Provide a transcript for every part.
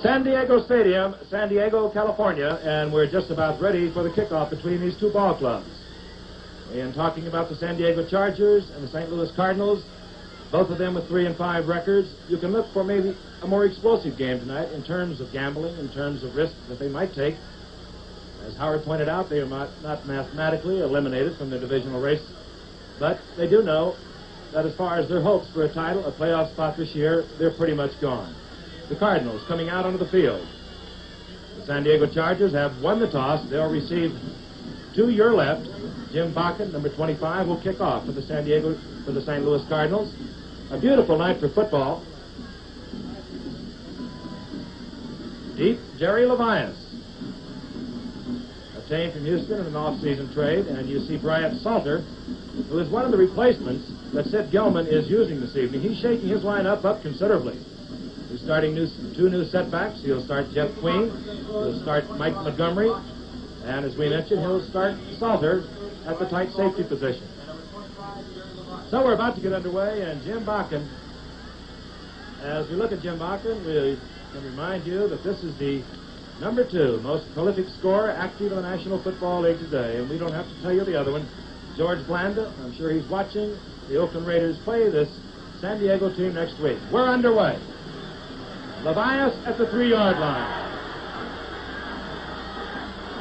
San Diego Stadium, San Diego, California, and we're just about ready for the kickoff between these two ball clubs. In talking about the San Diego Chargers and the St. Louis Cardinals, both of them with 3-5 records, you can look for maybe a more explosive game tonight in terms of gambling, in terms of risks that they might take. As Howard pointed out, they are not mathematically eliminated from the divisional race, but they do know that as far as their hopes for a title, a playoff spot this year, they're pretty much gone. The Cardinals coming out onto the field. The San Diego Chargers have won the toss. They'll receive 2 year left. Jim Bakken, number 25, will kick off for the St. Louis Cardinals. A beautiful night for football. Deep, Jerry Levias, obtained from Houston in an off-season trade, and you see Bryant Salter, who is one of the replacements that Sid Gilman is using this evening. He's shaking his lineup up considerably. He's starting 2 new setbacks. He'll start Jeff Queen. He'll start Mike Montgomery. And as we mentioned, he'll start Salter at the tight safety position. So we're about to get underway, and Jim Bakken, as we look at Jim Bakken, we can remind you that this is the number 2 most prolific scorer active in the National Football League today, and we don't have to tell you the other one. George Blanda, I'm sure he's watching the Oakland Raiders play this San Diego team next week. We're underway. Levias at the 3-yard line.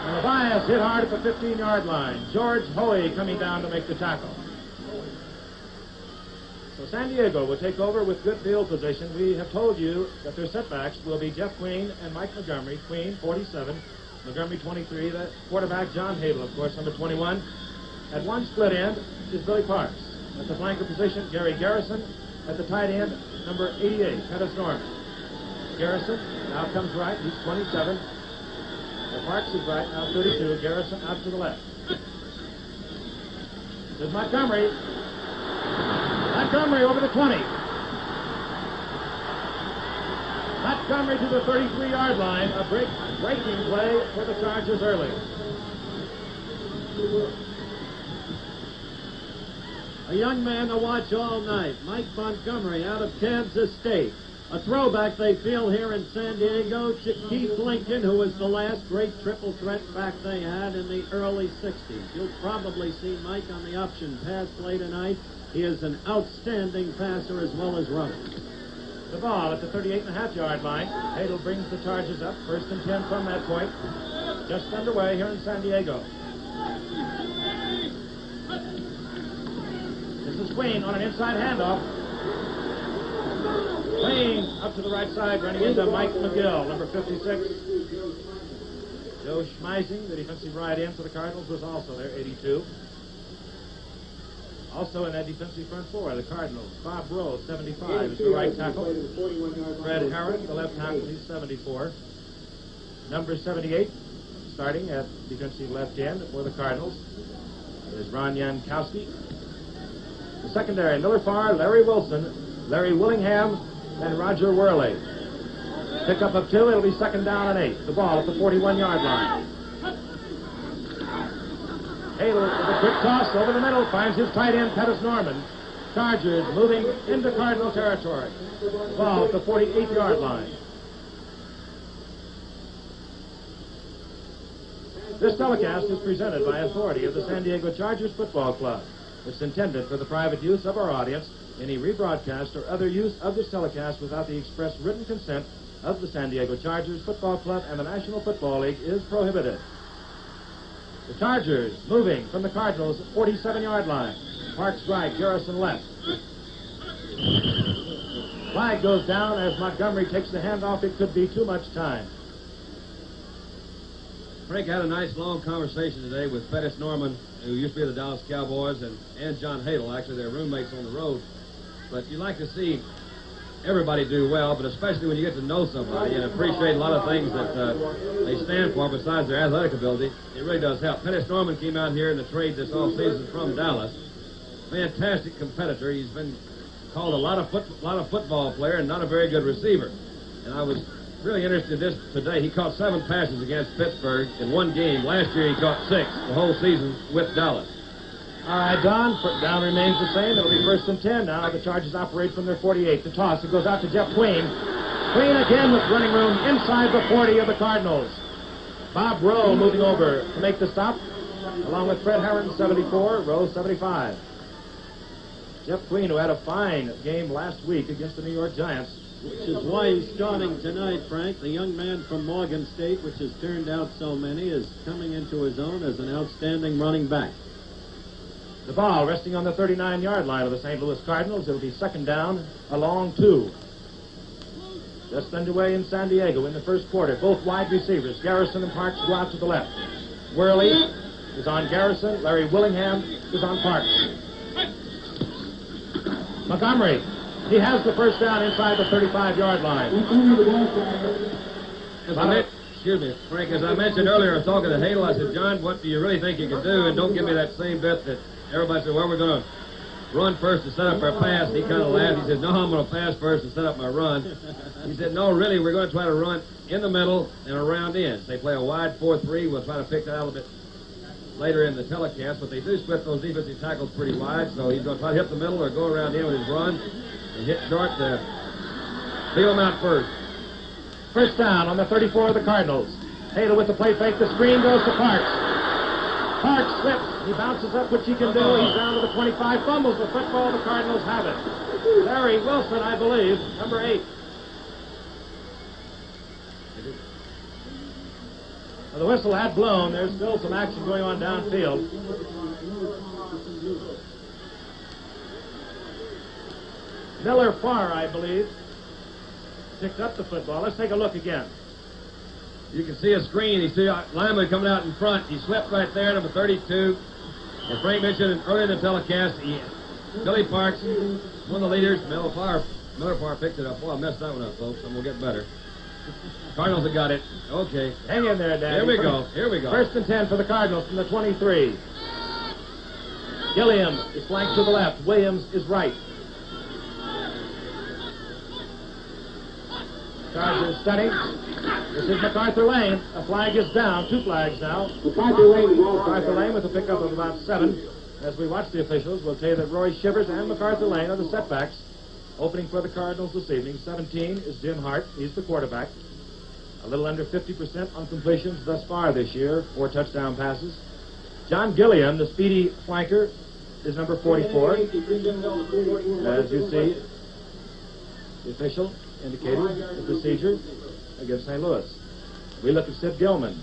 And Levias hit hard at the 15-yard line. George Hoey coming down to make the tackle. So San Diego will take over with good field position. We have told you that their setbacks will be Jeff Queen and Mike Montgomery. Queen, 47. Montgomery, 23. The quarterback, John Hadel, of course, number 21. At one split end is Billy Parks. At the flanker position, Gary Garrison. At the tight end, number 88, Pettis Norman. Garrison now comes right. He's 27. Parks is right, now 32. Garrison out to the left. There's Montgomery. Montgomery over the 20. Montgomery to the 33-yard line. A breaking play for the Chargers early. A young man to watch all night. Mike Montgomery out of Kansas State. A throwback they feel here in San Diego. Keith Lincoln, who was the last great triple threat back they had in the early 60s. You'll probably see Mike on the option pass play tonight. He is an outstanding passer as well as runner. The ball at the 38.5-yard line. Hadel brings the Chargers up. 1st and 10 from that point. Just underway here in San Diego. This is Queen on an inside handoff. Queen up to the right side, running into Mike McGill, number 56. Joe Schmeising, the defensive right end for the Cardinals, was also there, 82. Also in that defensive front four, the Cardinals, Bob Rowe, 75, is the right tackle. Fred Herron, the left tackle, he's 74. Number 78, starting at defensive left end for the Cardinals, is Ron Jankowski. The secondary, Miller Farr, Larry Wilson, Larry Willingham, and Roger Worley. Pickup of 2, it'll be 2nd down and 8. The ball at the 41-yard line. Hadel with a quick toss over the middle, finds his tight end, Pettis Norman. Chargers moving into Cardinal territory. The ball at the 48-yard line. This telecast is presented by authority of the San Diego Chargers Football Club. It's intended for the private use of our audience. Any rebroadcast or other use of this telecast without the express written consent of the San Diego Chargers Football Club and the National Football League is prohibited. The Chargers moving from the Cardinals 47-yard line. Parks right, Garrison left. Flag goes down as Montgomery takes the handoff. It could be too much time. Frank had a nice long conversation today with Pettis Norman, who used to be the Dallas Cowboys, and John Hadel. Actually, they're roommates on the road. But you like to see everybody do well, but especially when you get to know somebody and appreciate a lot of things that they stand for besides their athletic ability. It really does help. Pettis Norman came out here in the trade this offseason from Dallas. Fantastic competitor. He's been called a lot of football player and not a very good receiver. And I was really interested in this today. He caught 7 passes against Pittsburgh in one game. Last year he caught 6 the whole season with Dallas. All right, Don. Down remains the same. It'll be 1st and 10 now. The Chargers operate from their 48. The toss. It goes out to Jeff Queen. Clean again with running room inside the 40 of the Cardinals. Bob Rowe moving over to make the stop, along with Fred Herron, 74, Rowe, 75. Jeff Queen, who had a fine game last week against the New York Giants. Which is why he's starting tonight, Frank. The young man from Morgan State, which has turned out so many, is coming into his own as an outstanding running back. The ball resting on the 39-yard line of the St. Louis Cardinals. It'll be second down, a long 2. Just underway in San Diego in the first quarter. Both wide receivers, Garrison and Parks, go out to the left. Worley is on Garrison. Larry Willingham is on Parks. Montgomery, he has the first down inside the 35-yard line. Excuse me, Frank, as I mentioned earlier, I was talking to Hadel. I said, John, what do you really think you can do? And don't give me that same bit that everybody said, well, we're going to run first to set up our pass. He kind of laughed. He said, no, I'm going to pass first and set up my run. He said, no, really, we're going to try to run in the middle and around in. They play a wide 4-3. We'll try to pick that out a little bit later in the telecast, but they do split those defensive tackles pretty wide, so he's going to try to hit the middle or go around in with his run and hit short to feel him out first. First down on the 34 of the Cardinals. Hadel with the play fake. The screen goes to Parks. Parks slips. He bounces up, which he can do. He's down to the 25. Fumbles the football. The Cardinals have it. Larry Wilson, I believe, number 8. Well, the whistle had blown. There's still some action going on downfield. Miller Farr, I believe, picked up the football. Let's take a look again. You can see a screen. You see a lineman coming out in front. He slipped right there, number 32. And Frank mentioned earlier in the telecast, Billy Parks, one of the leaders. Miller Farr picked it up. Boy, I messed that one up, folks. I'm going to get better. Cardinals have got it. Okay. Hang in there, Dad. Here we go. First and 10 for the Cardinals from the 23. Gilliam is flanked to the left. Williams is right. Chargers studying. This is MacArthur Lane. A flag is down. 2 flags now. MacArthur Lane with a pickup of about 7. As we watch the officials, we'll tell you that Roy Shivers and MacArthur Lane are the setbacks. Opening for the Cardinals this evening. 17 is Jim Hart. He's the quarterback. A little under 50% on completions thus far this year. 4 touchdown passes. John Gilliam, the speedy flanker, is number 44. As you see, the official indicating the procedure against St. Louis. We look at Sid Gilman.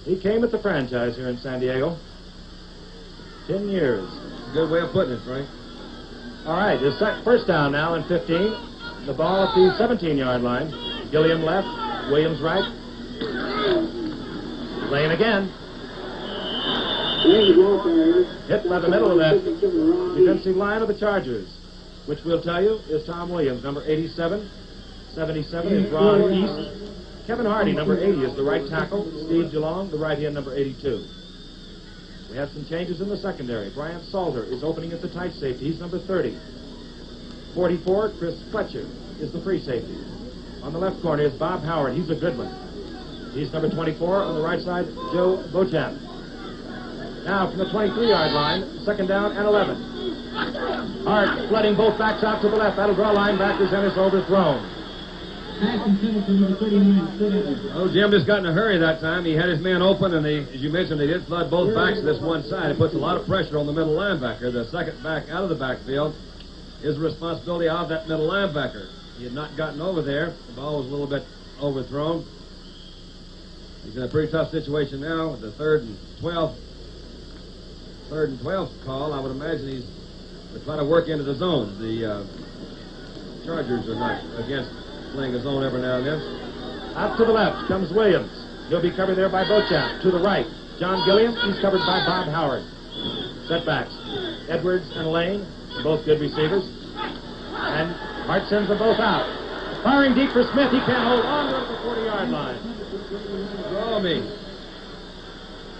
He came at the franchise here in San Diego. 10 years. Good way of putting it, Frank. All right, his first down now and 15. The ball at the 17-yard line. Gilliam left, Williams right. Lane again. Hit by the middle of that defensive line of the Chargers, which we'll tell you is Tom Williams, number 87. 77 is Ron East. Kevin Hardy, number 80, is the right tackle. Steve DeLong, the right end, number 82. We have some changes in the secondary. Bryant Salter is opening at the tight safety. He's number 30. 44, Chris Fletcher is the free safety. On the left corner is Bob Howard. He's a good one. He's number 24. On the right side, Joe Beauchamp. Now from the 23-yard line, second down and 11. Hart flooding both backs out to the left. That'll draw linebackers and it's overthrown. Oh, Jim just got in a hurry that time. He had his man open, and as you mentioned, they did flood both backs to this one side. It puts a lot of pressure on the middle linebacker. The second back out of the backfield is the responsibility of that middle linebacker. He had not gotten over there. The ball was a little bit overthrown. He's in a pretty tough situation now with the third and 12th call. I would imagine he's trying to work into the zone. The Chargers are not against playing the zone every now and then. Out to the left comes Williams. He'll be covered there by Beauchamp. To the right, John Gilliam. He's covered by Bob Howard. Setbacks. Edwards and Lane, both good receivers. And Hart sends them both out. Firing deep for Smith. He can't hold on to it at the 40-yard line. Draw me.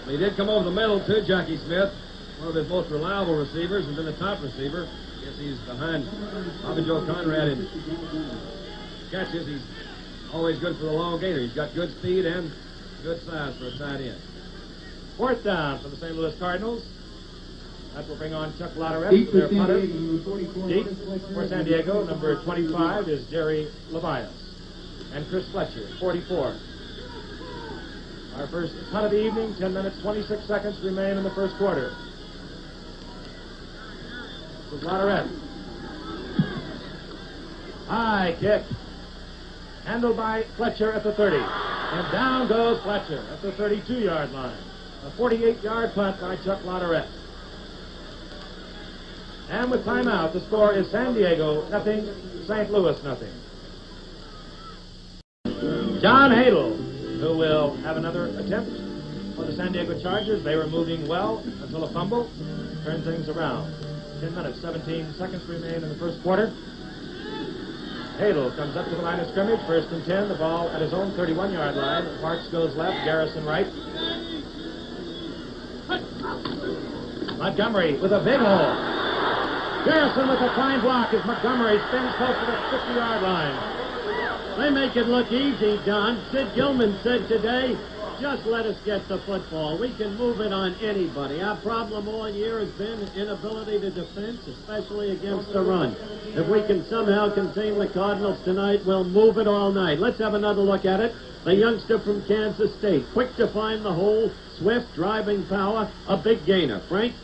He did come over the middle, too, Jackie Smith. One of his most reliable receivers, and then the top receiver. I guess he's behind Bobby Joe Conrad in catches. He's always good for the long gainer. He's got good speed and good size for a tight end. Fourth down for the St. Louis Cardinals. That will bring on Chuck Lotterette, their punter. Deep for San Diego, number 25 is Jerry Levias. And Chris Fletcher, 44. Our first punt of the evening, 10 minutes, 26 seconds remain in the first quarter. This is Lotterette. High kick. Handled by Fletcher at the 30. And down goes Fletcher at the 32-yard line. A 48-yard punt by Chuck Lotterette. And with timeout, the score is San Diego nothing, St. Louis nothing. John Hadel, who will have another attempt for the San Diego Chargers. They were moving well until a fumble turned things around. 10 minutes, 17 seconds remain in the first quarter. Hadel comes up to the line of scrimmage, 1st and 10, the ball at his own 31-yard line. Parks goes left, Garrison right. Montgomery with a big hole. Garrison with a fine block as Montgomery spins close to the 50-yard line. They make it look easy, Don. Sid Gilman said today, just let us get the football. We can move it on anybody. Our problem all year has been inability to defend, especially against the run. If we can somehow contain the Cardinals tonight, we'll move it all night. Let's have another look at it. The youngster from Kansas State, quick to find the hole, swift, driving power, a big gainer. Frank?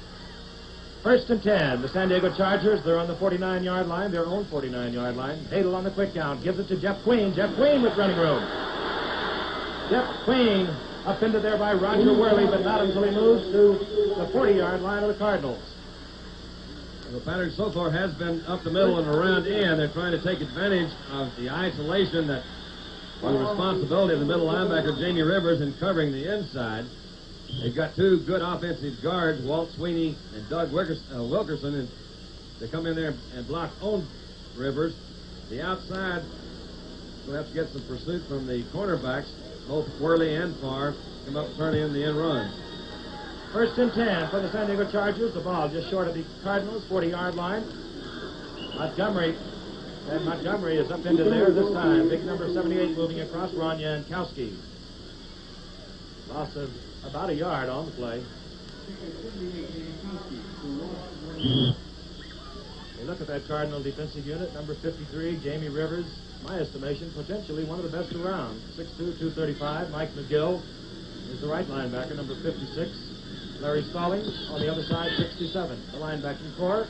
1st and 10, the San Diego Chargers. They're on the 49-yard line, their own 49-yard line. Hadel on the quick count, gives it to Jeff Queen. Jeff Queen with running room. Jeff Queen up into there by Roger Worley, but not until he moves to the 40-yard line of the Cardinals. The pattern so far has been up the middle and around in. They're trying to take advantage of the isolation that, or the responsibility of the middle linebacker, Jamie Rivers, in covering the inside. They've got two good offensive guards, Walt Sweeney and Doug Wilkerson, and they come in there and block on Rivers. The outside, we'll have to get some pursuit from the cornerbacks, both Worley and Farr, come up and turn in the end run. 1st and 10 for the San Diego Chargers. The ball just short of the Cardinals, 40-yard line. Montgomery is up into there this time. Big number 78 moving across, Ron Yankowski. Loss of about a yard on the play. You look at that Cardinal defensive unit, number 53, Jamie Rivers, my estimation, potentially one of the best around. 6'2", 235. Mike McGill is the right linebacker, number 56. Larry Stallings on the other side, 67. The linebacking core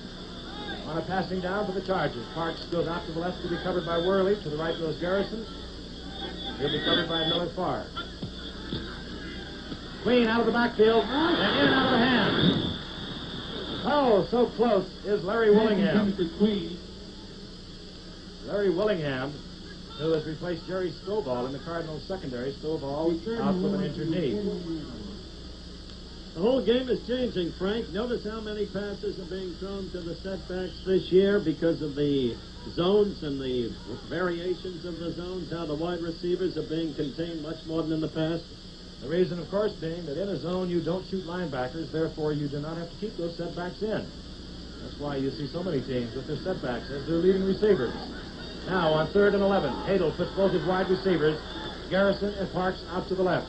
on a passing down for the Chargers. Parks goes out to the left to be covered by Worley. To the right goes Garrison. He'll be covered by Miller Farr. Queen out of the backfield and in out of the hand. Oh, so close is Larry Willingham. Larry Willingham, who has replaced Jerry Stovall in the Cardinals secondary. Stovall out with an injured knee. The whole game is changing, Frank. Notice how many passes are being thrown to the setbacks this year because of the zones and the variations of the zones, how the wide receivers are being contained much more than in the past. The reason, of course, being that in a zone you don't shoot linebackers, therefore you do not have to keep those setbacks in. That's why you see so many teams with their setbacks as their leading receivers. Now on 3rd and 11, Hadel puts both his wide receivers, Garrison and Parks, out to the left.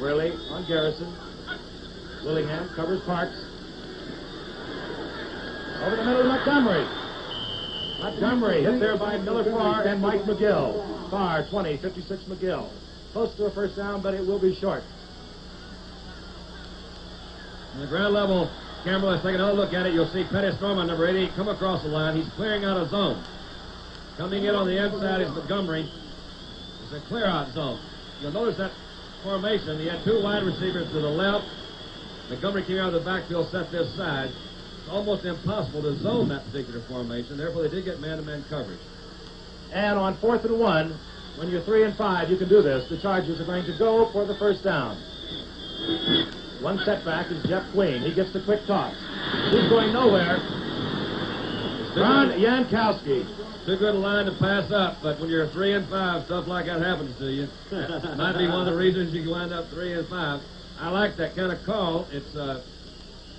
Worley on Garrison. Willingham covers Parks. Over the middle, Montgomery. Montgomery hit there by Miller Farr and Mike McGill. Farr, 20, 56 McGill. Close to a first down, but it will be short. On the ground level, camera, let's take another look at it. You'll see Pettis Norman, number 88, come across the line. He's clearing out a zone. Coming in on the inside is Montgomery. It's a clear-out zone. You'll notice that formation. He had two wide receivers to the left. Montgomery came out of the backfield, set this side. It's almost impossible to zone that particular formation. Therefore, they did get man-to-man coverage. And on 4th and 1, when you're 3 and 5, you can do this. The Chargers are going to go for the first down. One setback is Jeff Queen. He gets the quick toss. He's going nowhere. Ron Yankowski. Too good a line to pass up, but when you're 3 and 5, stuff like that happens to you. Might be one of the reasons you can wind up 3 and 5. I like that kind of call. It's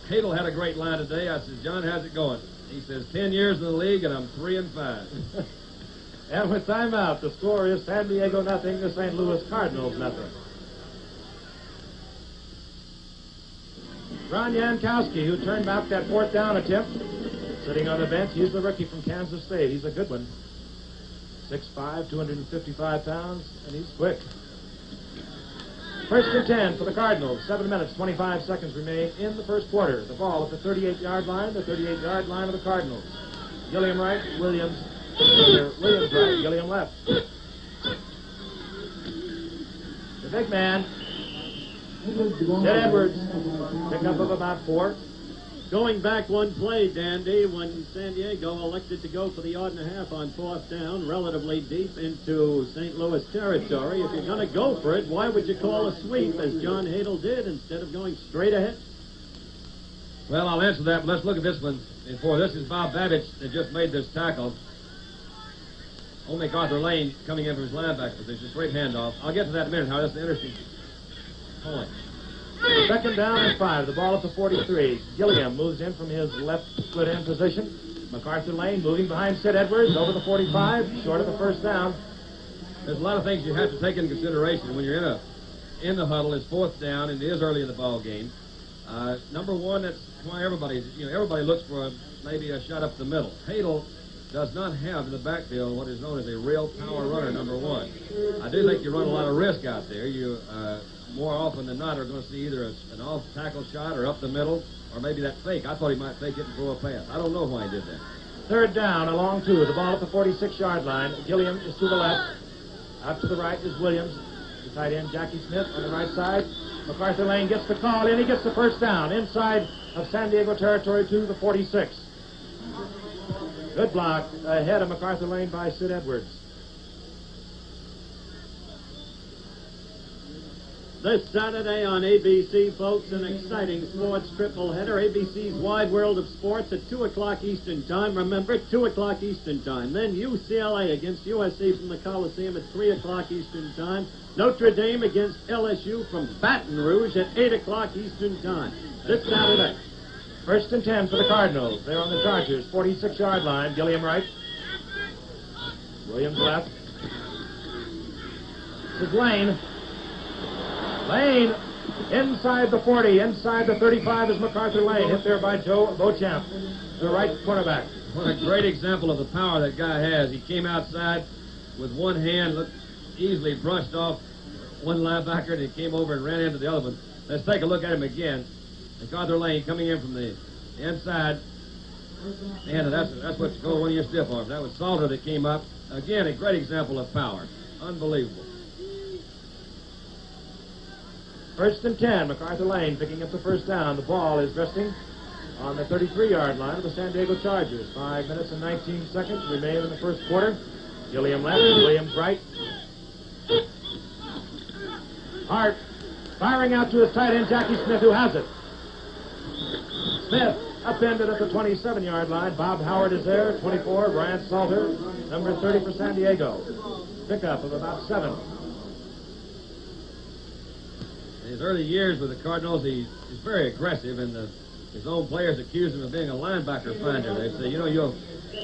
Hadel had a great line today. I said, John, how's it going? He says, 10 years in the league, and I'm 3 and 5. And with timeout, the score is San Diego nothing, the St. Louis Cardinals nothing. Ron Yankowski, who turned back that fourth down attempt, sitting on the bench. He's the rookie from Kansas State. He's a good one. 6'5", 255 pounds, and he's quick. First and 10 for the Cardinals. 7 minutes, 25 seconds remain in the first quarter. The ball at the 38-yard line, the 38-yard line of the Cardinals. Gilliam right, Williams right, Gilliam left. The big man, Ted Edwards, pickup of about 4. Going back one play, Dandy, when San Diego elected to go for the yard and a half on fourth down, relatively deep into St. Louis territory. If you're going to go for it, why would you call a sweep, as John Hadel did, instead of going straight ahead? Well, I'll answer that, but let's look at this one. This is Bob Babbage that just made this tackle. Old MacArthur Lane coming in from his linebacker position. Straight handoff. I'll get to that in a minute, how that's an interesting point. Second down and 5. The ball at the 43. Gilliam moves in from his left split end position. MacArthur Lane moving behind Sid Edwards over the 45, short of the first down. There's a lot of things you have to take into consideration when you're in the huddle. It's fourth down, and it is early in the ball game. Number one, that's why everybody looks for maybe a shot up the middle. Hadel does not have in the backfield what is known as a real power runner, number one. I do think you run a lot of risk out there. You more often than not are going to see either an off-tackle shot or up the middle, or maybe that fake. I thought he might fake it and throw a pass. I don't know why he did that. Third down, along 2. The ball at the 46-yard line. Gilliam is to the left. Out to the right is Williams. The tight end, Jackie Smith, on the right side. MacArthur Lane gets the call in. He gets the first down inside of San Diego territory to the 46. Good block ahead of MacArthur Lane by Sid Edwards. This Saturday on ABC, folks, an exciting sports tripleheader. ABC's Wide World of Sports at 2 o'clock Eastern Time. Remember, 2 o'clock Eastern Time. Then UCLA against USC from the Coliseum at 3 o'clock Eastern Time. Notre Dame against LSU from Baton Rouge at 8 o'clock Eastern Time. This Saturday. First and 10 for the Cardinals. They're on the Chargers, 46-yard line. Gilliam right. Williams left. This is Lane. Lane inside the 40, inside the 35 is MacArthur Lane, hit there by Joe Beauchamp, the right cornerback. What a great example of the power that guy has. He came outside with one hand, looked easily brushed off one linebacker, and he came over and ran into the other one. Let's take a look at him again. MacArthur Lane coming in from the inside. And that's what's called one of your stiff arms. That was Salter that came up. Again, a great example of power. Unbelievable. First and 10, MacArthur Lane picking up the first down. The ball is resting on the 33-yard line of the San Diego Chargers. 5 minutes and 19 seconds remain in the first quarter. Gilliam left, Williams right. Hart firing out to his tight end, Jackie Smith, who has it. Smith upended at the 27-yard line. Bob Howard is there, 24. Brian Salter, number 30 for San Diego. Pickup of about 7. In his early years with the Cardinals, he's very aggressive, and his own players accuse him of being a linebacker finder. They say, you'll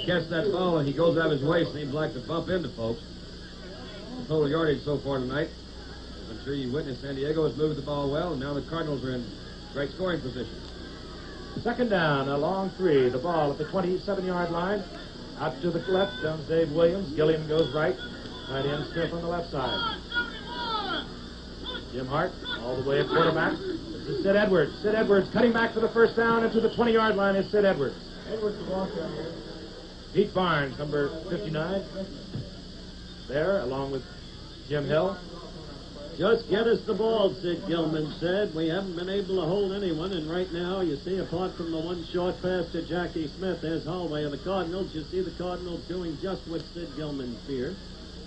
catch that ball, and he goes out of his way, seems like to bump into folks. The total yardage so far tonight, I'm sure you witnessed, San Diego has moved the ball well, and now the Cardinals are in great scoring position. Second down, a long 3. The ball at the 27-yard line. Out to the left comes Dave Williams. Gilliam goes right. Tight end Smith on the left side. Jim Hart all the way at quarterback. This is Sid Edwards. Sid Edwards cutting back for the first down, and to the 20-yard line is Sid Edwards. Edwards the ball carrier. Pete Barnes, number 59. There, along with Jim Hill. Just get us the ball, Sid Gilman said. We haven't been able to hold anyone, and right now, you see, apart from the one short pass to Jackie Smith, there's Hallway of the Cardinals. You see the Cardinals doing just what Sid Gilman feared.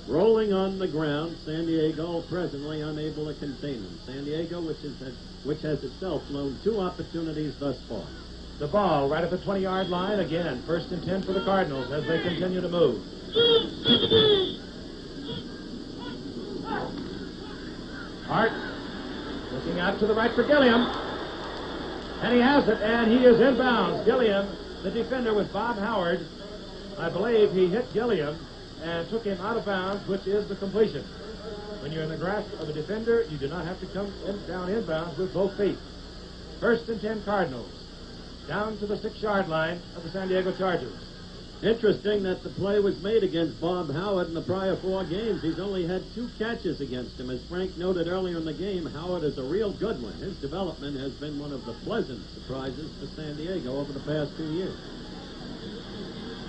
Rolling on the ground, San Diego presently unable to contain them. San Diego, which has itself blown 2 opportunities thus far. The ball right at the 20-yard line. Again, first and 10 for the Cardinals as they continue to move. Hart looking out to the right for Gilliam. And he has it, and he is inbounds. Gilliam, the defender with Bob Howard. I believe he hit Gilliam and took him out of bounds, which is the completion. When you're in the grasp of a defender, you do not have to come down inbounds with both feet. First and 10 Cardinals. Down to the 6-yard line of the San Diego Chargers. Interesting that the play was made against Bob Howard in the prior 4 games. He's only had 2 catches against him. As Frank noted earlier in the game, Howard is a real good one. His development has been one of the pleasant surprises for San Diego over the past 2 years.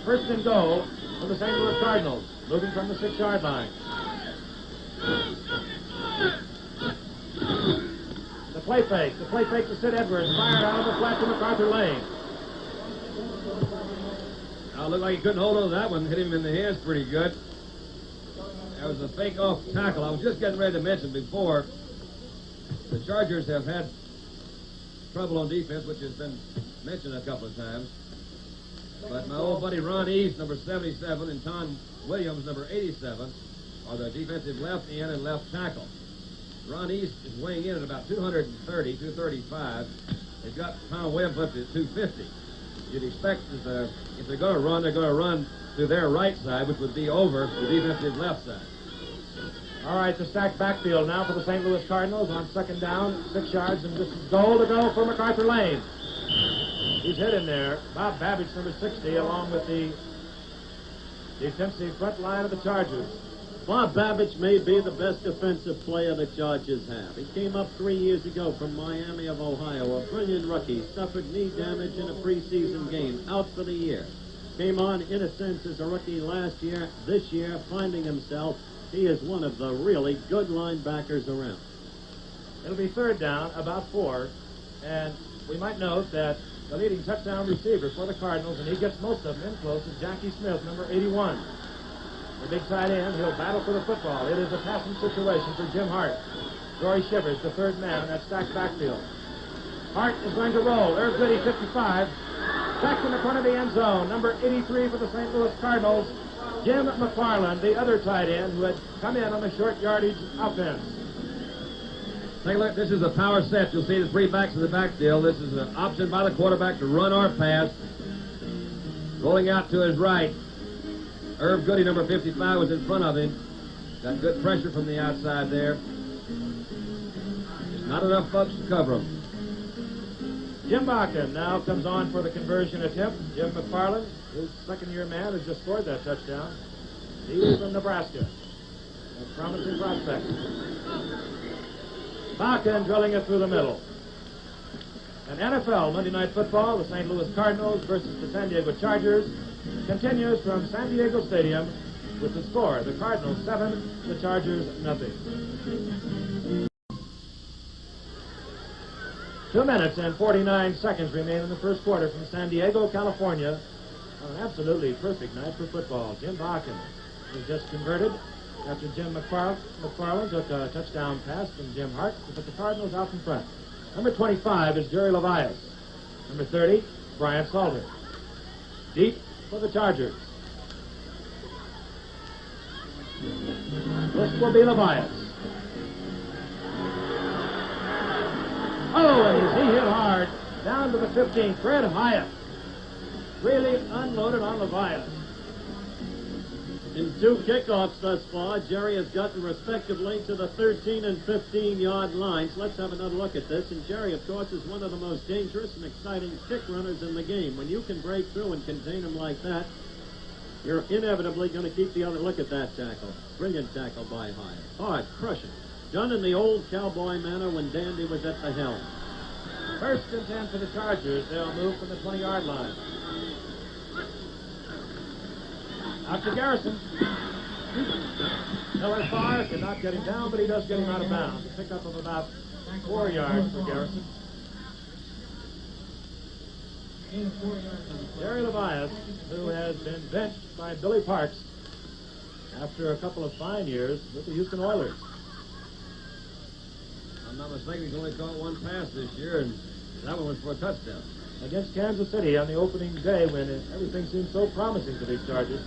First and goal for the St. Louis Cardinals, moving from the 6-yard line. The play fake to Sid Edwards, fired out of the flat to MacArthur Lane. Now, it looked like he couldn't hold on to that one. Hit him in the hands pretty good. That was a fake off tackle. I was just getting ready to mention before, the Chargers have had trouble on defense, which has been mentioned a couple of times. But my old buddy Ron East, number 77, and Tom Williams, number 87, are the defensive left end and left tackle. Ron East is weighing in at about 230, 235. They've got Tom Williams up to 250. You'd expect that if they're going to run to their right side, which would be over the defensive left side. All right, the stacked backfield now for the St. Louis Cardinals on second down, 6 yards, and this is goal to go for MacArthur Lane. He's hit in there. Bob Babbage, number 60, along with the defensive front line of the Chargers. Bob Babbage may be the best defensive player the Chargers have. He came up 3 years ago from Miami of Ohio, a brilliant rookie, suffered knee damage in a preseason game, out for the year. Came on, in a sense, as a rookie last year. This year, finding himself, he is one of the really good linebackers around. It'll be third down, about 4, and we might note that the leading touchdown receiver for the Cardinals, and he gets most of them in close, is Jackie Smith, number 81. The big tight end, he'll battle for the football. It is a passing situation for Jim Hart. Roy Shivers, the third man in that stacked backfield. Hart is going to roll. Irv Goody, 55. Back in the front of the end zone, number 83 for the St. Louis Cardinals, Jim McFarland, the other tight end who had come in on the short yardage offense. Take a look. This is a power set. You'll see the 3 backs in the backfield. This is an option by the quarterback to run or pass. Rolling out to his right. Irv Goody, number 55, was in front of him. Got good pressure from the outside there. Just not enough folks to cover him. Jim Bakken now comes on for the conversion attempt. Jim McFarland, his second-year man, has just scored that touchdown. He is from Nebraska. A promising prospect. Bakken drilling it through the middle. And NFL Monday Night Football, the St. Louis Cardinals versus the San Diego Chargers, continues from San Diego Stadium with the score: the Cardinals 7, the Chargers nothing. 2 minutes and 49 seconds remain in the first quarter from San Diego, California. An absolutely perfect night for football. Jim Bakken was just converted after Jim McFarland took a touchdown pass from Jim Hart to put the Cardinals out in front. Number 25 is Jerry Levias. Number 30, Brian Salter. Deep for the Chargers. This will be Levias. Oh, and he hit hard down to the 15th. Fred Hyatt really unloaded on Levias. In 2 kickoffs thus far, Jerry has gotten respectively to the 13 and 15-yard lines. Let's have another look at this. And Jerry, of course, is one of the most dangerous and exciting kick runners in the game. When you can break through and contain him like that, you're inevitably going to keep the other. Look at that tackle. Brilliant tackle by Hyatt. Hard, crushing. Done in the old cowboy manner when Dandy was at the helm. First and 10 for the Chargers. They'll move from the 20-yard line. Out to Garrison. Miller far, cannot get him down, but he does get him out of bounds. A pickup of about 4 yards for Garrison. Jerry Levias, who has been benched by Billy Parks after a couple of fine years with the Houston Oilers. If I'm not mistaken, he's only caught 1 pass this year, and that one was for a touchdown. Against Kansas City on the opening day when everything seemed so promising to these Chargers.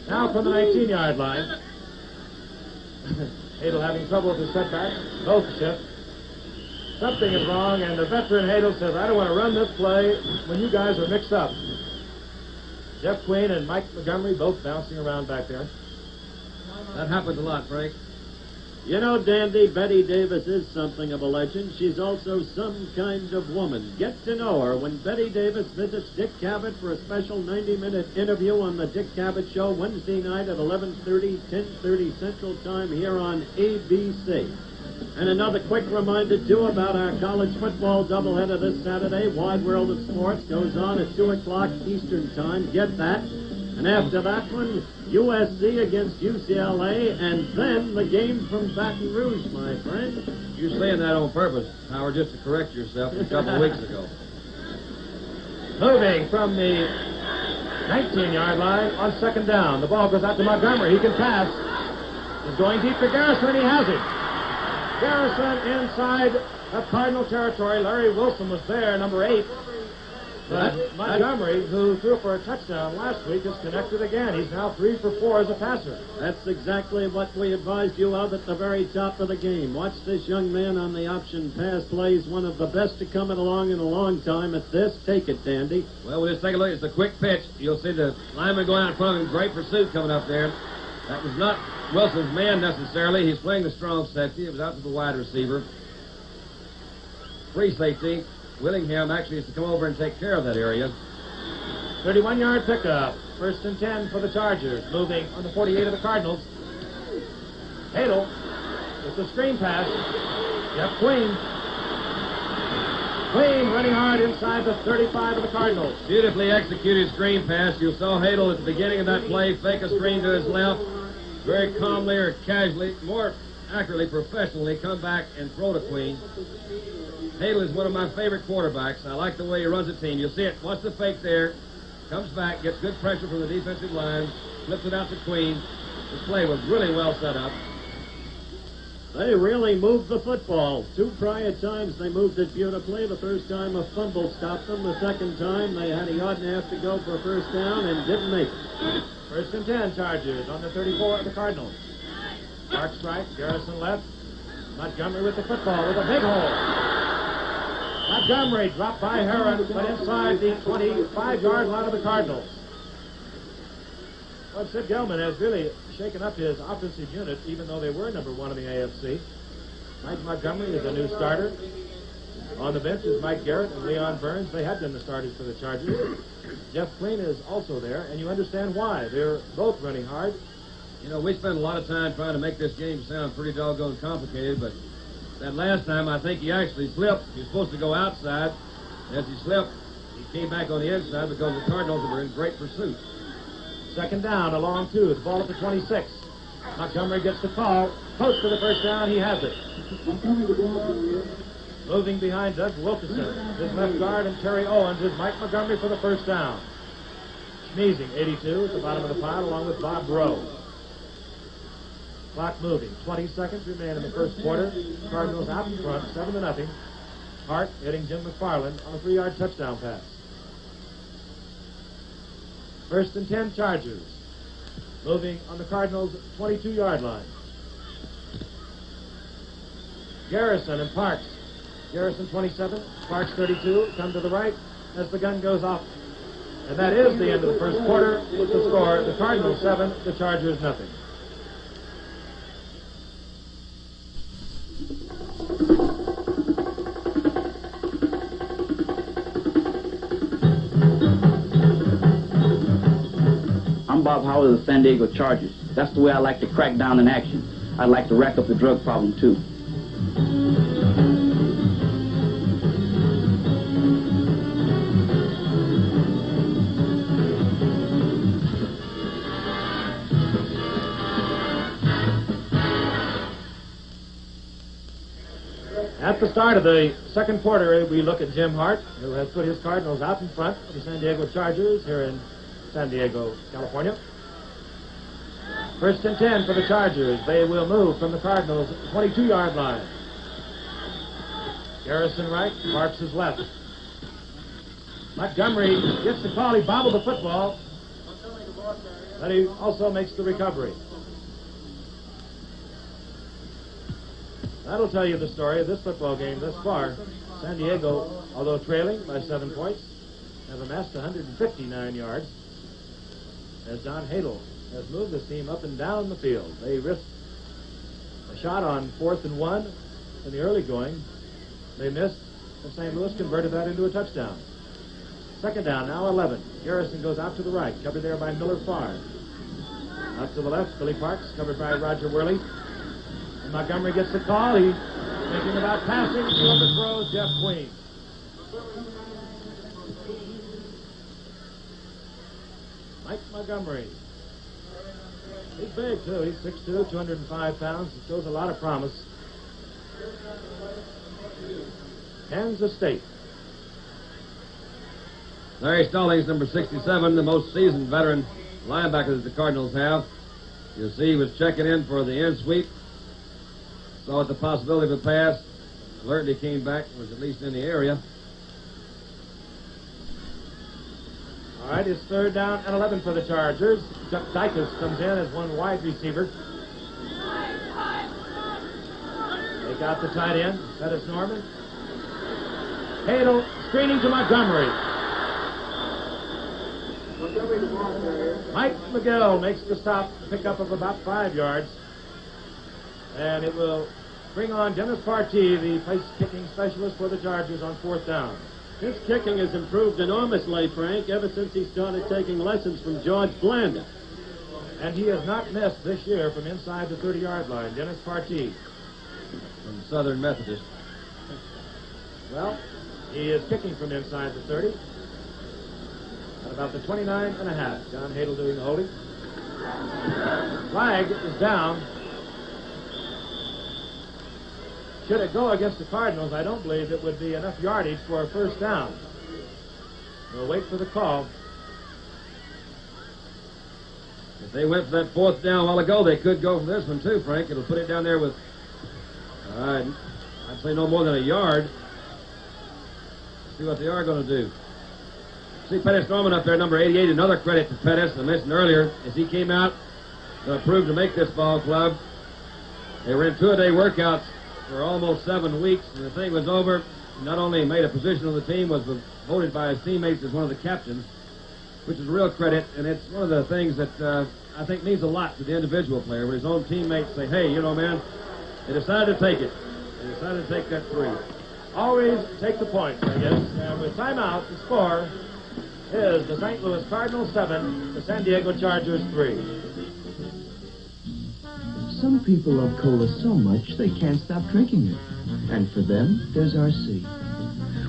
Now from the 19-yard line. Hadel having trouble with his setback. Both shift. Something is wrong, and the veteran Hadel says, I don't want to run this play when you guys are mixed up. Jeff Queen and Mike Montgomery both bouncing around back there. That happens a lot, Frank. You know, Dandy, Betty Davis is something of a legend. She's also some kind of woman. Get to know her when Betty Davis visits Dick Cavett for a special 90-minute interview on the Dick Cavett Show Wednesday night at 11:30, 10:30 Central Time here on ABC. And another quick reminder, too, about our college football doubleheader this Saturday. Wide World of Sports goes on at 2 o'clock Eastern Time. Get that. And after that one, USC against UCLA, and then the game from Baton Rouge, my friend. You're saying that on purpose, Howard, just to correct yourself a couple of weeks ago. Moving from the 19-yard line on second down. The ball goes out to Montgomery. He can pass. He's going deep to Garrison, and he has it. Garrison inside of Cardinal territory. Larry Wilson was there, number 8. But Montgomery, who threw for a touchdown last week, is connected again. He's now 3 for 4 as a passer. That's exactly what we advised you of at the very top of the game. Watch this young man on the option pass plays, one of the best to coming along in a long time at this. Take it, Dandy. Well, we'll just take a look. It's a quick pitch. You'll see the lineman going out in front of him. Great pursuit coming up there. That was not Wilson's man necessarily. He's playing the strong safety. It was out to the wide receiver. Free safety. Willingham actually is to come over and take care of that area. 31-yard pickup. 1st and 10 for the Chargers. Moving on the 48 of the Cardinals. Hadel with the screen pass. Jeff Queen. Queen running hard inside the 35 of the Cardinals. Beautifully executed screen pass. You saw Hadel at the beginning of that play fake a screen to his left. Very calmly or casually, more accurately, professionally, come back and throw to Queen. Hadel is one of my favorite quarterbacks. I like the way he runs a team. You'll see it. Watch the fake there. Comes back, gets good pressure from the defensive line, flips it out to Queen. This play was really well set up. They really moved the football. 2 prior times they moved it beautifully. The first time a fumble stopped them. The second time they had a yard and a half to go for a first down and didn't make it. 1st and 10 Chargers on the 34 of the Cardinals. Parks right, Garrison left. Montgomery with the football with a big hole. Montgomery dropped by Heron, but inside the 25-yard line of the Cardinals. Well, Sid Gilman has really shaken up his offensive unit, even though they were number 1 in the AFC. Mike Montgomery is a new starter. On the bench is Mike Garrett and Leon Burns. They had been the starters for the Chargers. Jeff Queen is also there, and you understand why. They're both running hard. You know, we spent a lot of time trying to make this game sound pretty doggone complicated, but that last time, I think he actually slipped. He was supposed to go outside. As he slipped, he came back on the inside because the Cardinals were in great pursuit. 2nd down, a long 2. The ball at the 26. Montgomery gets the call. Close to the first down. He has it. Moving behind Doug Wilkerson, his left guard, and Terry Owens is Mike Montgomery for the first down. Schmeezing, 82, at the bottom of the pile, along with Bob Rowe. Clock moving. 20 seconds remain in the first quarter. Cardinals out in front, 7-0. Hart hitting Jim McFarland on a 3-yard touchdown pass. 1st and 10 Chargers. Moving on the Cardinals' 22-yard line. Garrison and Parks. Garrison 27, Parks 32. Come to the right as the gun goes off. And that is the end of the first quarter with the score. The Cardinals 7, the Chargers nothing. I'm Bob Howard of the San Diego Chargers. That's the way I like to crack down in action. I'd like to rack up the drug problem, too. At the start of the second quarter, we look at Jim Hart, who has put his Cardinals out in front of the San Diego Chargers here in San Diego, California. 1st and 10 for the Chargers. They will move from the Cardinals' 22-yard line. Garrison right, Parks is left. Montgomery gets the call. He bobbled the football, but he also makes the recovery. That'll tell you the story of this football game thus far. San Diego, although trailing by 7 points, have amassed 159 yards as Don Hadel has moved this team up and down the field. They risked A shot on 4th and 1 in the early going. They missed, and St. Louis converted that into a touchdown. Second down, now 11. Garrison goes out to the right, covered there by Miller Farr. Out to the left, Billy Parks, covered by Roger Worley. And Montgomery gets the call. He's thinking about passing. Field the throw, Jeff Queen. Mike Montgomery. He's big, too. He's 6'2", 205 pounds. He shows a lot of promise. Kansas State. Larry Stallings, number 67, the most seasoned veteran linebacker that the Cardinals have. You'll see he was checking in for the end sweep. Saw the possibility of a pass. Alerted he came back, was at least in the area. All right, it's 3rd down and 11 for the Chargers. Chuck Dykes comes in as one wide receiver. Take out the tight end, Pettis Norman. Hadel screening to Montgomery. Mike McGill makes the stop, pickup of about 5 yards. And it will bring on Dennis Partee, the place-kicking specialist for the Chargers on 4th down. His kicking has improved enormously, Frank, ever since he started taking lessons from George Blanda. And he has not missed this year from inside the 30-yard line. Dennis Partee. From Southern Methodist. Well, he is kicking from inside the 30. At about the 29.5. John Hadel doing the holding. Flag is down. Should it go against the Cardinals, I don't believe it would be enough yardage for a 1st down. We'll wait for the call. If they went for that 4th down a while ago, they could go for this one too, Frank. It'll put it down there with, I'd say no more than a yard. See what they are going to do. See Pettis Norman up there, number 88. Another credit to Pettis. I mentioned earlier, as he came out to approve to make this ball club, they were in 2-a-day workouts for almost 7 weeks, and the thing was over. He not only made a position on the team, was voted by his teammates as one of the captains, which is a real credit, and it's one of the things that I think means a lot to the individual player, when his own teammates say, hey, you know, man, they decided to take it. They decided to take that 3. Always take the points, I guess. And with timeout, the score is the St. Louis Cardinals 7, the San Diego Chargers 3. Some people love cola so much they can't stop drinking it. And for them, there's RC.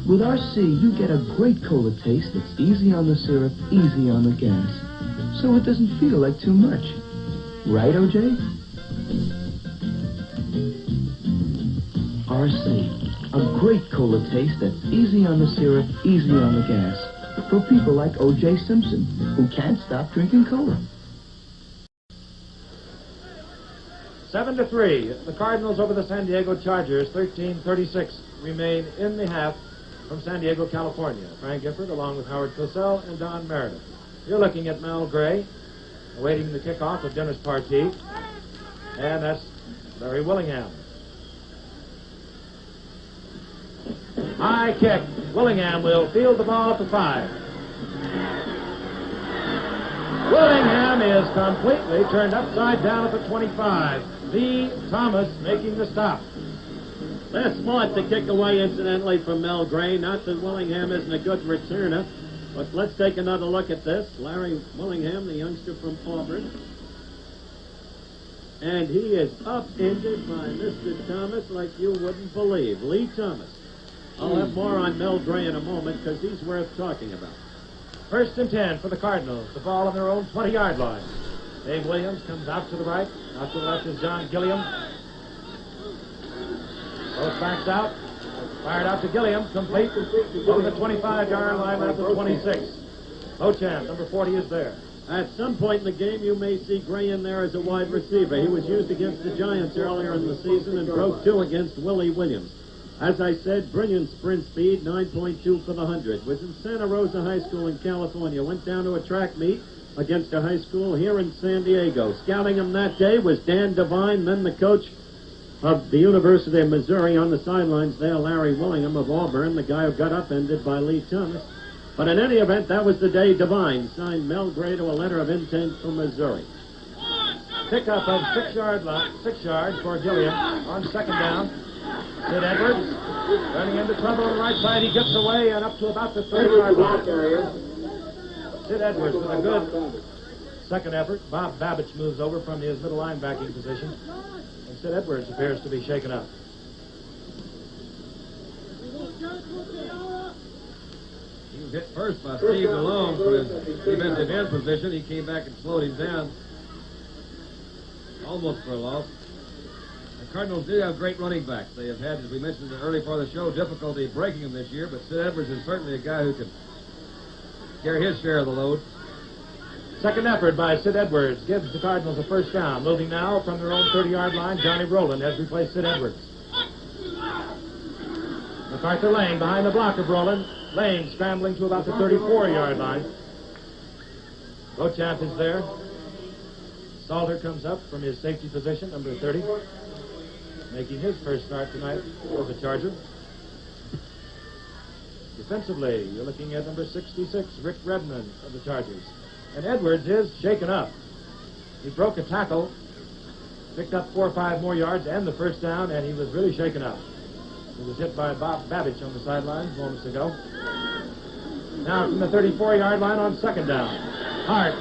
With RC, you get a great cola taste that's easy on the syrup, easy on the gas. So it doesn't feel like too much. Right, OJ? RC, a great cola taste that's easy on the syrup, easy on the gas. For people like O.J. Simpson, who can't stop drinking cola. 7-3. The Cardinals over the San Diego Chargers, 13-36, remain in the half from San Diego, California. Frank Gifford, along with Howard Cosell and Don Meredith. You're looking at Mel Gray, awaiting the kickoff of Dennis Partee. And that's Larry Willingham. High kick. Willingham will field the ball at the 5. Willingham is completely turned upside down at the 25. Lee Thomas making the stop. They're smart to kick away, incidentally, from Mel Gray. Not that Willingham isn't a good returner, but let's take another look at this. Larry Willingham, the youngster from Auburn. And he is upended by Mr. Thomas like you wouldn't believe. Lee Thomas. I'll have more on Mel Gray in a moment because he's worth talking about. 1st and 10 for the Cardinals. The ball on their own 20-yard line. Dave Williams comes out to the right. Out to the left is John Gilliam. Both backs out. Fired out to Gilliam. Complete over the 25-yard line at the 26. Lochan, number 40, is there. At some point in the game, you may see Gray in there as a wide receiver. He was used against the Giants earlier in the season and broke 2 against Willie Williams. As I said, brilliant sprint speed, 9.2 for the 100. Was in Santa Rosa High School in California. Went down to a track meet against a high school here in San Diego. Scouting him that day was Dan Devine, then the coach of the University of Missouri on the sidelines there, Larry Willingham of Auburn, the guy who got upended by Lee Thomas. But in any event, that was the day Devine signed Mel Gray to a letter of intent from Missouri. Pickup of 6 yards for Gilliam on second down. Sid Edwards running into trouble on the right side. He gets away and up to about the 30-yard line. Sid Edwards with a good second effort. Bob Babbage moves over from his middle linebacking position. And Sid Edwards appears to be shaken up. He was hit first by Steve Malone from his defensive end position. He came back and slowed him down. Almost for a loss. The Cardinals do have great running backs. They have had, as we mentioned in the early part of the show, difficulty breaking them this year, but Sid Edwards is certainly a guy who can carry his share of the load. Second effort by Sid Edwards gives the Cardinals a first down. Moving now from their own 30-yard line, Johnny Rowland has replaced Sid Edwards. MacArthur Lane behind the block of Rowland. Lane scrambling to about the 34-yard line. Beauchamp is there. Salter comes up from his safety position, number 30, making his first start tonight for the Charger. Defensively, you're looking at number 66, Rick Redmond of the Chargers. And Edwards is shaken up. He broke a tackle, picked up 4 or 5 more yards and the first down, and he was really shaken up. He was hit by Bob Babbage on the sidelines moments ago. Now from the 34-yard line on second down. Hart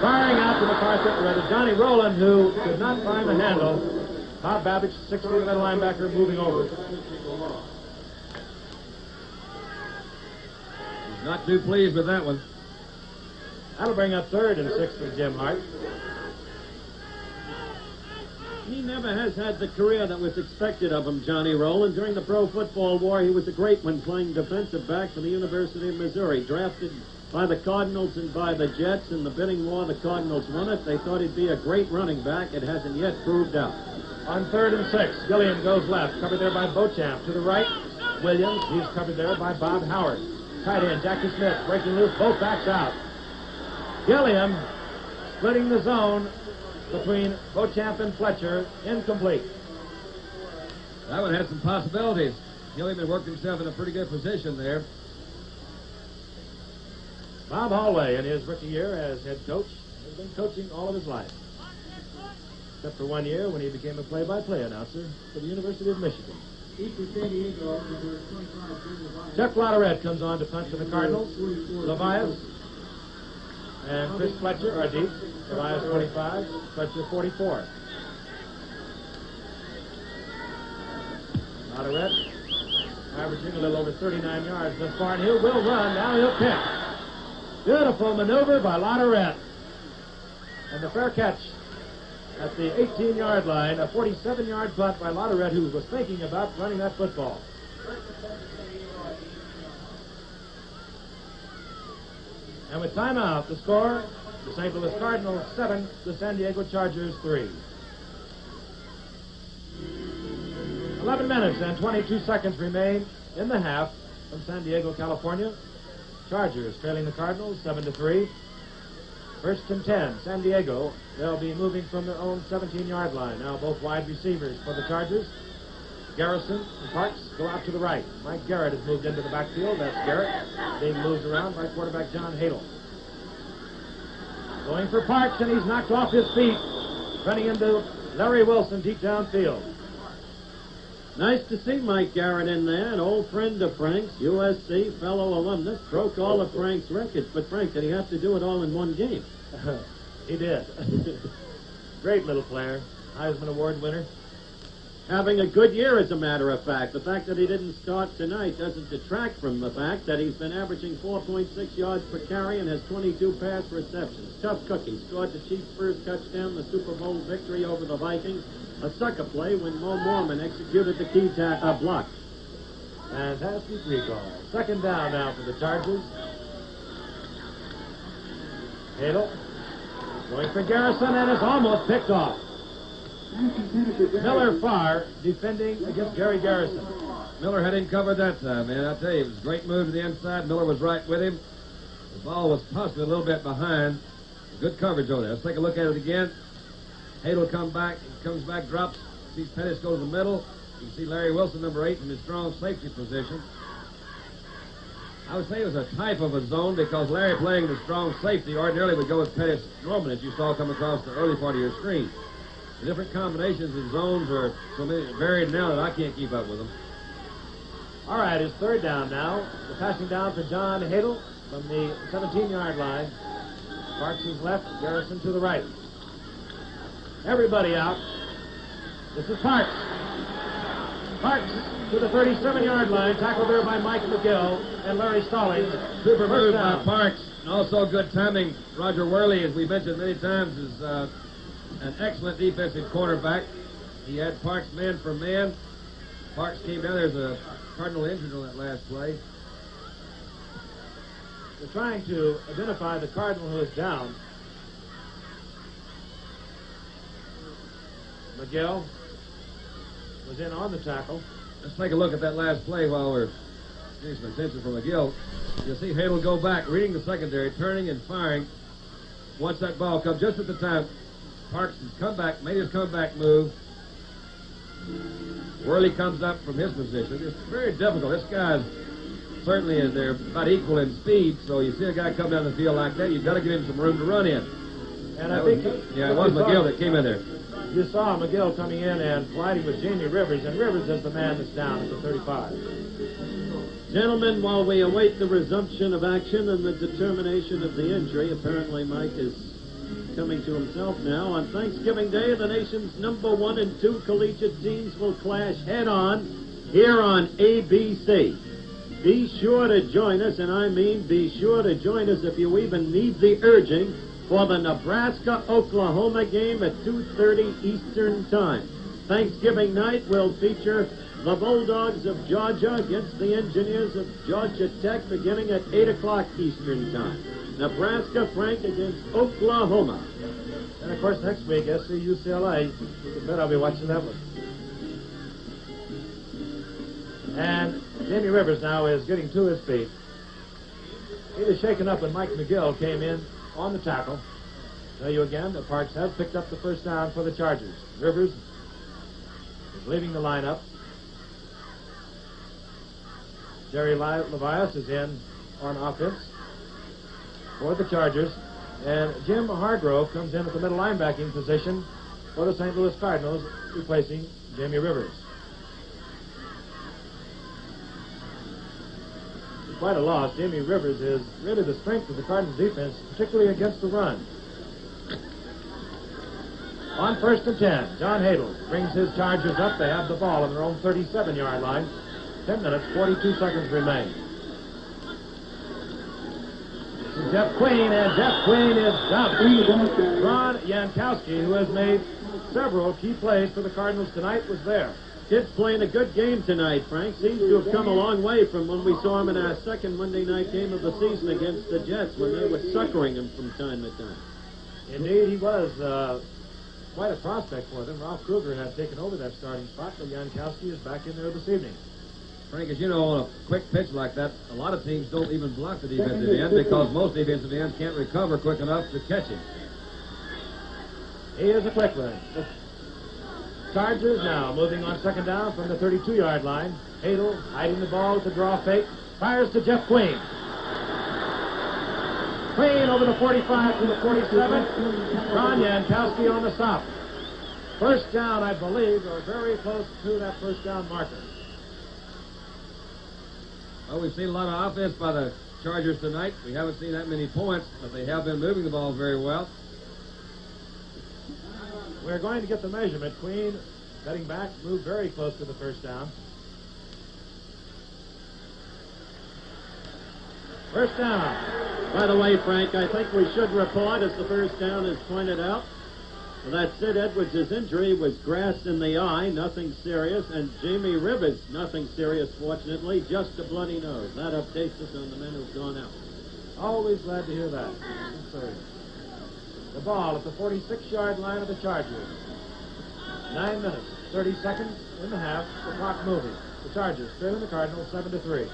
firing out to MacArthur, or rather Johnny Rowland, who could not find the handle. Bob Babbage, 6'3" middle linebacker, moving over. He's not too pleased with that one. That'll bring up 3rd and 6 for Jim Hart. He never has had the career that was expected of him, Johnny Rowland. During the Pro Football War, he was a great one playing defensive back for the University of Missouri. Drafted by the Cardinals and by the Jets in the bidding war, the Cardinals won it. They thought he'd be a great running back. It hasn't yet proved out. On 3rd and 6, Gilliam goes left, covered there by Beauchamp. To the right, Williams. He's covered there by Bob Howard. Tight end, Jackie Smith, breaking loose, both backs out. Gilliam splitting the zone between Beauchamp and Fletcher, incomplete. That one had some possibilities. Gilliam had worked himself in a pretty good position there. Bob Hallway, in his rookie year as head coach, has been coaching all of his life. Except for 1 year when he became a play-by-play announcer for the University of Michigan. Chuck Lotterette comes on to punt for the Cardinals. Levias and Chris Fletcher are deep. Levias 25, Fletcher 44. Lotterette averaging a little over 39 yards thus far, and he will run. Now he'll pick. Beautiful maneuver by Lotterette. And the fair catch at the 18-yard line, a 47-yard punt by Lotterette, who was thinking about running that football. And with timeout, the score, the St. Louis Cardinals 7, the San Diego Chargers 3. 11 minutes and 22 seconds remain in the half from San Diego, California. Chargers trailing the Cardinals 7-3. First and 10, San Diego. They'll be moving from their own 17-yard line. Now both wide receivers for the Chargers. Garrison and Parks go out to the right. Mike Garrett has moved into the backfield. That's Garrett being moved around by quarterback John Hadle. Going for Parks, and he's knocked off his feet. Running into Larry Wilson deep downfield. Nice to see Mike Garrett in there, an old friend of Frank's, USC, fellow alumnus. Broke all of Frank's records, but Frank, did he have to do it all in one game? He did. Great little player. Heisman Award winner. Having a good year, as a matter of fact. The fact that he didn't start tonight doesn't detract from the fact that he's been averaging 4.6 yards per carry and has 22 pass receptions. Tough cookie. Scored the Chiefs' first touchdown, the Super Bowl victory over the Vikings. A sucker play when Mo Mormon executed the key block. Fantastic recall. Second down now for the Chargers. Hadle going for Garrison, and it's almost picked off. Miller Farr defending against Gary Garrison. Miller had him covered that time, man. I'll tell you, it was a great move to the inside. Miller was right with him. The ball was possibly a little bit behind. Good coverage over there. Let's take a look at it again. Hadle comes back, drops. Sees Pettis go to the middle. You can see Larry Wilson, number 8, in his strong safety position. I would say it was a type of a zone because Larry playing the strong safety ordinarily would go with Pettis Norman, as you saw come across the early part of your screen. The different combinations of zones are so many varied now that I can't keep up with them. All right, it's third down now. The passing down for John Hadel from the 17-yard line. Parks is left, Garrison to the right. Everybody out. This is Parks. Parks to the 37-yard line, tackled there by Mike McGill and Larry Stallings. Super move by Parks, and also good timing. Roger Worley, as we mentioned many times, is an excellent defensive cornerback. He had Parks man for man. Parks came down. There's a Cardinal injured on that last play. They're trying to identify the Cardinal who is down. McGill was in on the tackle. Let's take a look at that last play while we're getting some attention from McGill. You'll see Hadel go back, reading the secondary, turning and firing. Once that ball comes, just at the time, Parks has come back, made his comeback move. Worley comes up from his position. It's very difficult. This guy's certainly they're about equal in speed, so you see a guy come down the field like that, you've got to give him some room to run in. And I think it was McGill that came in there. You saw McGill coming in and colliding with Jamie Rivers, and Rivers is the man that's down at the 35. Gentlemen, while we await the resumption of action and the determination of the injury, apparently Mike is coming to himself now. On Thanksgiving Day, the nation's #1 and 2 collegiate teams will clash head-on here on ABC. Be sure to join us, and I mean be sure to join us if you even need the urging, for the Nebraska-Oklahoma game at 2:30 Eastern Time. Thanksgiving night will feature the Bulldogs of Georgia against the Engineers of Georgia Tech beginning at 8 o'clock Eastern Time. Nebraska, Frank, against Oklahoma. And, of course, next week, SC-UCLA. You bet I'll be watching that one. And Jamie Rivers now is getting to his feet. He was shaken up when Mike McGill came in on the tackle. Tell you again that Parks has picked up the first down for the Chargers. Rivers is leaving the lineup. Jerry Levias is in on offense for the Chargers. And Jim Hargrove comes in at the middle linebacking position for the St. Louis Cardinals, replacing Jamie Rivers. Quite a loss. Jamie Rivers is really the strength of the Cardinals defense, particularly against the run. On 1st and 10, John Hadel brings his Chargers up. They have the ball on their own 37-yard line. 10 minutes, 42 seconds remain. This is Jeff Queen, and Jeff Queen is dumped. Ron Jankowski, who has made several key plays for the Cardinals tonight, was there. Kid's playing a good game tonight, Frank. Seems to have come a long way from when we saw him in our second Monday night game of the season against the Jets, when they were suckering him from time to time. Indeed, he was quite a prospect for them. Ralph Kruger had taken over that starting spot, but Jankowski is back in there this evening. Frank, as you know, on a quick pitch like that, a lot of teams don't even block the defensive end because most defensive ends can't recover quick enough to catch him. He is a quick one. The Chargers now moving on second down from the 32-yard line. Hadel hiding the ball with the draw fake. Fires to Jeff Queen. Queen over the 45 to the 47. Ron Jankowski on the stop. First down, I believe, or very close to that first down marker. Well, we've seen a lot of offense by the Chargers tonight. We haven't seen that many points, but they have been moving the ball very well. We're going to get the measurement. Queen, cutting back, moved very close to the first down. First down. By the way, Frank, I think we should report, as the first down is pointed out, that Sid Edwards' injury was grass in the eye, nothing serious, and Jamie Rivers, nothing serious, fortunately, just a bloody nose. That updates us on the men who've gone out. Always glad to hear that. The ball at the 46-yard line of the Chargers. 9 minutes, 30 seconds in the half. The clock moving. The Chargers trailing the Cardinals 7-3.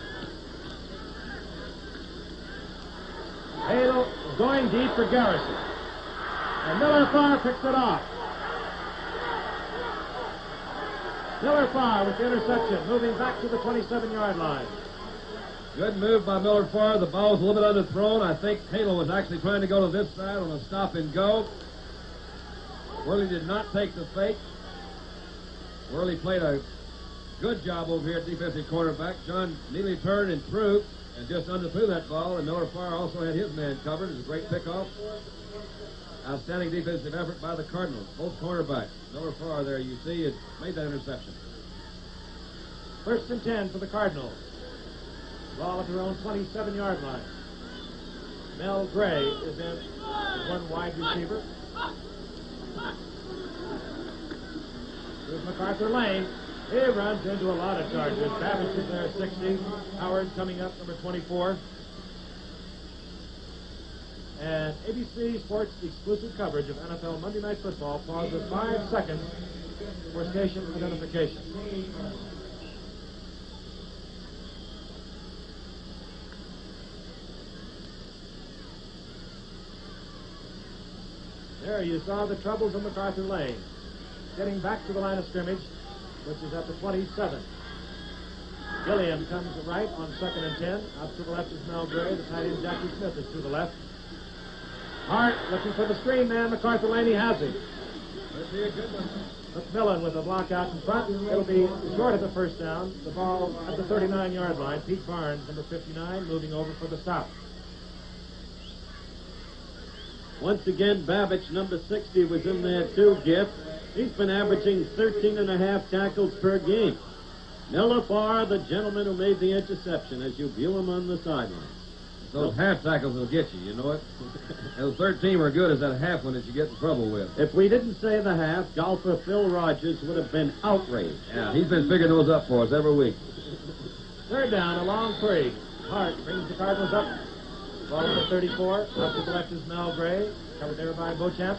Hadel is going deep for Garrison. And Miller Farr picks it off. Miller Farr with the interception, moving back to the 27-yard line. Good move by Miller Farr. The ball was a little bit underthrown. I think Halo was actually trying to go to this side on a stop and go. Worley did not take the fake. Worley played a good job over here at defensive quarterback. John Neely turned and threw and just underthrew that ball, and Miller Farr also had his man covered. It was a great pickoff. Outstanding defensive effort by the Cardinals. Both cornerbacks. Miller Farr there, you see, has made that interception. 1st and 10 for the Cardinals. Ball at their own 27-yard line. Mel Gray is in one wide receiver. Here's MacArthur Lane. He runs into a lot of Chargers. Babbage is there, 60. Howard coming up, number 24. And ABC Sports exclusive coverage of NFL Monday Night Football pauses 5 seconds for station identification. There you saw the troubles of MacArthur Lane. Getting back to the line of scrimmage, which is at the 27. Gilliam comes right on 2nd and 10. Out to the left is Mel Gray. The tight end Jackie Smith is to the left. Hart looking for the screen man. MacArthur Lane, he has him. That'd be a good one. McMillan with a block out in front. It'll be short of the first down. The ball at the 39-yard line. Pete Barnes, number 59, moving over for the stop. Once again, Babbage, number 60, was in there too, Giff. He's been averaging 13.5 tackles per game. Miller Farr, the gentleman who made the interception, as you view him on the sideline. Those half tackles will get you, you know it. Those 13 were good as that half one that you get in trouble with. If we didn't say the half, golfer Phil Rogers would have been outraged. Yeah, he's been figuring those up for us every week. 3rd down, a long three. Hart brings the Cardinals up. Ball at the 34. Up to the left is Mel Gray. Covered there by Beauchamp.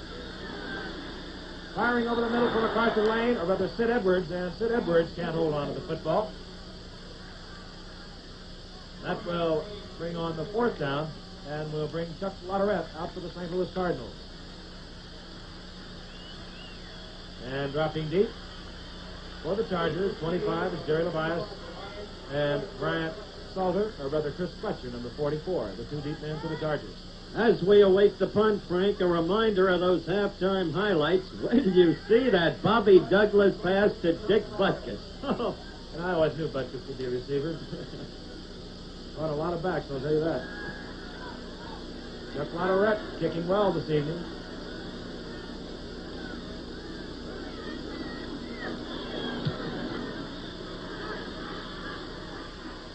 Firing over the middle for MacArthur Lane, or rather Sid Edwards, and Sid Edwards can't hold on to the football. That will bring on the 4th down, and will bring Chuck Lotterette out for the St. Louis Cardinals. And dropping deep for the Chargers, 25 is Jerry Levias, and Bryant Salter, or rather Chris Fletcher, number 44, the 2 deep men for the Chargers. As we await the punt, Frank, a reminder of those halftime highlights. When you see that Bobby Douglas pass to Dick Butkus. And I always knew Butkus would be a receiver. Caught a lot of backs, I'll tell you that. Chuck Lotterette kicking well this evening.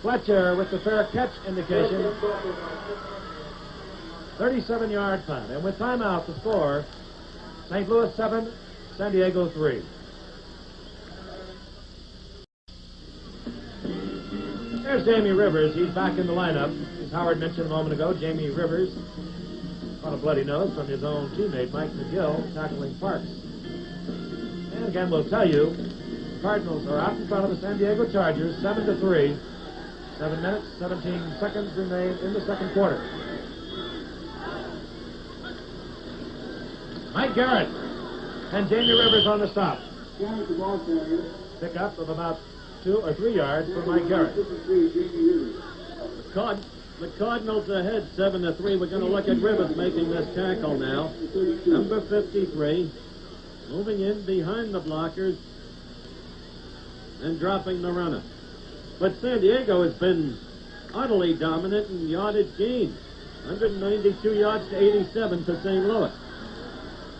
Fletcher with the fair catch indication. 37-yard punt. And with timeout, the score, St. Louis 7, San Diego 3. There's Jamie Rivers. He's back in the lineup. As Howard mentioned a moment ago, Jamie Rivers caught a bloody nose from his own teammate, Mike McGill, tackling Parks. And again, we'll tell you, the Cardinals are out in front of the San Diego Chargers, 7-3. 7 minutes, 17 seconds remain in the second quarter. Mike Garrett and Jamie Rivers on the stop. Pick up of about 2 or 3 yards for Mike Garrett. The Cardinals ahead 7-3. We're going to look at Rivers making this tackle now. Number 53. Moving in behind the blockers and dropping the runner. But San Diego has been utterly dominant in yardage gains. 192 yards to 87 for St. Louis.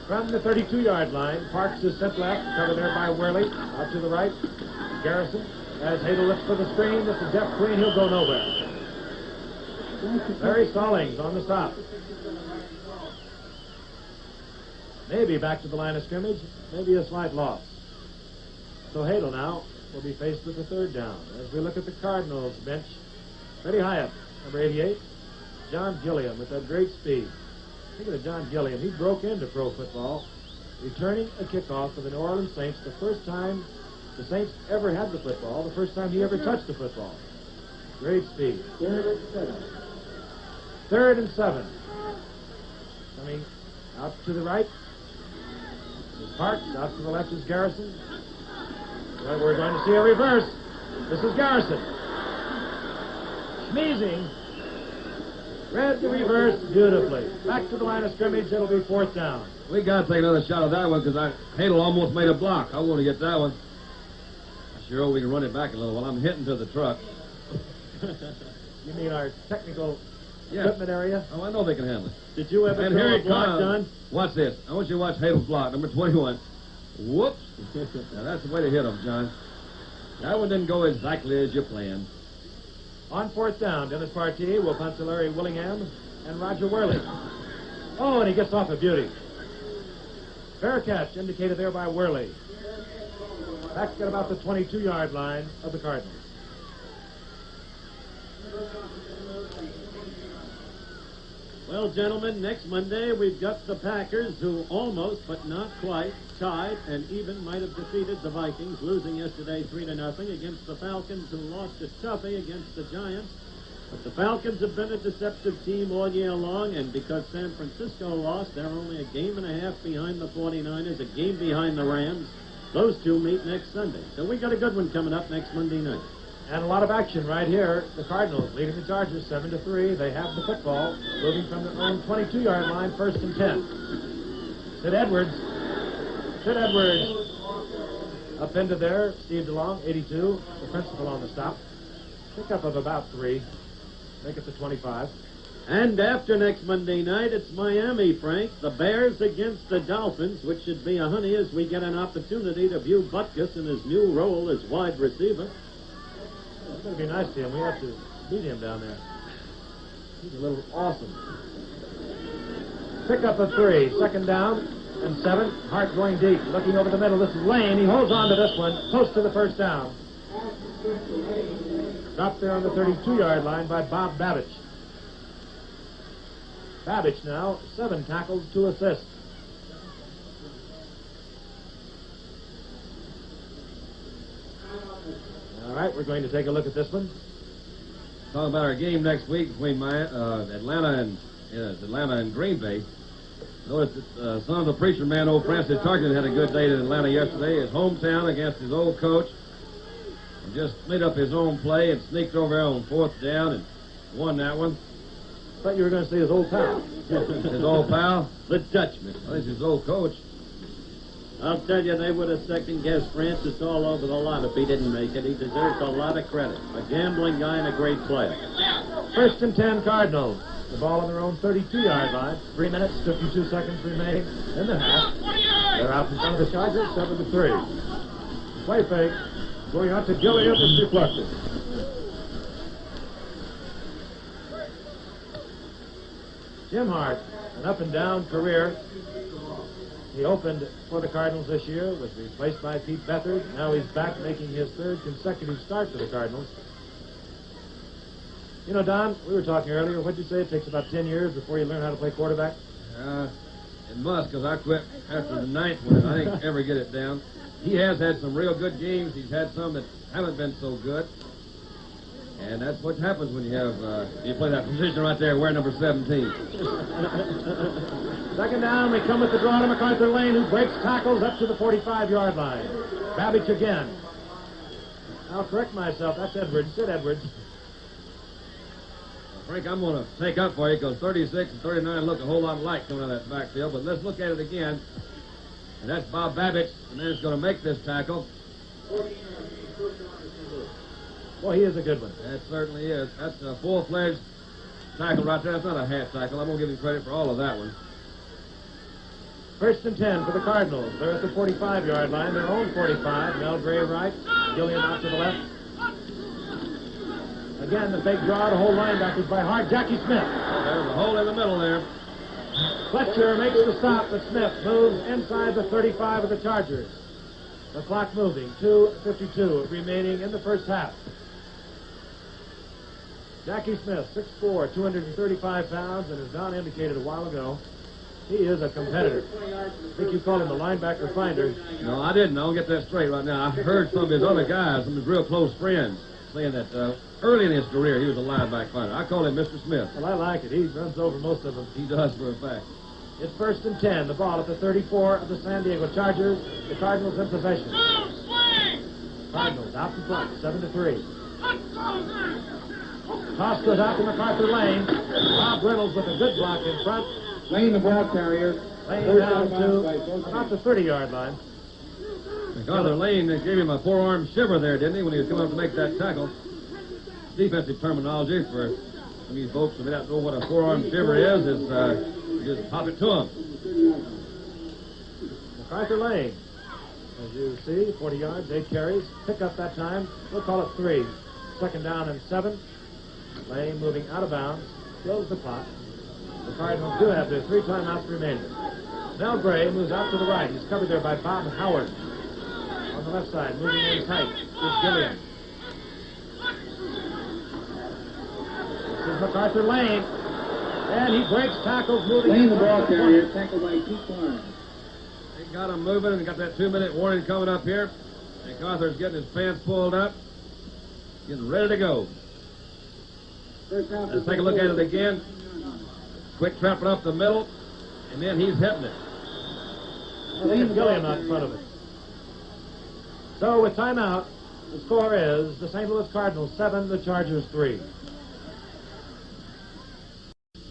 From the 32-yard line, Parks is sent left, covered there by Worley. Out to the right, Garrison. As Hadel looks for the screen, this is Jeff Queen. He'll go nowhere. Larry Stallings on the stop. Maybe back to the line of scrimmage, maybe a slight loss. So Hadel now will be faced with the 3rd down. As we look at the Cardinals bench, pretty high up, number 88, John Gilliam with that great speed. Think of John Gilliam. He broke into pro football, returning a kickoff for the New Orleans Saints, the first time the Saints ever had the football, the first time he ever touched the football. Great speed. 3rd and 7. Coming out to the right is Parks. Out to the left is Garrison. Well, we're going to see a reverse. This is Garrison. Sneezing. Read the reverse beautifully. Back to the line of scrimmage. It'll be 4th down. We got to take another shot at that one because Hadel almost made a block. I want to get that one. I sure hope we can run it back a little while I'm hitting to the truck. You mean our technical equipment area? Oh, I know they can handle it. Did you ever And throw here a it block, comes. Don? Watch this. I want you to watch Hadel's block, number 21. Whoops. Now, that's the way to hit him, John. That one didn't go exactly as you planned. On 4th down, Dennis Partee will punt to Larry Willingham and Roger Worley. Oh, and he gets off a beauty. Fair catch indicated there by Worley. Back at about the 22-yard line of the Cardinals. Well, gentlemen, next Monday we've got the Packers, who almost, but not quite, tied and even might have defeated the Vikings, losing yesterday 3-0 against the Falcons, who lost a toughie against the Giants. But the Falcons have been a deceptive team all year long, and because San Francisco lost, they're only a game and a half behind the 49ers, a game behind the Rams. Those two meet next Sunday. So we got a good one coming up next Monday night. And a lot of action right here. The Cardinals leading the Chargers 7-3. They have the football, moving from their own 22-yard line, 1st and 10. Sid Edwards up into there. Steve DeLong, 82, the principal on the stop. Pickup of about 3. Make it to 25. And after next Monday night, it's Miami, Frank. The Bears against the Dolphins, which should be a honey as we get an opportunity to view Butkus in his new role as wide receiver. It's going to be nice to him. We have to meet him down there. He's a little awesome. Pickup of 3. 2nd down and 7. Hart going deep. Looking over the middle. This is Lane. He holds on to this one. Close to the 1st down. Dropped there on the 32-yard line by Bob Babbage. Babbage now, 7 tackles, 2 assists. All right, we're going to take a look at this one. Talking about our game next week between Atlanta and Green Bay. Notice that son of the preacher man, old Francis Tarkenton, had a good day in Atlanta yesterday. His hometown against his old coach. And just made up his own play and sneaked over there on 4th down and won that one. Thought you were going to say his old pal. His old pal? The Dutchman. Well, he's his old coach. I'll tell you, they would have second-guessed Francis all over the lot if he didn't make it. He deserves a lot of credit. A gambling guy and a great player. 1st and 10 Cardinals. The ball on their own 32-yard line. 3 minutes, 52 seconds remaining in the half. They're out in front of the Chargers, 7-3. Play fake. Going out to Gilliam. It's deflected. Jim Hart, an up-and-down career. He opened for the Cardinals this year, was replaced by Pete Beathard. Now he's back making his 3rd consecutive start for the Cardinals. You know, Don, we were talking earlier. What'd you say? It takes about 10 years before you learn how to play quarterback? It must, because I quit after the 9th one, and I didn't ever get it down. He has had some real good games. He's had some that haven't been so good. And that's what happens when you play that position right there, wear number 17. 2nd down, we come with the draw to MacArthur Lane, who breaks tackles up to the 45-yard line. Babbage again. I'll correct myself. That's Edwards. Sid Edwards. Frank, I'm going to take up for you because 36 and 39 look a whole lot alike coming out of that backfield. But let's look at it again. And that's Bob Babbage, and then it's going to make this tackle. Boy, he is a good one. That certainly is. That's a full-fledged tackle right there. That's not a half tackle. I'm going to give him credit for all of that one. 1st and 10 for the Cardinals. They're at the 45-yard line, their own 45. Mel Gray right, Gilliam out to the left. Again, the fake draw to hold linebackers by Hart. Jackie Smith. There's a hole in the middle there. Fletcher makes the stop, but Smith moves inside the 35 of the Chargers. The clock moving, 2:52 remaining in the 1st half. Jackie Smith, 6'4", 235 pounds, and as Don indicated a while ago, he is a competitor. I think you call him the linebacker finder. No, I didn't. I'll get that straight right now. I heard some of his other guys, some of his real close friends, saying that early in his career he was a linebacker finder. I call him Mr. Smith. Well, I like it. He runs over most of them. He does for a fact. It's 1st and 10. The ball at the 34 of the San Diego Chargers. The Cardinals in possession. Cardinals out in front, 7-3. Toss goes out to MacArthur Lane. Bob Reynolds with a good block in front. Lane, the ball carrier. Lane down to about the 30-yard line. MacArthur Lane gave him a forearm shiver there, didn't he, when he was coming up to make that tackle? Defensive terminology for some of you folks who may not know what a forearm shiver is you just pop it to him. MacArthur Lane, as you see, 40 yards, 8 carries. Pick up that time. We'll call it 3. Second down and 7. Lane moving out of bounds. Kills the clock. The Cardinals do have their 3 timeouts remaining. Mel Gray moves out to the right. He's covered there by Bob Howard. On the left side, moving in tight, is Gilliam. This is MacArthur Lane. And he breaks tackles moving. Lane, the ball carrier, tackled by Keith Barnes. He got him moving and got that 2-minute warning coming up here. MacArthur's getting his pants pulled up. Getting ready to go. Let's take a look at it again. Quick trapping up the middle. And then he's hitting it. Well, Gilliam out in front of it. So with timeout, the score is the St. Louis Cardinals 7, the Chargers 3.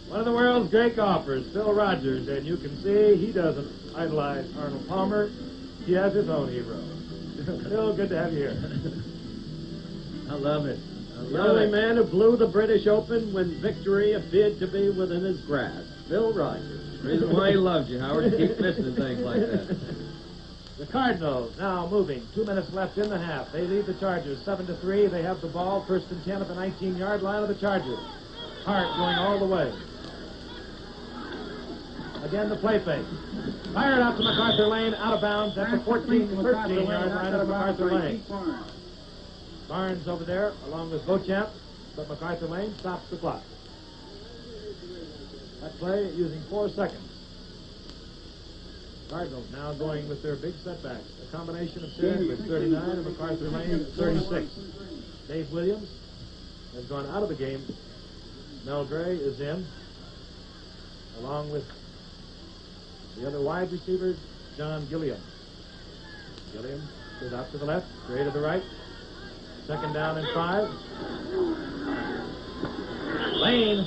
One of the world's great golfers, Phil Rogers, and you can see he doesn't idolize Arnold Palmer. He has his own hero. Phil, good to have you here. I love it. The only man who blew the British Open when victory appeared to be within his grasp, Phil Rogers. Reason why he loves you, Howard, to keep missing things like that. The Cardinals now moving. 2 minutes left in the half. They lead the Chargers 7-3. They have the ball. 1st and 10 at the 19-yard line of the Chargers. Hart going all the way. Again, the play fake. Fired out to MacArthur Lane, out of bounds at the 13-yard line of MacArthur Lane. Barnes over there, along with Beauchamp, but MacArthur Lane stops the clock. That play using 4 seconds. Cardinals now going with their big setbacks. A combination of Sid with 39 and MacArthur Lane 36. Dave Williams has gone out of the game. Mel Gray is in, along with the other wide receivers, John Gilliam. Gilliam goes out to the left, Gray to the right. 2nd down and 5. Lane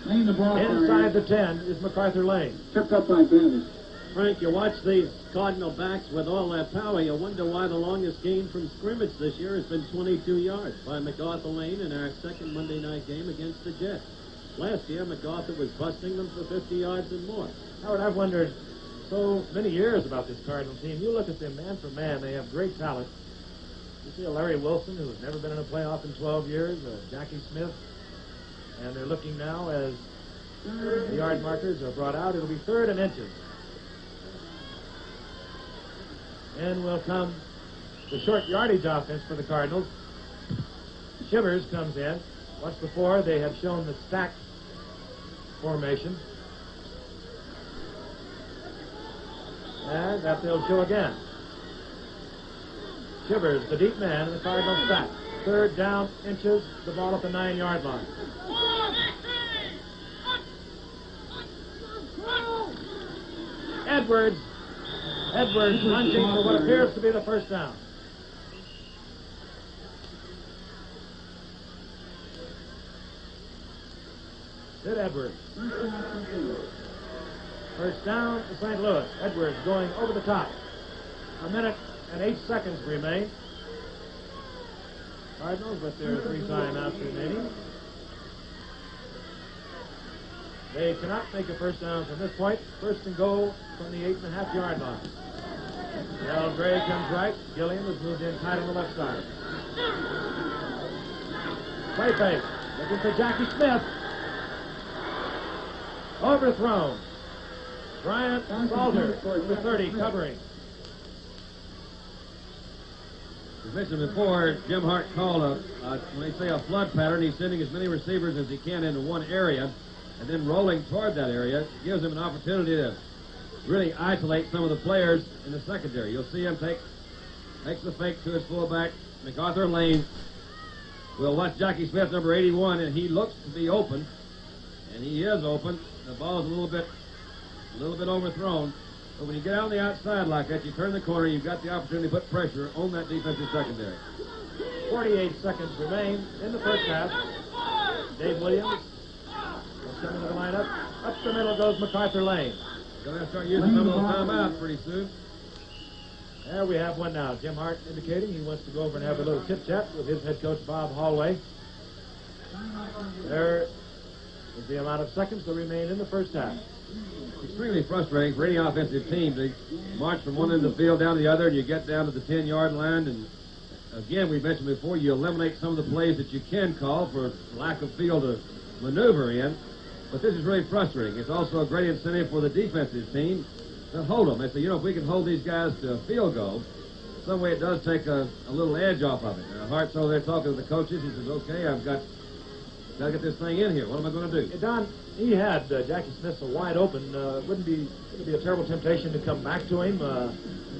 The ball inside the 10 is MacArthur Lane. Tripped up by Bennett. Frank, you watch these Cardinal backs with all that power, you wonder why the longest gain from scrimmage this year has been 22 yards by MacArthur Lane in our second Monday night game against the Jets. Last year, MacArthur was busting them for 50 yards and more. Howard, I've wondered so many years about this Cardinal team. You look at them man for man, they have great talent. You see a Larry Wilson, who has never been in a playoff in 12 years, Jackie Smith, and they're looking now as the yard markers are brought out. It'll be 3rd and inches. And will come the short yardage offense for the Cardinals. Shivers comes in. Once before, they have shown the stack formation. And that they'll show again. Shivers, the deep man in the Cardinal stack. 3rd down, inches, the ball at the 9-yard line. Edwards lunging for what appears to be the 1st down. Sid Edwards. 1st down to St. Louis. Edwards going over the top. 1 minute and 8 seconds remain. Cardinals with their 3 timeouts remaining. They cannot make a 1st down from this point. 1st and goal from the 8.5-yard line. Mel Gray comes right. Gilliam has moved in tight on the left side. Play fake. Looking for Jackie Smith. Overthrown. Bryant Salter, the 30, covering. As mentioned before, Jim Hart called when they say a flood pattern, he's sending as many receivers as he can into one area and then rolling toward that area. It gives him an opportunity to really isolate some of the players in the secondary. You'll see him takes the fake to his fullback. MacArthur Lane will watch Jackie Smith, number 81, and he looks to be open, and he is open. The ball's a little bit overthrown. But when you get out on the outside like that, you turn the corner, you've got the opportunity to put pressure on that defensive secondary. 48 seconds remain in the 1st half. Dave Williams will come into the lineup. Up the middle goes MacArthur Lane. Going to start using some of those timeouts pretty soon. There we have one now. Jim Hart indicating he wants to go over and have a little chit-chat with his head coach, Bob Hallway. There is the amount of seconds that remain in the first half. Extremely frustrating for any offensive team to march from one end of the field down to the other, and you get down to the 10-yard line, and again, we mentioned before, you eliminate some of the plays that you can call for lack of field to maneuver in, but this is really frustrating. It's also a great incentive for the defensive team to hold them. They say, if we can hold these guys to a field goal, some way it does take a little edge off of it. Hart's over there talking to the coaches. He says, okay, I've got to get this thing in here. What am I going to do? Don, he had Jackie Smith so wide open. Wouldn't be a terrible temptation to come back to him.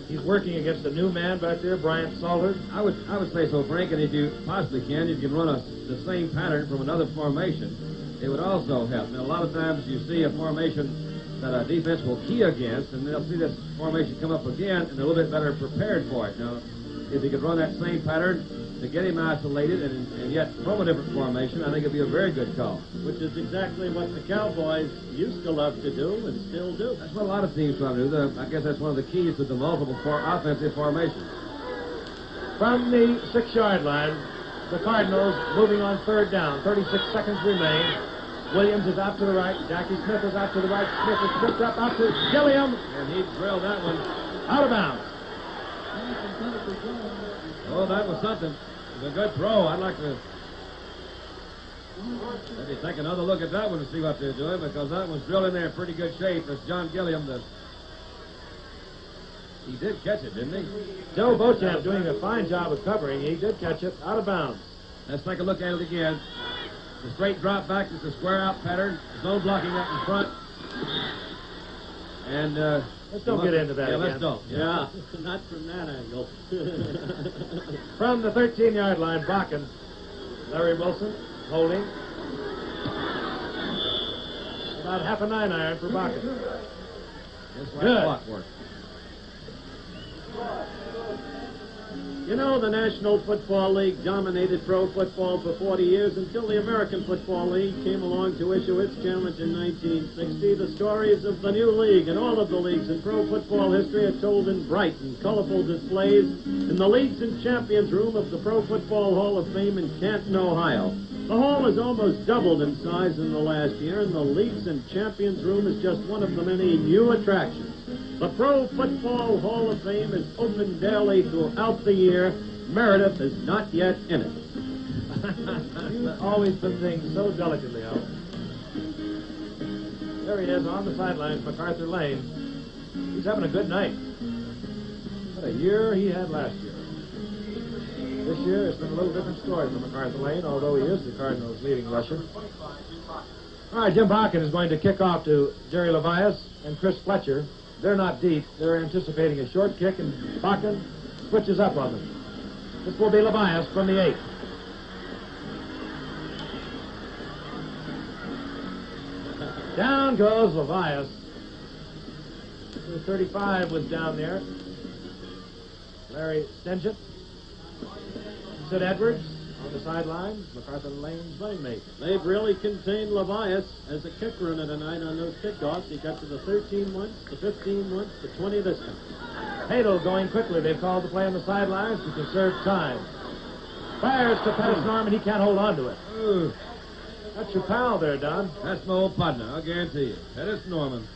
He's working against a new man back there, Bryant Salter. I would say so, Frank, and if you possibly can, you can run the same pattern from another formation. It would also help. Now, a lot of times you see a formation that a defense will key against, and they'll see this formation come up again, and they're a little bit better prepared for it. Now, if you could run that same pattern to get him isolated and yet from a different formation, I think it'd be a very good call. Which is exactly what the Cowboys used to love to do and still do. That's what a lot of teams try to do. I guess that's one of the keys to the multiple offensive formations. From the 6-yard line, the Cardinals moving on third down. 36 seconds remain. Williams is out to the right. Jackie Smith is out to the right. Smith is tripped up out to Gilliam. And he drilled that one. Out of bounds. Oh, that was something. It was a good throw. I'd like to maybe take another look at that one to see what they're doing, because that one's drilled in there in pretty good shape. That's John Gilliam. He did catch it, didn't he? Joe Beauchamp doing a fine job of covering. He did catch it out of bounds. Let's take a look at it again. The straight drop back. It's a square out pattern. Zone blocking up in front. And let's don't get into that again. Let's don't. Yeah, not from that angle. From the 13-yard line, Bakken. Larry Wilson holding. About half a 9-iron for Bakken. Just like Good. clockwork. You know, the National Football League dominated pro football for 40 years until the American Football League came along to issue its challenge in 1960. The stories of the new league and all of the leagues in pro football history are told in bright and colorful displays in the Leagues and Champions Room of the Pro Football Hall of Fame in Canton, Ohio. The hall has almost doubled in size in the last year, and the Leagues and Champions Room is just one of the many new attractions. The Pro Football Hall of Fame is open daily throughout the year. Meredith is not yet in it. You've always been things so delicately, Al. There he is on the sidelines, MacArthur Lane. He's having a good night. What a year he had last year. This year it's been a little different story for MacArthur Lane, although he is the Cardinals' leading rusher. All right, Jim Bakken is going to kick off to Jerry Levias and Chris Fletcher. They're not deep. They're anticipating a short kick, and Bakken switches up on them. This will be Levias from the 8. Down goes Levias. The 35 was down there. Larry Stingent. Sid Edwards on the sideline. MacArthur Lane's running mate. They've really contained Levias as a kick runner tonight on those kickoffs. He got to the 13 once, the 15 once, the 20 this time. Hadel going quickly. They've called the play on the sidelines to conserve time. Fires to Pettis Norman. He can't hold on to it. Ooh, That's your pal there, Don. that's my old partner, I'll guarantee you. Pettis Norman.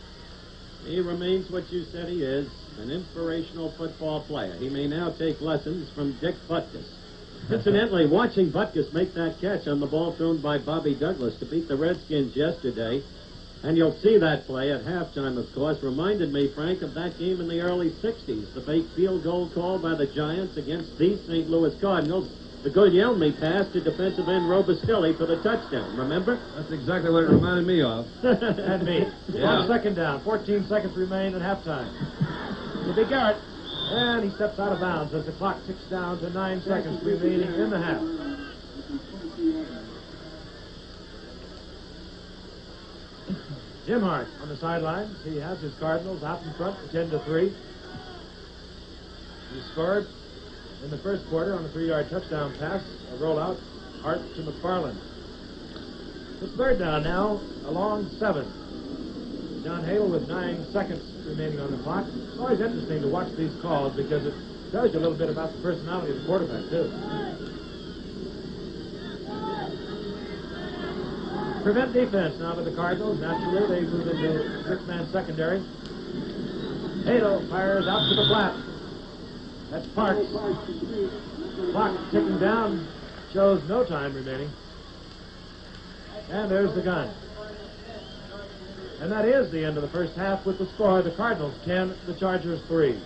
He remains what you said he is, an inspirational football player. He may now take lessons from Dick Butkus. Incidentally, watching Butkus make that catch on the ball thrown by Bobby Douglas to beat the Redskins yesterday, and you'll see that play at halftime, of course, reminded me, Frank, of that game in the early 60s, the fake field goal call by the Giants against the St. Louis Cardinals. The Guglielmi pass to defensive end Robustelli for the touchdown, remember? That's exactly what it reminded me of. And me. Yeah. On second down. 14 seconds remain at halftime. To be Garrett. And he steps out of bounds as the clock ticks down to 9 seconds remaining in the half. Jim Hart on the sidelines. He has his Cardinals out in front, 10-3. He scored in the first quarter on a 3-yard touchdown pass, a rollout, Hart to McFarland. It's third down now, along 7. John Hadle with 9 seconds remaining on the clock. It's always interesting to watch these calls because it tells you a little bit about the personality of the quarterback, too. Prevent defense now with the Cardinals. Naturally, they move into 6-man secondary. Hadle fires out to the flat. That's Parks. Clock ticking down. Shows no time remaining. And there's the gun. And that is the end of the first half with the score. The Cardinals 10, the Chargers 3.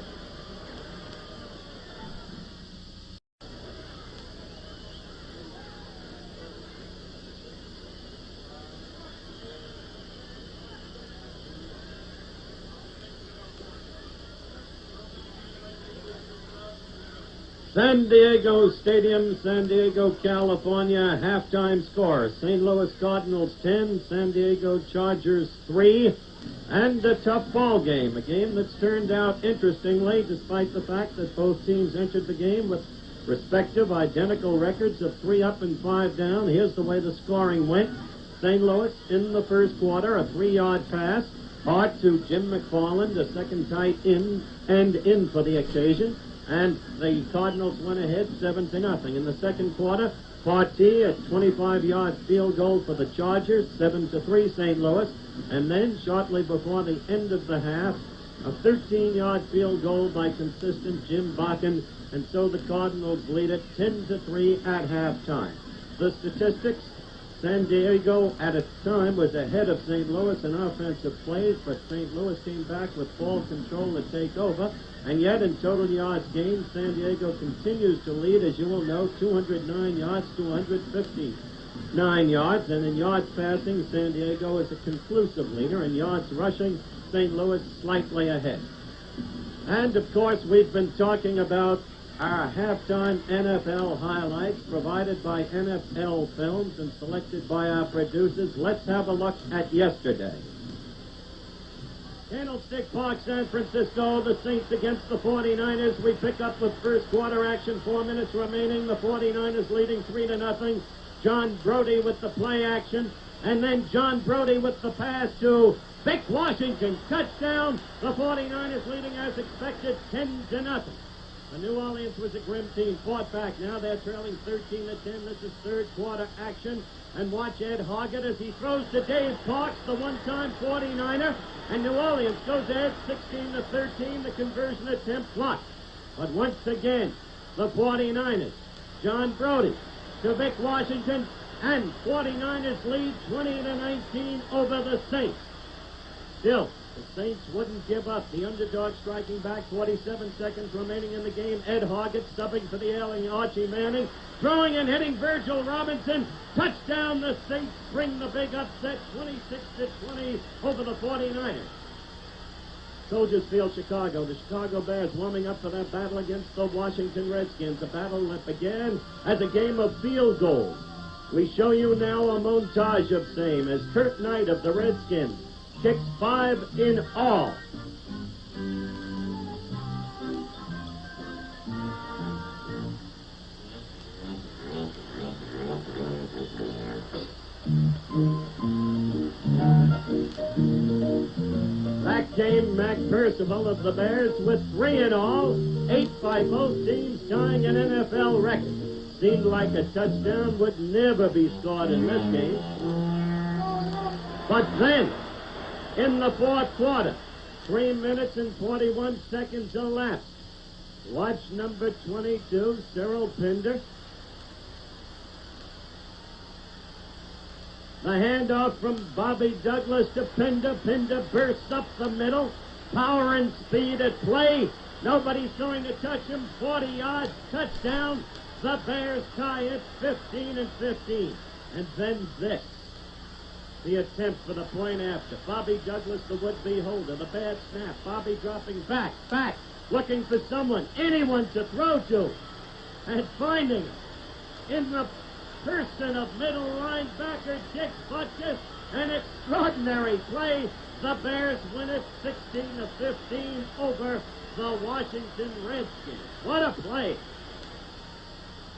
San Diego Stadium, San Diego, California, halftime score. St. Louis Cardinals 10, San Diego Chargers 3. And a tough ball game, a game that's turned out interestingly, despite the fact that both teams entered the game with respective identical records of 3 up and 5 down. Here's the way the scoring went. St. Louis in the first quarter, a 3-yard pass. Hart to Jim McFarland, the second tight end in for the occasion. And the Cardinals went ahead 7-0. In the second quarter, Partee, a 25-yard field goal for the Chargers, 7-3 St. Louis. And then, shortly before the end of the half, a 13-yard field goal by consistent Jim Bakken. And so the Cardinals lead it 10-3 at halftime. The statistics, San Diego at its time was ahead of St. Louis in offensive plays, but St. Louis came back with ball control to take over. And yet, in total yards gained, San Diego continues to lead, as you will know, 209 yards to 159 yards. And in yards passing, San Diego is a conclusive leader. In yards rushing, St. Louis slightly ahead. And, of course, we've been talking about our halftime NFL highlights provided by NFL Films and selected by our producers. Let's have a look at yesterday. Candlestick Park, San Francisco, the Saints against the 49ers. We pick up with first quarter action, 4 minutes remaining. The 49ers leading 3-0. John Brody with the play action. And then John Brody with the pass to Vic Washington. Touchdown. The 49ers leading as expected 10-0. The New Orleans was a grim team. Fought back. Now they're trailing 13-10. This is third quarter action. And watch Ed Hoggett as he throws to Dave Parks, the one-time 49er. And New Orleans goes ahead 16-13. The conversion attempt blocked. But once again, the 49ers. John Brody to Vic Washington. And 49ers lead 20-19 over the Saints. Still, the Saints wouldn't give up. The underdog striking back, 47 seconds remaining in the game. Ed Hoggett subbing for the ailing Archie Manning. Throwing and hitting Virgil Robinson. Touchdown, the Saints bring the big upset, 26-20 over the 49ers. Soldiers Field, Chicago. The Chicago Bears warming up for that battle against the Washington Redskins. A battle that began as a game of field goals. We show you now a montage of same as Kurt Knight of the Redskins kicks 5 in all. Back came Mac Percival of the Bears with 3 in all, 8 by both teams, tying an NFL record. Seemed like a touchdown would never be scored in this game. But then, in the fourth quarter, 3 minutes and 41 seconds elapsed. Watch number 22, Cyril Pinder. The handoff from Bobby Douglas to Pinder. Pinder bursts up the middle. Power and speed at play. Nobody's going to touch him. 40 yards, touchdown. The Bears tie it 15-15. And then this. The attempt for the point after. Bobby Douglas, the would-be holder. The bad snap. Bobby dropping back, looking for someone, anyone to throw to. And finding it in the person of middle linebacker Dick Butkus. An extraordinary play. The Bears win it 16-15 over the Washington Redskins. What a play.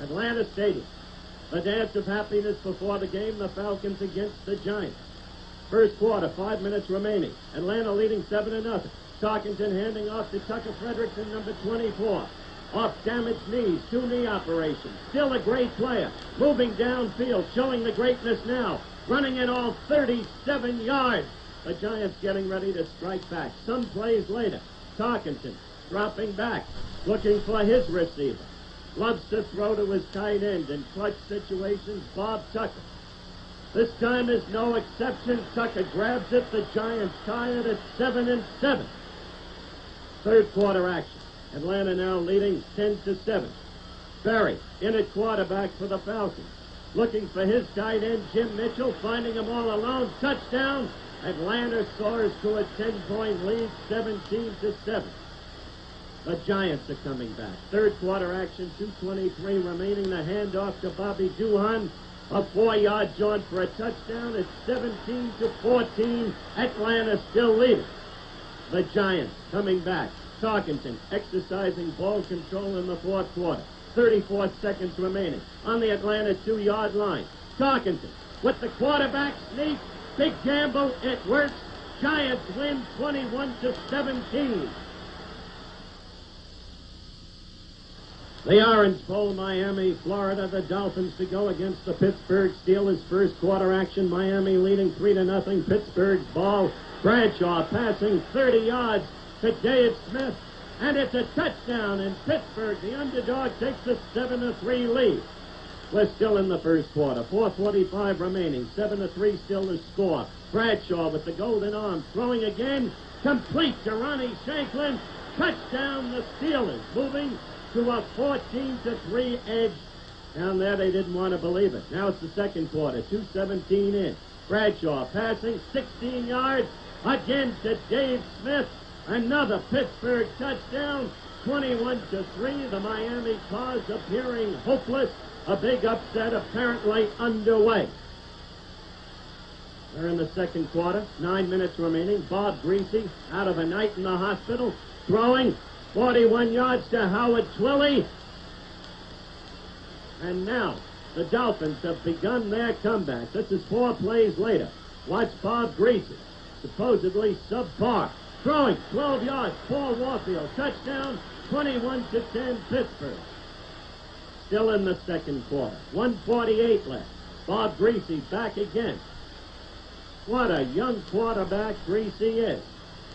Atlanta Stadium. The dance of happiness before the game, the Falcons against the Giants. First quarter, 5 minutes remaining. Atlanta leading 7-0. Tarkenton handing off to Tucker Frederickson, number 24. Off damaged knees, 2 knee operations. Still a great player. Moving downfield, showing the greatness now. Running in all 37 yards. The Giants getting ready to strike back. Some plays later. Tarkenton dropping back, looking for his receiver. Loves to throw to his tight end in clutch situations, Bob Tucker. This time is no exception. Tucker grabs it. The Giants tie it at 7-7. Third quarter action. Atlanta now leading 10-7. Berry in at quarterback for the Falcons. Looking for his tight end, Jim Mitchell, finding him all alone. Touchdown. Atlanta soars to a 10-point lead, 17-7. The Giants are coming back. Third quarter action, 2:23 remaining. The handoff to Bobby Duhan. A 4-yard jaunt for a touchdown. It's 17-14. Atlanta still leading. The Giants coming back. Tarkenton exercising ball control in the fourth quarter. 34 seconds remaining on the Atlanta 2-yard line. Tarkenton with the quarterback sneak. Big gamble. It works. Giants win 21-17. The Orange Bowl, Miami, Florida. The Dolphins to go against the Pittsburgh Steelers. First quarter action. Miami leading 3-0. Pittsburgh's ball. Bradshaw passing 30 yards to Dave Smith. And it's a touchdown in Pittsburgh. The underdog takes a 7-3 lead. We're still in the first quarter. 4:45 remaining. 7-3 still the score. Bradshaw with the golden arm. Throwing again. Complete to Ronnie Shanklin. Touchdown the Steelers. Moving to a 14-3 edge. Down there they didn't want to believe it. Now it's the second quarter. 2:17 in. Bradshaw passing 16 yards. Again to Dave Smith. Another Pittsburgh touchdown. 21-3. The Miami Cars appearing hopeless. A big upset apparently underway. We're in the second quarter. 9 minutes remaining. Bob Greasy out of a night in the hospital. Throwing 41 yards to Howard Twilley. And now the Dolphins have begun their comeback. This is 4 plays later. Watch Bob Greasy. Supposedly subpar. Throwing 12 yards. Paul Warfield. Touchdown. 21-10 Pittsburgh. Still in the second quarter. 1:48 left. Bob Greasy back again. What a young quarterback Greasy is.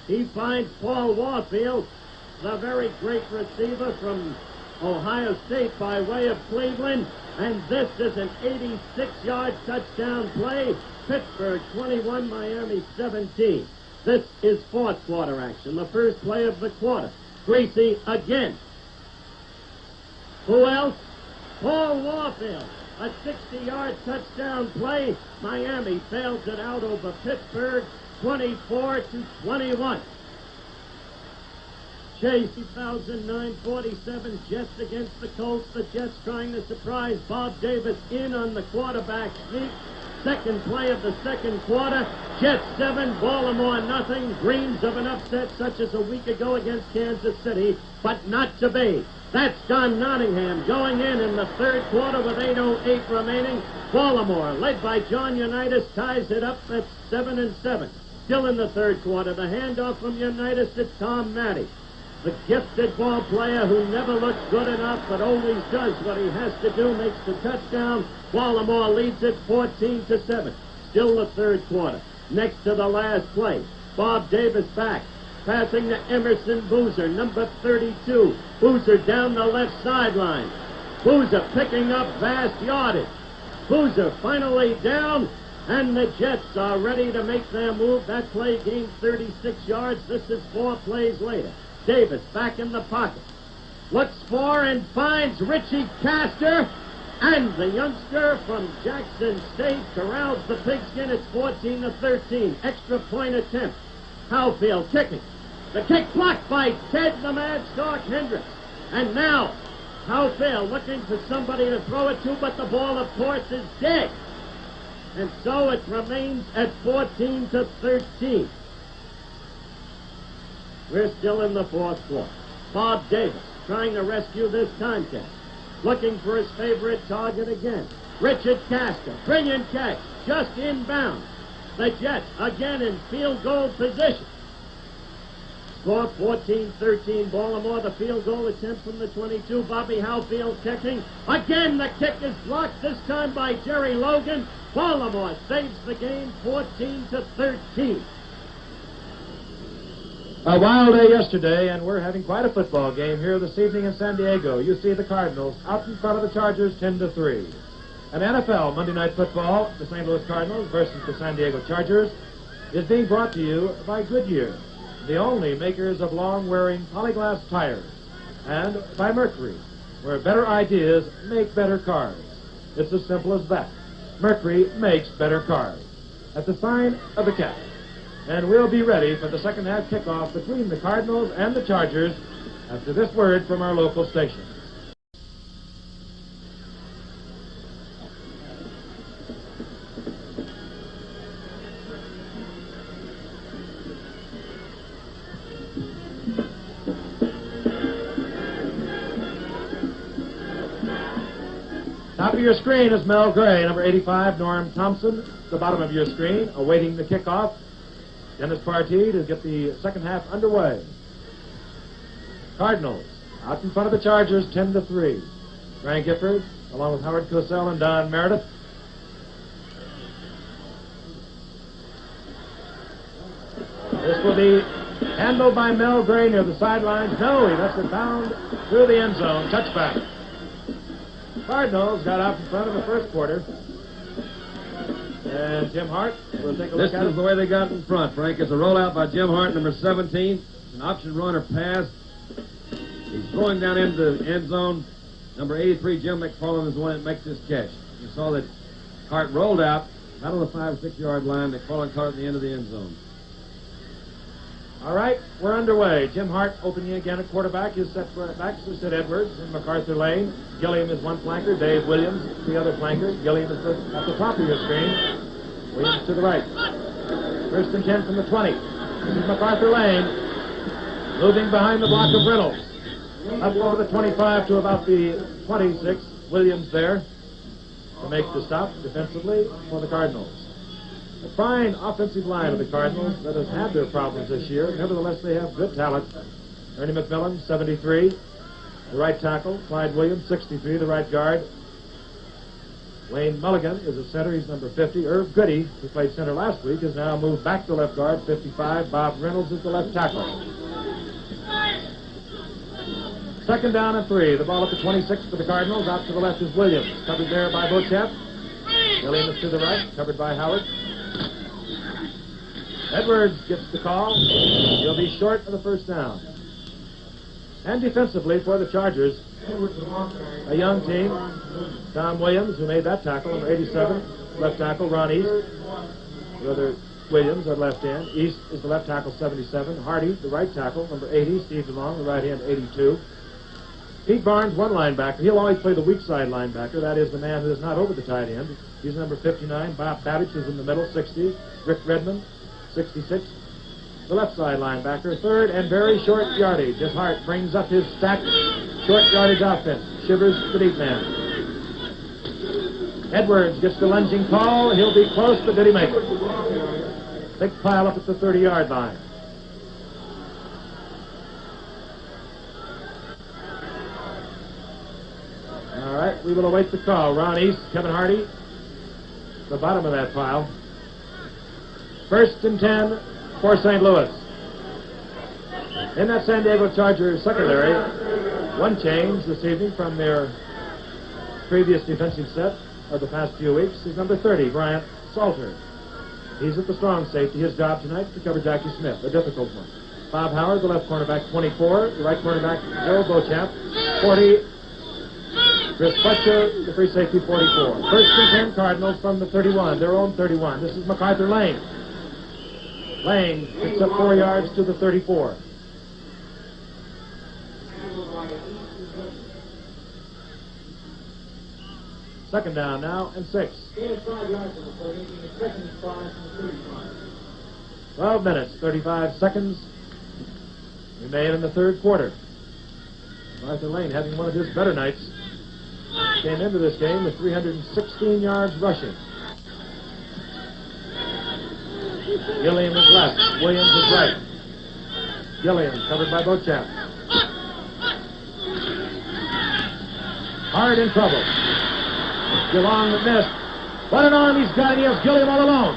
He finds Paul Warfield, the very great receiver from Ohio State by way of Cleveland. And this is an 86-yard touchdown play. Pittsburgh 21, Miami 17. This is fourth quarter action. The first play of the quarter. Greasy again. Who else? Paul Warfield. A 60-yard touchdown play. Miami fails it out over Pittsburgh 24-21. Chase 2009-47 Jets against the Colts. The Jets trying to surprise Bob Davis in on the quarterback sneak. Second play of the second quarter. Jets 7, Baltimore nothing. Dreams of an upset such as a week ago against Kansas City, but not to be. That's Don Nottingham going in the third quarter with 8:08 remaining. Baltimore, led by John Unitas, ties it up at 7-7. Still in the third quarter. The handoff from Unitas to Tom Matty. The gifted ball player who never looks good enough but always does what he has to do, makes the touchdown. Baltimore leads it 14-7. Still the third quarter. Next to the last play. Bob Davis back. Passing to Emerson Boozer, number 32. Boozer down the left sideline. Boozer picking up vast yardage. Boozer finally down, and the Jets are ready to make their move. That play gained 36 yards. This is 4 plays later. Davis back in the pocket. Looks for and finds Richie Castor. And the youngster from Jackson State corrals the pigskin. It's 14-13. Extra point attempt. Howfield kicking. The kick blocked by Ted the Mad Stork Hendricks. And now Howfield looking for somebody to throw it to, but the ball, of course, is dead. And so it remains at 14-13. We're still in the fourth quarter. Bob Davis trying to rescue this contest. Looking for his favorite target again. Richard Castor, brilliant catch, just inbound. The Jets again in field goal position. Score 14-13 Baltimore. The field goal attempt from the 22. Bobby Howfield kicking. Again the kick is blocked, this time by Jerry Logan. Baltimore saves the game 14-13. A wild day yesterday, and we're having quite a football game here this evening in San Diego. You see the Cardinals out in front of the Chargers 10-3. An NFL Monday Night Football, the St. Louis Cardinals versus the San Diego Chargers, is being brought to you by Goodyear, the only makers of long-wearing polyglass tires, and by Mercury, where better ideas make better cars. It's as simple as that. Mercury makes better cars. At the sign of the cat. And we'll be ready for the second half kickoff between the Cardinals and the Chargers after this word from our local station. Top of your screen is Mel Gray, number 85, Norm Thompson. The bottom of your screen, awaiting the kickoff, Dennis Partee to get the second half underway. Cardinals out in front of the Chargers 10-3. Frank Gifford, along with Howard Cosell and Don Meredith. This will be handled by Mel Gray near the sidelines. No, he lets it bound through the end zone. Touchback. Cardinals got out in front of the first quarter. And Jim Hart will take a look at it. This is the way they got in front, Frank. It's a rollout by Jim Hart, number 17. It's an option run or pass. He's throwing down into the end zone. Number 83, Jim McFarland, is the one that makes this catch. You saw that Hart rolled out, out on the 5 or 6 yard line. McFarland caught at the end of the end zone. All right, we're underway. Jim Hart opening again at quarterback. His set backs are Sid Edwards and MacArthur Lane. Gilliam is one flanker. Dave Williams, the other flanker. Gilliam is at the top of your screen. Williams to the right. First and 10 from the 20. This is MacArthur Lane moving behind the block of Reynolds. Up over the 25 to about the 26. Williams there to make the stop defensively for the Cardinals. A fine offensive line of the Cardinals that has had their problems this year. Nevertheless, they have good talent. Ernie McMillan, 73. The right tackle. Clyde Williams, 63, the right guard. Wayne Mulligan is a center. He's number 50. Irv Goody, who played center last week, has now moved back to left guard, 55. Bob Reynolds is the left tackle. Second down and 3. The ball at the 26 for the Cardinals. Out to the left is Williams. Covered there by Beauchamp. Williams to the right, covered by Howard. Edwards gets the call. He'll be short of the first down. And defensively for the Chargers, a young team. Tom Williams, who made that tackle, number 87, left tackle. Ron East, the other Williams at left end. East is the left tackle, 77. Hardy, the right tackle, number 80. Steve DeLong, the right hand, 82. Pete Barnes, one linebacker. He'll always play the weak side linebacker. That is the man who is not over the tight end. He's number 59. Bob Babich is in the middle, 60. Rick Redmond, 66. The left side linebacker, third and very short yardage. As Hart brings up his stacked short yardage offense. Shivers the deep man. Edwards gets the lunging call. He'll be close, but did he make it? Big pile up at the 30-yard line. All right, we will await the call. Ron East, Kevin Hardy, the bottom of that pile. First and 10 for St. Louis. In that San Diego Chargers secondary, one change this evening from their previous defensive set of the past few weeks is number 30, Bryant Salter. He's at the strong safety. His job tonight to cover Jackie Smith, a difficult one. Bob Howard, the left cornerback, 24. The right cornerback, Joe Beauchamp, 40. Chris Fletcher, the free safety, 44. First and 10 Cardinals from the 31, their own 31. This is MacArthur Lane. Lane picks up 4 yards to the 34. Second down now and 6. 12 minutes, 35 seconds remain in the third quarter. MacArthur Lane having one of his better nights. came into this game with 316 yards rushing. Gilliam is left. Williams is right. Gilliam covered by Beauchamp. Hard in trouble. DeLong missed. What an arm he's got, and he has Gilliam all alone.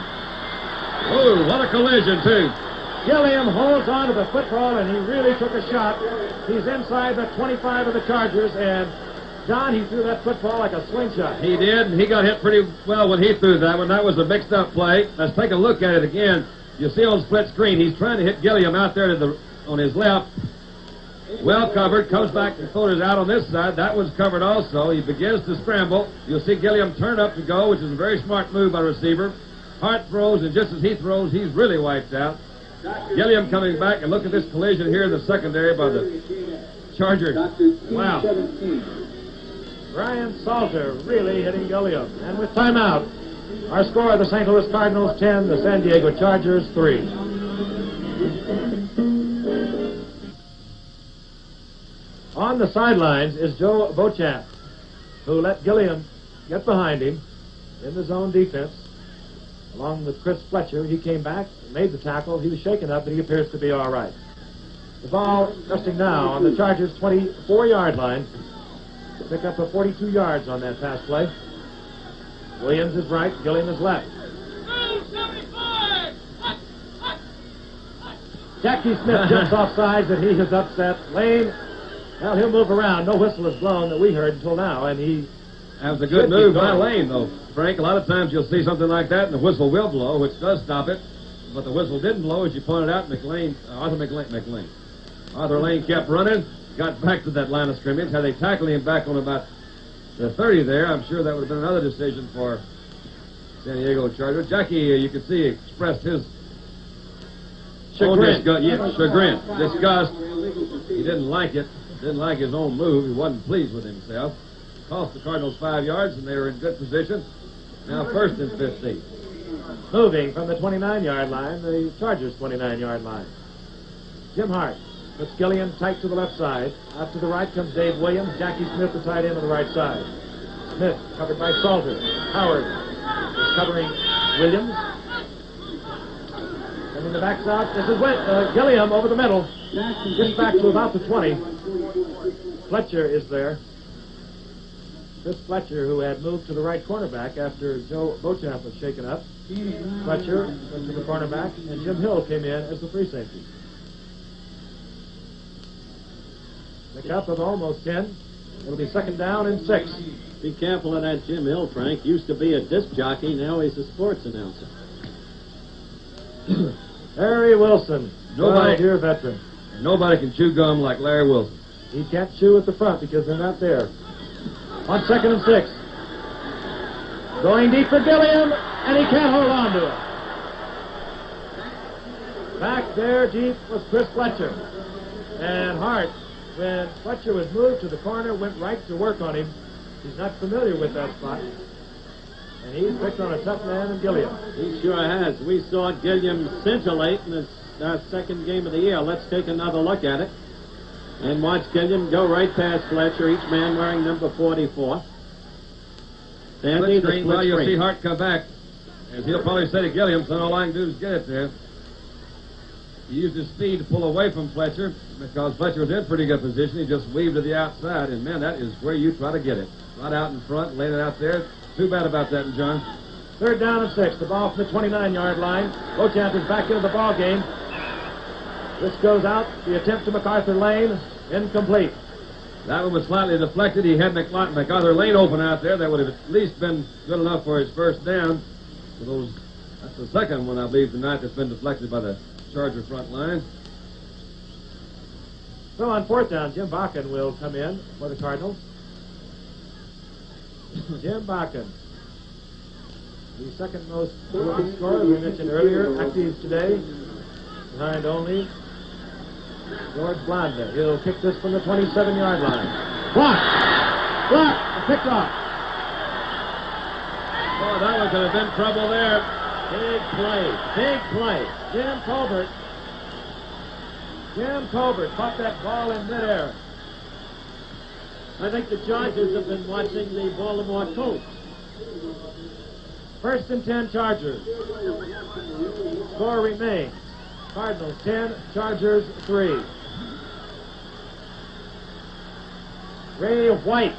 Oh, what a collision, too. Gilliam holds on to the football, and he really took a shot. He's inside the 25 of the Chargers, and John, he threw that football like a slingshot. He did, and he got hit pretty well when he threw that one. That was a mixed-up play. Let's take a look at it again. You see on split screen, he's trying to hit Gilliam out there on his left. Well covered, comes back and filters out on this side. That one's covered also. He begins to scramble. You'll see Gilliam turn up to go, which is a very smart move by the receiver. Hart throws, and just as he throws, he's really wiped out. Gilliam coming back, and look at this collision here in the secondary by the Charger. Wow. Brian Salter really hitting Gilliam. And with timeout, our score, the St. Louis Cardinals 10, the San Diego Chargers 3. On the sidelines is Joe Beauchamp, who let Gilliam get behind him in the zone defense. Along with Chris Fletcher, he came back, made the tackle. He was shaken up, but he appears to be all right. The ball resting now on the Chargers' 24-yard line. Pick up a 42 yards on that pass play. Williams is right, Gilliam is left. Jackie Smith jumps off sides, and he is upset. Lane, well, he'll move around. No whistle is blown that we heard until now, and he... That was a good move by Lane, though. Frank, a lot of times you'll see something like that, and the whistle will blow, which does stop it. But the whistle didn't blow, as you pointed out. Arthur Lane kept running, got back to that line of scrimmage. Had they tackled him back on about the 30 there, I'm sure that would have been another decision for San Diego Chargers. Jackie, you can see, expressed his chagrin. Chagrin, disgust. He didn't like it. Didn't like his own move. He wasn't pleased with himself. Cost the Cardinals 5 yards, and they were in good position. Now first and 15. Moving from the 29-yard line, the Chargers' 29-yard line. Jim Hart puts Gilliam tight to the left side. Out to the right comes Dave Williams. Jackie Smith, the tight end, on the right side. Smith covered by Salter. Howard is covering Williams. Sending the backs out. This is Gilliam over the middle. Gets back to about the 20. Fletcher is there. Chris Fletcher, who had moved to the right cornerback after Joe Beauchamp was shaken up. Fletcher went to the cornerback, and Jim Hill came in as the free safety. Pick up of almost 10. It'll be second down and 6. Be careful of that Jim Hill, Frank. Used to be a disc jockey, now he's a sports announcer. Larry Wilson, 12-year veteran. Nobody can chew gum like Larry Wilson. He can't chew at the front because they're not there. On second and 6. Going deep for Gilliam, and he can't hold on to it. Back there deep was Chris Fletcher. And Hart, when Fletcher was moved to the corner, went right to work on him. He's not familiar with that spot. And he's picked on a tough man in Gilliam. He sure has. We saw Gilliam scintillate in his second game of the year. Let's take another look at it. And watch Gilliam go right past Fletcher, each man wearing number 44. Sandy, the split well, you'll screen. see Hart come back, as he'll probably say to Gilliam, so all I can do is get it there. He used his speed to pull away from Fletcher, because Fletcher was in pretty good position. He just weaved to the outside, and, man, that is where you try to get it. Right out in front, laying it out there. Too bad about that, John. Third down and 6. The ball from the 29-yard line. Beauchamp is back into the ball game. This goes out. The attempt to MacArthur Lane, incomplete. That one was slightly deflected. He had MacArthur Lane open out there. That would have at least been good enough for his first down. That's the second one, I believe, tonight that's been deflected by the Charger front line. So on fourth down, Jim Bakken will come in for the Cardinals. Jim Bakken, the second most prolific scorer we mentioned earlier, active today, behind only George Blanda. He'll kick this from the 27-yard line. Blocked! Picked off. Oh, that one could have been trouble there. Big play. Jim Colbert caught that ball in midair. I think the Chargers have been watching the Baltimore Colts. 1st and 10 Chargers. Score remains. Cardinals 10, Chargers 3. Ray White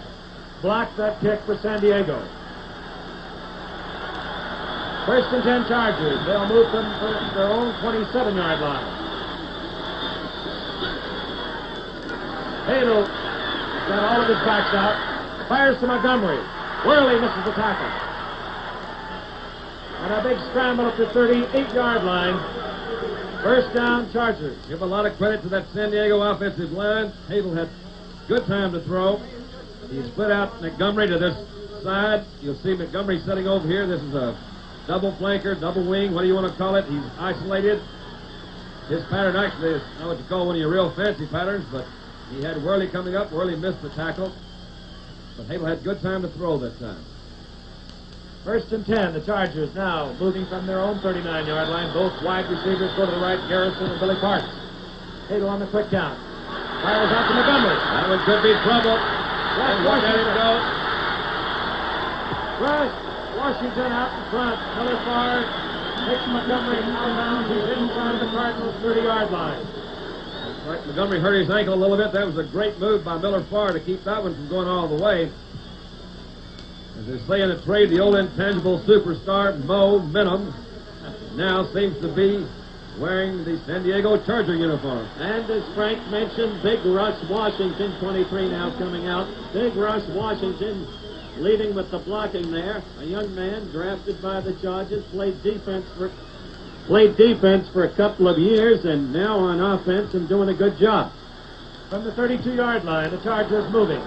blocked that kick for San Diego. 1st and 10 Chargers. They'll move them from their own 27-yard line. Hadel got all of his backs out. Fires to Montgomery. Worley misses the tackle. And a big scramble at the 38-yard line. 1st down, Chargers. Give a lot of credit to that San Diego offensive line. Hadel had good time to throw. He split out Montgomery to this side. You'll see Montgomery sitting over here. This is a double flanker, double wing, what do you want to call it? He's isolated. His pattern actually is not what you call one of your real fancy patterns, but he had Worley coming up. Worley missed the tackle. But Hadel had good time to throw that time. 1st and 10, the Chargers now moving from their own 39-yard line. Both wide receivers go to the right, Garrison and Billy Parks. Hadel on the quick count. Fires out to Montgomery. That one could be trouble. And look at him go. Rush. Washington out in front. Miller Farr takes Montgomery out of bounds. He's inside the Cardinals' 30-yard line. Right, Montgomery hurt his ankle a little bit. That was a great move by Miller Farr to keep that one from going all the way. As they say in the trade, the old intangible superstar, Mo Minham, now seems to be wearing the San Diego Charger uniform. And as Frank mentioned, Big Russ Washington, 23 now coming out. Big Russ Washington leading with the blocking there. A young man drafted by the Chargers, played defense for a couple of years, and now on offense and doing a good job. From the 32-yard line, the Chargers moving.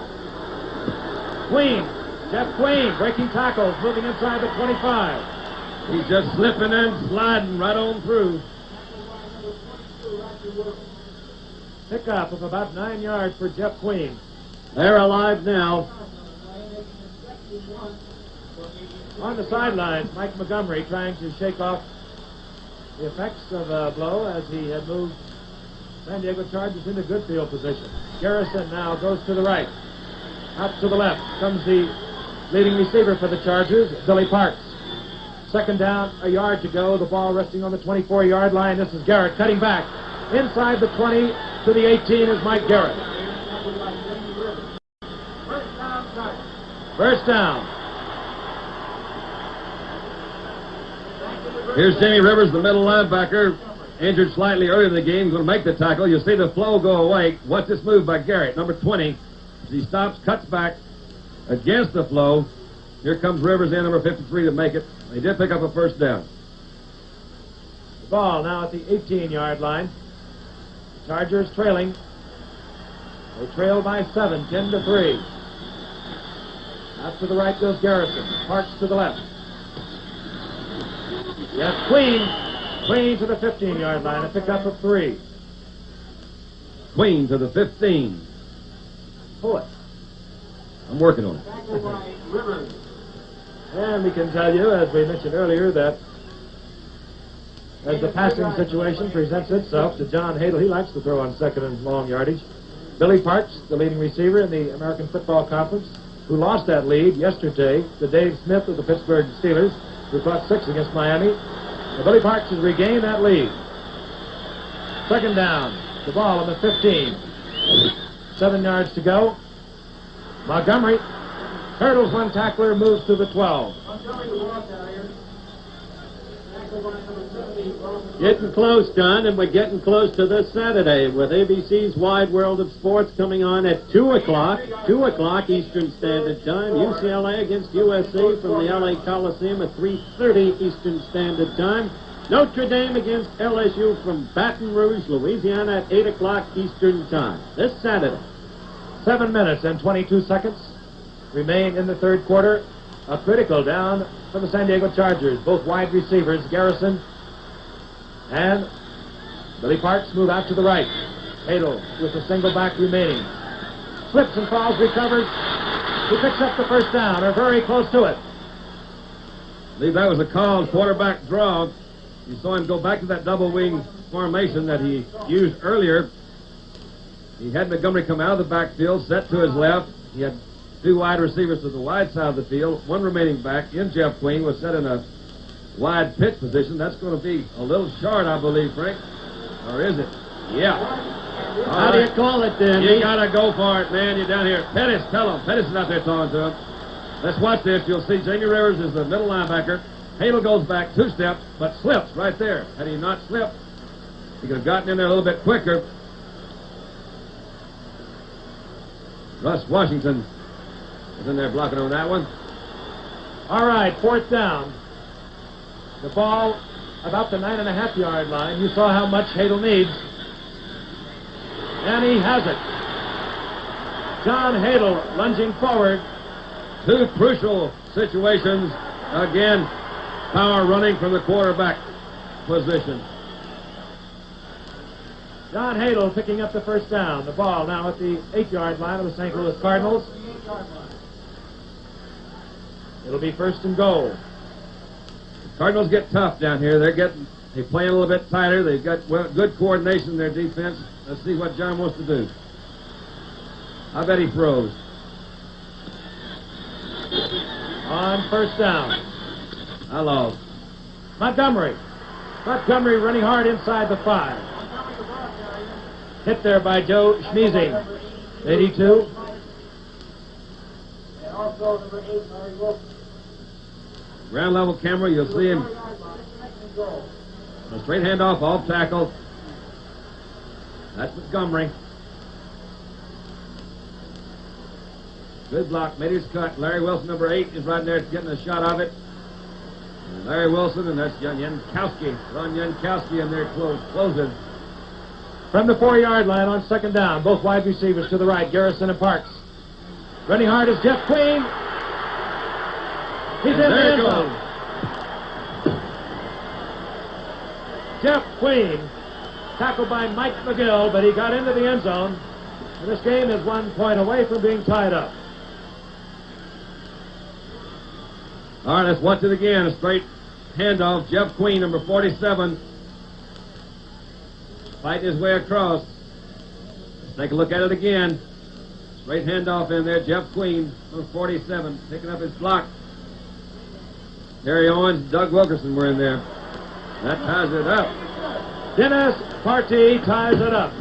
Queen, Jeff Queen breaking tackles, moving inside the 25. He's just slipping and sliding right on through. Pickup of about 9 yards for Jeff Queen. They're alive now. On the sidelines, Mike Montgomery trying to shake off the effects of a blow as he had moved San Diego Chargers into good field position. Garrison now goes to the right. Out to the left comes the leading receiver for the Chargers, Billy Parks. 2nd down, a yard to go. The ball resting on the 24-yard line. This is Garrett cutting back. Inside the 20 to the 18 is Mike Garrett. 1st down. Here's Jamie Rivers, the middle linebacker, injured slightly earlier in the game, going to make the tackle. You'll see the flow go away. Watch this move by Garrett, number 20. As he stops, cuts back against the flow. Here comes Rivers in, number 53, to make it. They did pick up a 1st down. The ball now at the 18-yard line. Chargers trailing. They trail by 7, 10-3. Out to the right goes Garrison. Parks to the left. Yes, Queen to the 15-yard line. A pickup of 3. Queen to the 15. Pull it. I'm working on it. And we can tell you, as we mentioned earlier, that as the passing situation presents itself to John Hadel, he likes to throw on 2nd and long yardage. Billy Parks, the leading receiver in the American Football Conference, who lost that lead yesterday to Dave Smith of the Pittsburgh Steelers, who caught 6 against Miami. And Billy Parks has regained that lead. 2nd down. The ball on the 15. 7 yards to go. Montgomery hurdles one tackler, moves to the 12. Getting close, John, and we're getting close to this Saturday with ABC's Wide World of Sports coming on at 2 o'clock. 2 o'clock Eastern Standard Time. UCLA against USC from the LA Coliseum at 3:30 Eastern Standard Time. Notre Dame against LSU from Baton Rouge, Louisiana at 8 o'clock Eastern Time. This Saturday. 7 minutes and 22 seconds remain in the 3rd quarter. A critical down for the San Diego Chargers. Both wide receivers, Garrison and Billy Parks, move out to the right. Hadel with a single back remaining. Slips and falls, recovers. He picks up the 1st down, or very close to it. I believe that was a called quarterback draw. You saw him go back to that double wing formation that he used earlier. He had Montgomery come out of the backfield, set to his left. He had two wide receivers to the wide side of the field. One remaining back in Jeff Queen was set in a wide pitch position. That's going to be a little short, I believe, Frank. Or is it? Yeah. How do you call it then? You got to go for it, man. You're down here. Pettis, tell him. Pettis is out there talking to him. Let's watch this. You'll see Jamie Rivers is the middle linebacker. Hadel goes back 2 steps, but slips right there. Had he not slipped, he could have gotten in there a little bit quicker. Russ Washington is in there blocking on that one. All right, 4th down. The ball about the 9.5-yard line. You saw how much Hadel needs. And he has it. John Hadel lunging forward. 2 crucial situations. Again, power running from the quarterback position. John Hadel picking up the 1st down. The ball now at the 8-yard line of the St. Louis Cardinals. It'll be 1st and goal. The Cardinals get tough down here. They play a little bit tighter. They've got good coordination in their defense. Let's see what John wants to do. I bet he throws. On 1st down. I lost. Montgomery. Montgomery running hard inside the 5. Hit there by Joe Schmeezing. 82. Ground level camera, you'll see him. A straight handoff, off tackle. That's Montgomery. Good block, made his cut. Larry Wilson, number 8, is right there getting a shot of it. And Larry Wilson, and that's Ron Yankowski in there closing. From the 4-yard line on 2nd down, both wide receivers to the right, Garrison and Parks. Running hard is Jeff Queen. He's in the end zone. Jeff Queen, tackled by Mike McGill, but he got into the end zone. And this game is 1 point away from being tied up. All right, let's watch it again. A straight handoff. Jeff Queen, number 47, fighting his way across. Let's take a look at it again. Straight handoff in there. Jeff Queen, number 47, picking up his block. Terry Owens, Doug Wilkerson were in there. That ties it up. Dennis Partee ties it up.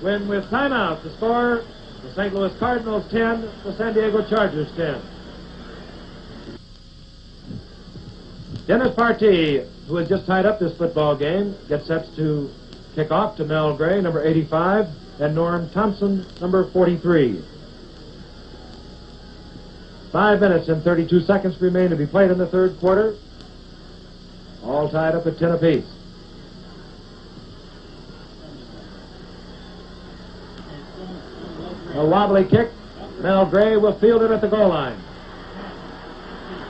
When with timeout, the score, the St. Louis Cardinals 10, the San Diego Chargers 10. Dennis Partee, who has just tied up this football game, gets set to kick off to Mel Gray, number 85, and Norm Thompson, number 43. 5 minutes and 32 seconds remain to be played in the 3rd quarter. All tied up at 10 apiece. A wobbly kick. Mel Gray will field it at the goal line.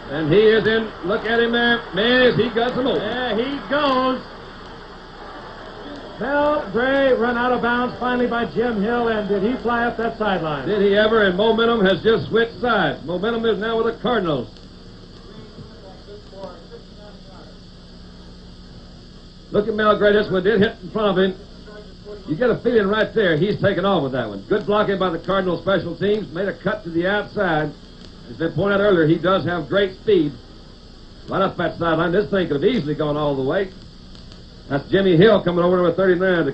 And he is in. Look at him there. Man, is he got some old. There he goes. Mel Gray run out of bounds finally by Jim Hill, and did he fly up that sideline? Did he ever? And momentum has just switched sides. Momentum is now with the Cardinals. Look at Mel Gray. This one did hit in front of him. You get a feeling right there he's taken off with that one. Good blocking by the Cardinal special teams. Made a cut to the outside. As been pointed out earlier, he does have great speed. Right up that sideline. This thing could have easily gone all the way. That's Jimmy Hill coming over with 39 to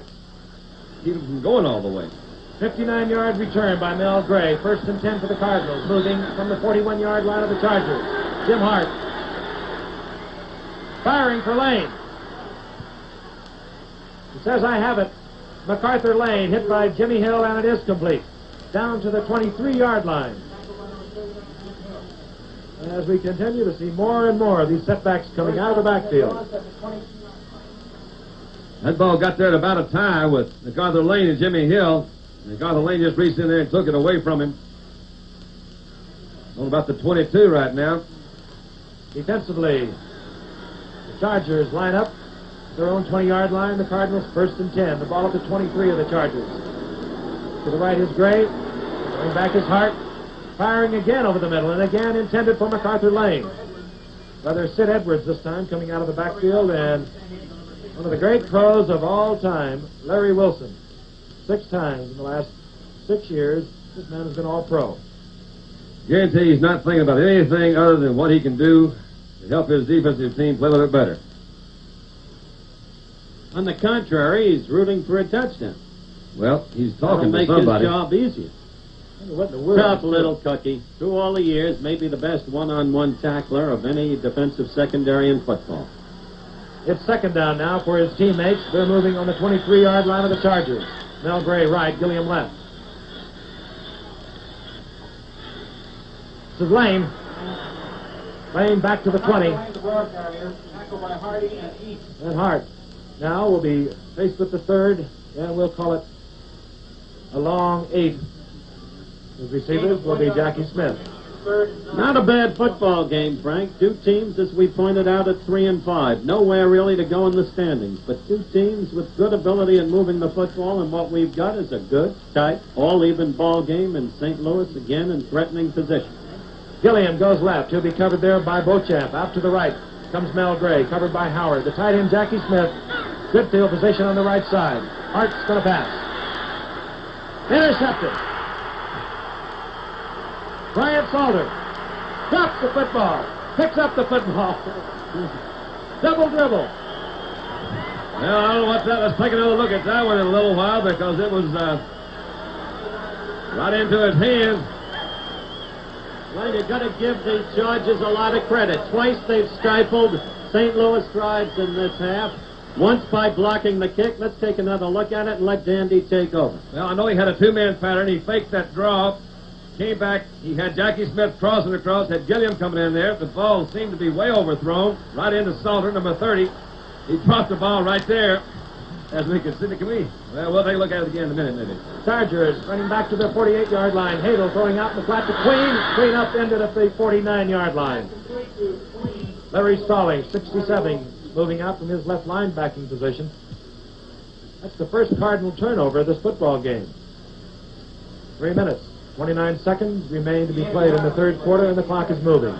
keep him from going all the way. 59-yard return by Mel Gray. 1st and 10 for the Cardinals. Moving from the 41-yard line of the Chargers. Jim Hart. Firing for Lane. He says, I have it. MacArthur Lane hit by Jimmy Hill, and it is complete. Down to the 23-yard line. As we continue to see more and more of these setbacks coming out of the backfield. That ball got there at about a tie with MacArthur Lane and Jimmy Hill. MacArthur Lane just reached in there and took it away from him. On about the 22 right now. Defensively, the Chargers line up their own 20-yard line. The Cardinals 1st and 10. The ball at the 23 of the Chargers. To the right is Gray. Going back is Hart. Firing again over the middle, and again intended for MacArthur Lane. Brother Sid Edwards this time coming out of the backfield, and one of the great pros of all time, Larry Wilson. 6 times in the last 6 years, this man has been all-pro. Guarantee he's not thinking about anything other than what he can do to help his defensive team play a little bit better. On the contrary, he's rooting for a touchdown. Well, he's That'll talking to make somebody. his job easier. What in the world? Tough little cookie. Through all the years, maybe the best one-on-one tackler of any defensive secondary in football. It's second down now for his teammates. They're moving on the 23-yard line of the Chargers. Mel Gray right, Gilliam left. This is Lane. Lane back to the 20. And Hart now will be faced with the third, and we'll call it a long 8. His receivers will be Jackie Smith. Not a bad football game, Frank. Two teams, as we pointed out, at 3 and 5. Nowhere really to go in the standings, but two teams with good ability in moving the football, and what we've got is a good, tight, all-even ball game, and St. Louis again in threatening position. Gilliam goes left. He'll be covered there by Beauchamp. Out to the right comes Mel Gray, covered by Howard. The tight end, Jackie Smith. Good field position on the right side. Hart's going to pass. Intercepted. Bryant Salter drops the football, picks up the football. Double dribble. Well, I don't know what that. Let's take another look at that one in a little while because it was right into his hands. Well, you've got to give the Chargers a lot of credit. Twice they've stifled St. Louis drives in this half. Once by blocking the kick. Let's take another look at it and let Dandy take over. Well, I know he had a two-man pattern. He faked that draw. Came back. He had Jackie Smith crossing across. Had Gilliam coming in there. The ball seemed to be way overthrown. Right into Salter, number 30. He dropped the ball right there. As we can see, well, we'll take a look at it again in a minute, maybe. Chargers running back to the 48-yard line. Hadel throwing out in the flat to Queen. Queen upended at the 49-yard line. Larry Stallings, 67, moving out from his left linebacking position. That's the first Cardinal turnover of this football game. 3 minutes, 29 seconds remain to be played in the third quarter, and the clock is moving.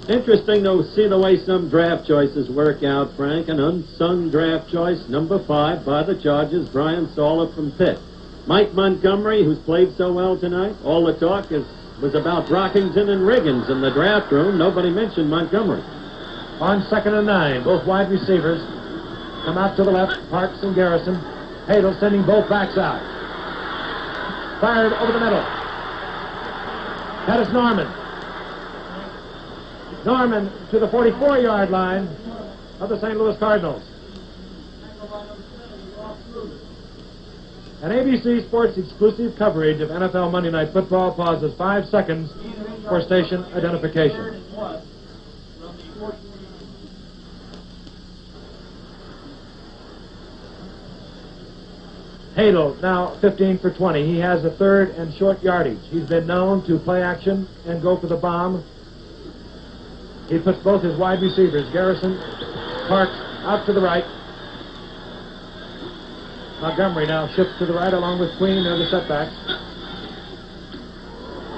Interesting to see the way some draft choices work out, Frank. An unsung draft choice, number 5 by the Chargers, Brian Salter from Pitt. Mike Montgomery, who's played so well tonight. All the talk was about Brockington and Riggins in the draft room. Nobody mentioned Montgomery. On 2nd and 9, both wide receivers come out to the left, Parks and Garrison. Hadel sending both backs out. Fired over the middle. That is Norman. Norman to the 44-yard line of the St. Louis Cardinals. An ABC Sports exclusive coverage of NFL Monday Night Football pauses 5 seconds for station identification. Hadel now 15 for 20. He has a third and short yardage. He's been known to play action and go for the bomb. He puts both his wide receivers, Garrison, Parks, out to the right. Montgomery now shifts to the right along with Queen. They're the setbacks.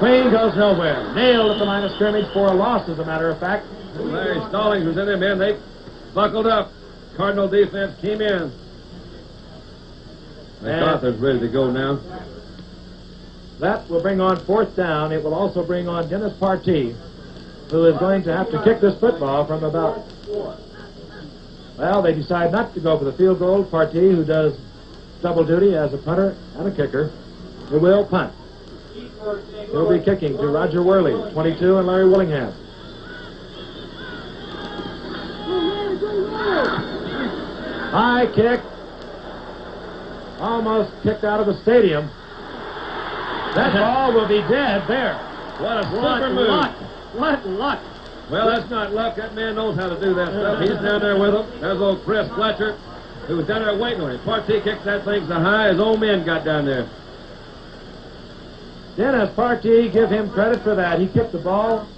Queen goes nowhere. Nailed at the line of scrimmage for a loss, as a matter of fact. Larry Stallings was in there, man. They buckled up. Cardinal defense came in. MacArthur's ready to go now. That will bring on 4th down. It will also bring on Dennis Partee, who is going to have to kick this football from about... Well, they decide not to go for the field goal. Partee, who does double duty as a punter and a kicker, he will punt. He'll be kicking to Roger Worley, 22, and Larry Willingham. High kick. Almost kicked out of the stadium. That ball will be dead there. What a super move. What luck. Well, that's not luck. That man knows how to do that stuff. He's down there with him. There's old Chris Fletcher, who was down there waiting on him. Partee kicked that thing so high, his old men got down there. Dennis Partee, give him credit for that. He kicked the ball.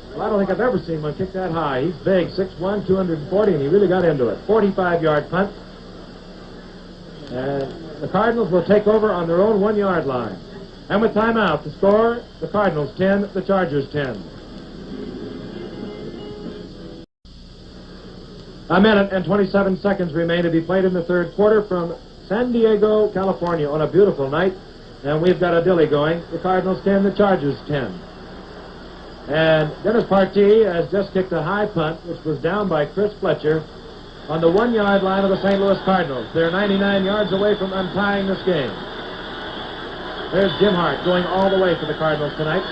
Well, I don't think I've ever seen one kick that high. He's big, 6'1", 240, and he really got into it. 45-yard punt. And the Cardinals will take over on their own 1-yard line. And with timeout, the score, the Cardinals 10, the Chargers 10. A minute and 27 seconds remain to be played in the third quarter from San Diego, California, on a beautiful night. And we've got a dilly going. The Cardinals 10, the Chargers 10. And Dennis Partee has just kicked a high punt, which was down by Chris Fletcher on the 1-yard line of the St. Louis Cardinals. They're 99 yards away from untying this game. There's Jim Hart going all the way for the Cardinals tonight.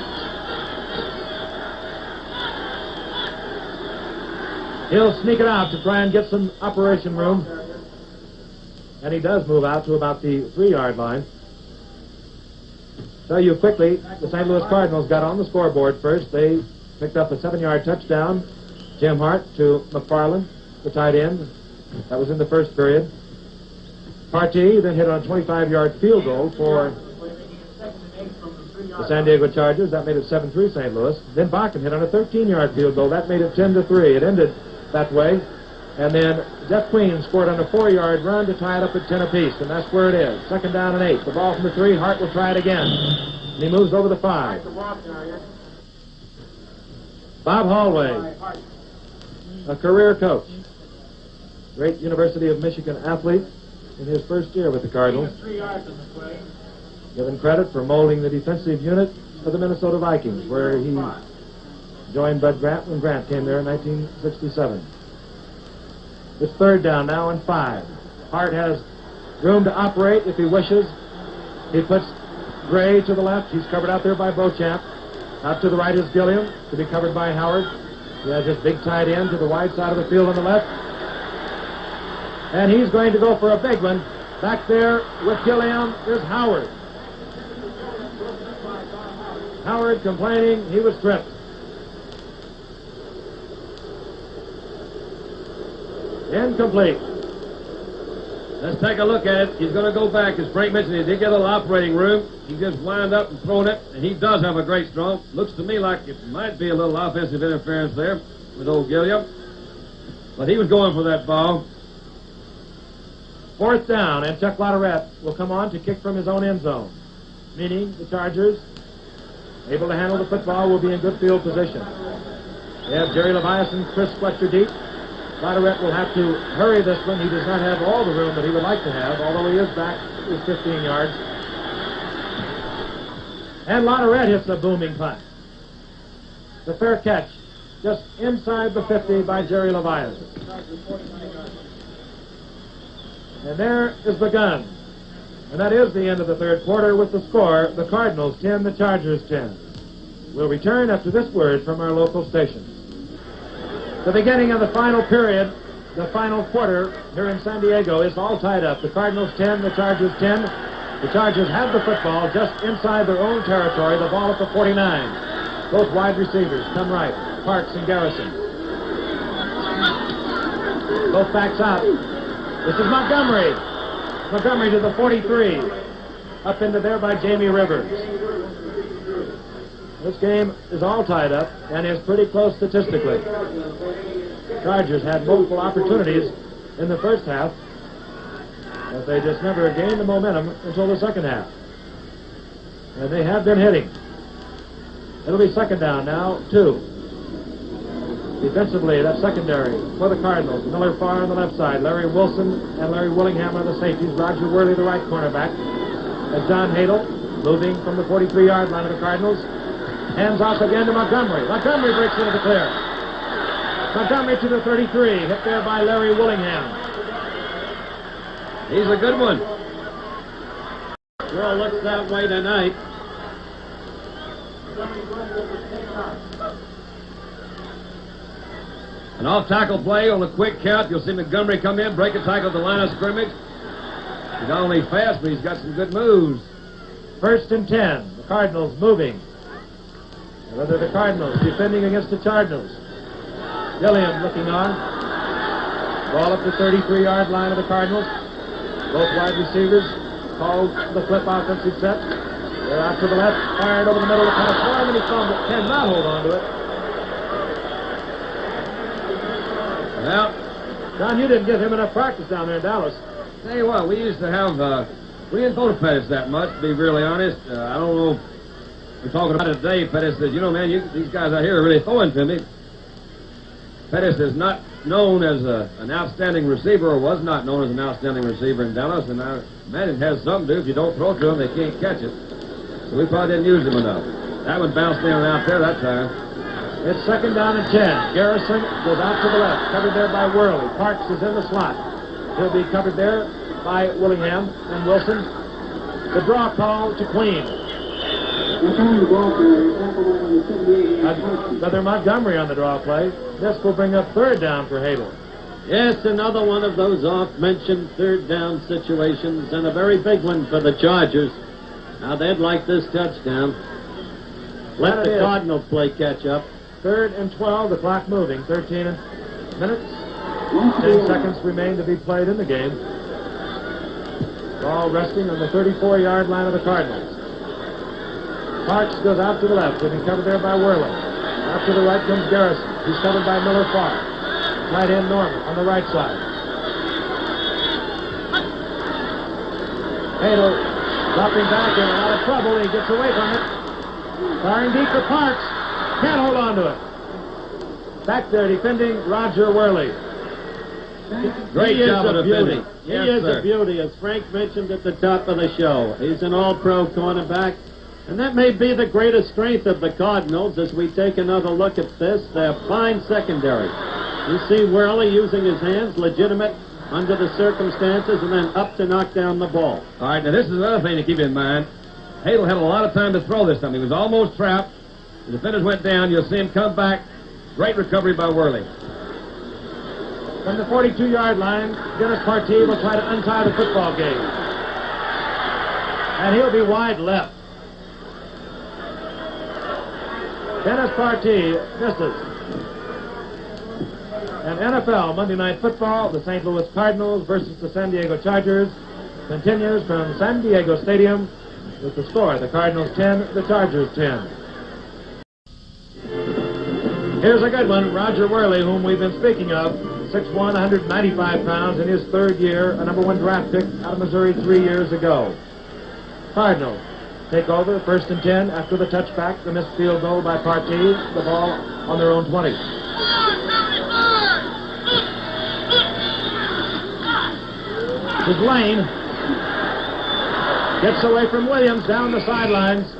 He'll sneak it out to try and get some operation room. And he does move out to about the 3-yard line. Tell you quickly, the St. Louis Cardinals got on the scoreboard first. They picked up a 7-yard touchdown. Jim Hart to McFarland, the tight end. That was in the first period. Partee then hit on a 25-yard field goal for the San Diego Chargers. That made it 7-3 St. Louis. Then Bakken hit on a 13-yard field goal. That made it 10-3. It ended that way. And then Jeff Queen scored on a 4-yard run to tie it up at 10 apiece. And that's where it is. 2nd down and 8. The ball from the 3. Hart will try it again. And he moves over the 5. Bob Hallway, a career coach. Great University of Michigan athlete in his first year with the Cardinals. Given credit for molding the defensive unit of the Minnesota Vikings, where he joined Bud Grant when Grant came there in 1967. It's 3rd down now and 5. Hart has room to operate if he wishes. He puts Gray to the left. He's covered out there by Beauchamp. Out to the right is Gilliam, to be covered by Howard. He has his big tight end to the wide side of the field on the left. And he's going to go for a big one. Back there with Gilliam is Howard. Howard complaining he was tripped. Incomplete. Let's take a look at it. He's going to go back. As Frank mentioned, he did get a little operating room. He just wound up and thrown it, and he does have a great strong. Looks to me like it might be a little offensive interference there with old Gilliam. But he was going for that ball. 4th down, and Chuck Latourette will come on to kick from his own end zone, meaning the Chargers, able to handle the football, will be in good field position. They have Jerry Levias and Chris Fletcher deep. Latourette will have to hurry this one. He does not have all the room that he would like to have, although he is back with 15 yards. And Latourette hits a booming punt. The fair catch, just inside the 50 by Jerry Levias. And there is the gun. And that is the end of the 3rd quarter with the score, the Cardinals 10, the Chargers 10. We'll return after this word from our local station. The beginning of the final period, the final quarter here in San Diego is all tied up. The Cardinals 10, the Chargers 10. The Chargers have the football just inside their own territory, the ball at the 49. Both wide receivers come right, Parks and Garrison. Both backs out. This is Montgomery. Montgomery to the 43. Up into there by Jamie Rivers. This game is all tied up and is pretty close statistically. Chargers had multiple opportunities in the first half, but they just never gained the momentum until the second half. And they have been hitting. It'll be 2nd down now, 2. Defensively, that's secondary for the Cardinals. Miller Farr on the left side. Larry Wilson and Larry Willingham are the safeties. Roger Worley, the right cornerback. And John Hadel moving from the 43-yard line of the Cardinals. Hands off again to Montgomery. Montgomery breaks into the clear. Montgomery to the 33. Hit there by Larry Willingham. He's a good one. Sure looks that way tonight. An off-tackle play on a quick count. You'll see Montgomery come in, break a tackle at the line of scrimmage. He's not only fast, but he's got some good moves. 1st and 10. The Cardinals moving. Whether the Cardinals defending against the Cardinals. Gilliam looking on. Ball up the 33-yard line of the Cardinals. Both wide receivers called the flip offensive set. They're out to the left, fired over the middle of the pass. Far, and he cannot hold on to it. Well, John, you didn't give him enough practice down there in Dallas. tell you what, we used to have, we didn't go to Pettis that much, to be really honest. I don't know. We're talking about it today. Pettis says, you know, man, these guys out here are really throwing to me. Pettis has not known as an outstanding receiver, or was not known as an outstanding receiver in Dallas, and I imagine it has something to do. If you don't throw to him, they can't catch it. So we probably didn't use him enough. That one bounced in and out there that time. It's second down and 10. Garrison goes out to the left, covered there by Worley. Parks is in the slot. He'll be covered there by Willingham and Wilson. The draw call to Queen. Brother Montgomery on the draw play. This will bring up third down for Hadel. Yes, another one of those oft-mentioned third down situations, and a very big one for the Chargers. Now, they'd like this touchdown. Let the Cardinals play catch up. 3rd and 12, the clock moving. 13 minutes. 10 seconds remain to be played in the game. Ball resting on the 34-yard line of the Cardinals. Parks goes out to the left. He'll be covered there by Worley. Out to the right comes Garrison. He's covered by Miller Farr. Tight end Norman on the right side. Hadel dropping back in a lot of trouble. He gets away from it. Firing deep for Parks. Can't hold on to it. Back there defending Roger Worley. Great job of beauty. defending. He is a beauty, as Frank mentioned at the top of the show. He's an all-pro cornerback. And that may be the greatest strength of the Cardinals as we take another look at this. Their fine secondary. You see Worley using his hands, legitimate under the circumstances, and then up to knock down the ball. All right, now this is another thing to keep in mind. Hadel had a lot of time to throw this time. He was almost trapped. The defenders went down. You'll see him come back. Great recovery by Worley. From the 42-yard line, Dennis Partee will try to untie the football game. And he'll be wide left. Dennis Partee misses. And NFL Monday Night Football, the St. Louis Cardinals versus the San Diego Chargers, continues from San Diego Stadium with the score: the Cardinals 10, the Chargers 10. Here's a good one. Roger Worley, whom we've been speaking of, 6'1", 195 pounds, in his third year, a #1 draft pick out of Missouri 3 years ago. Cardinals take over, 1st and 10 after the touchback, the missed field goal by Partee, the ball on their own 20. This is Lane. Gets away from Williams down the sidelines.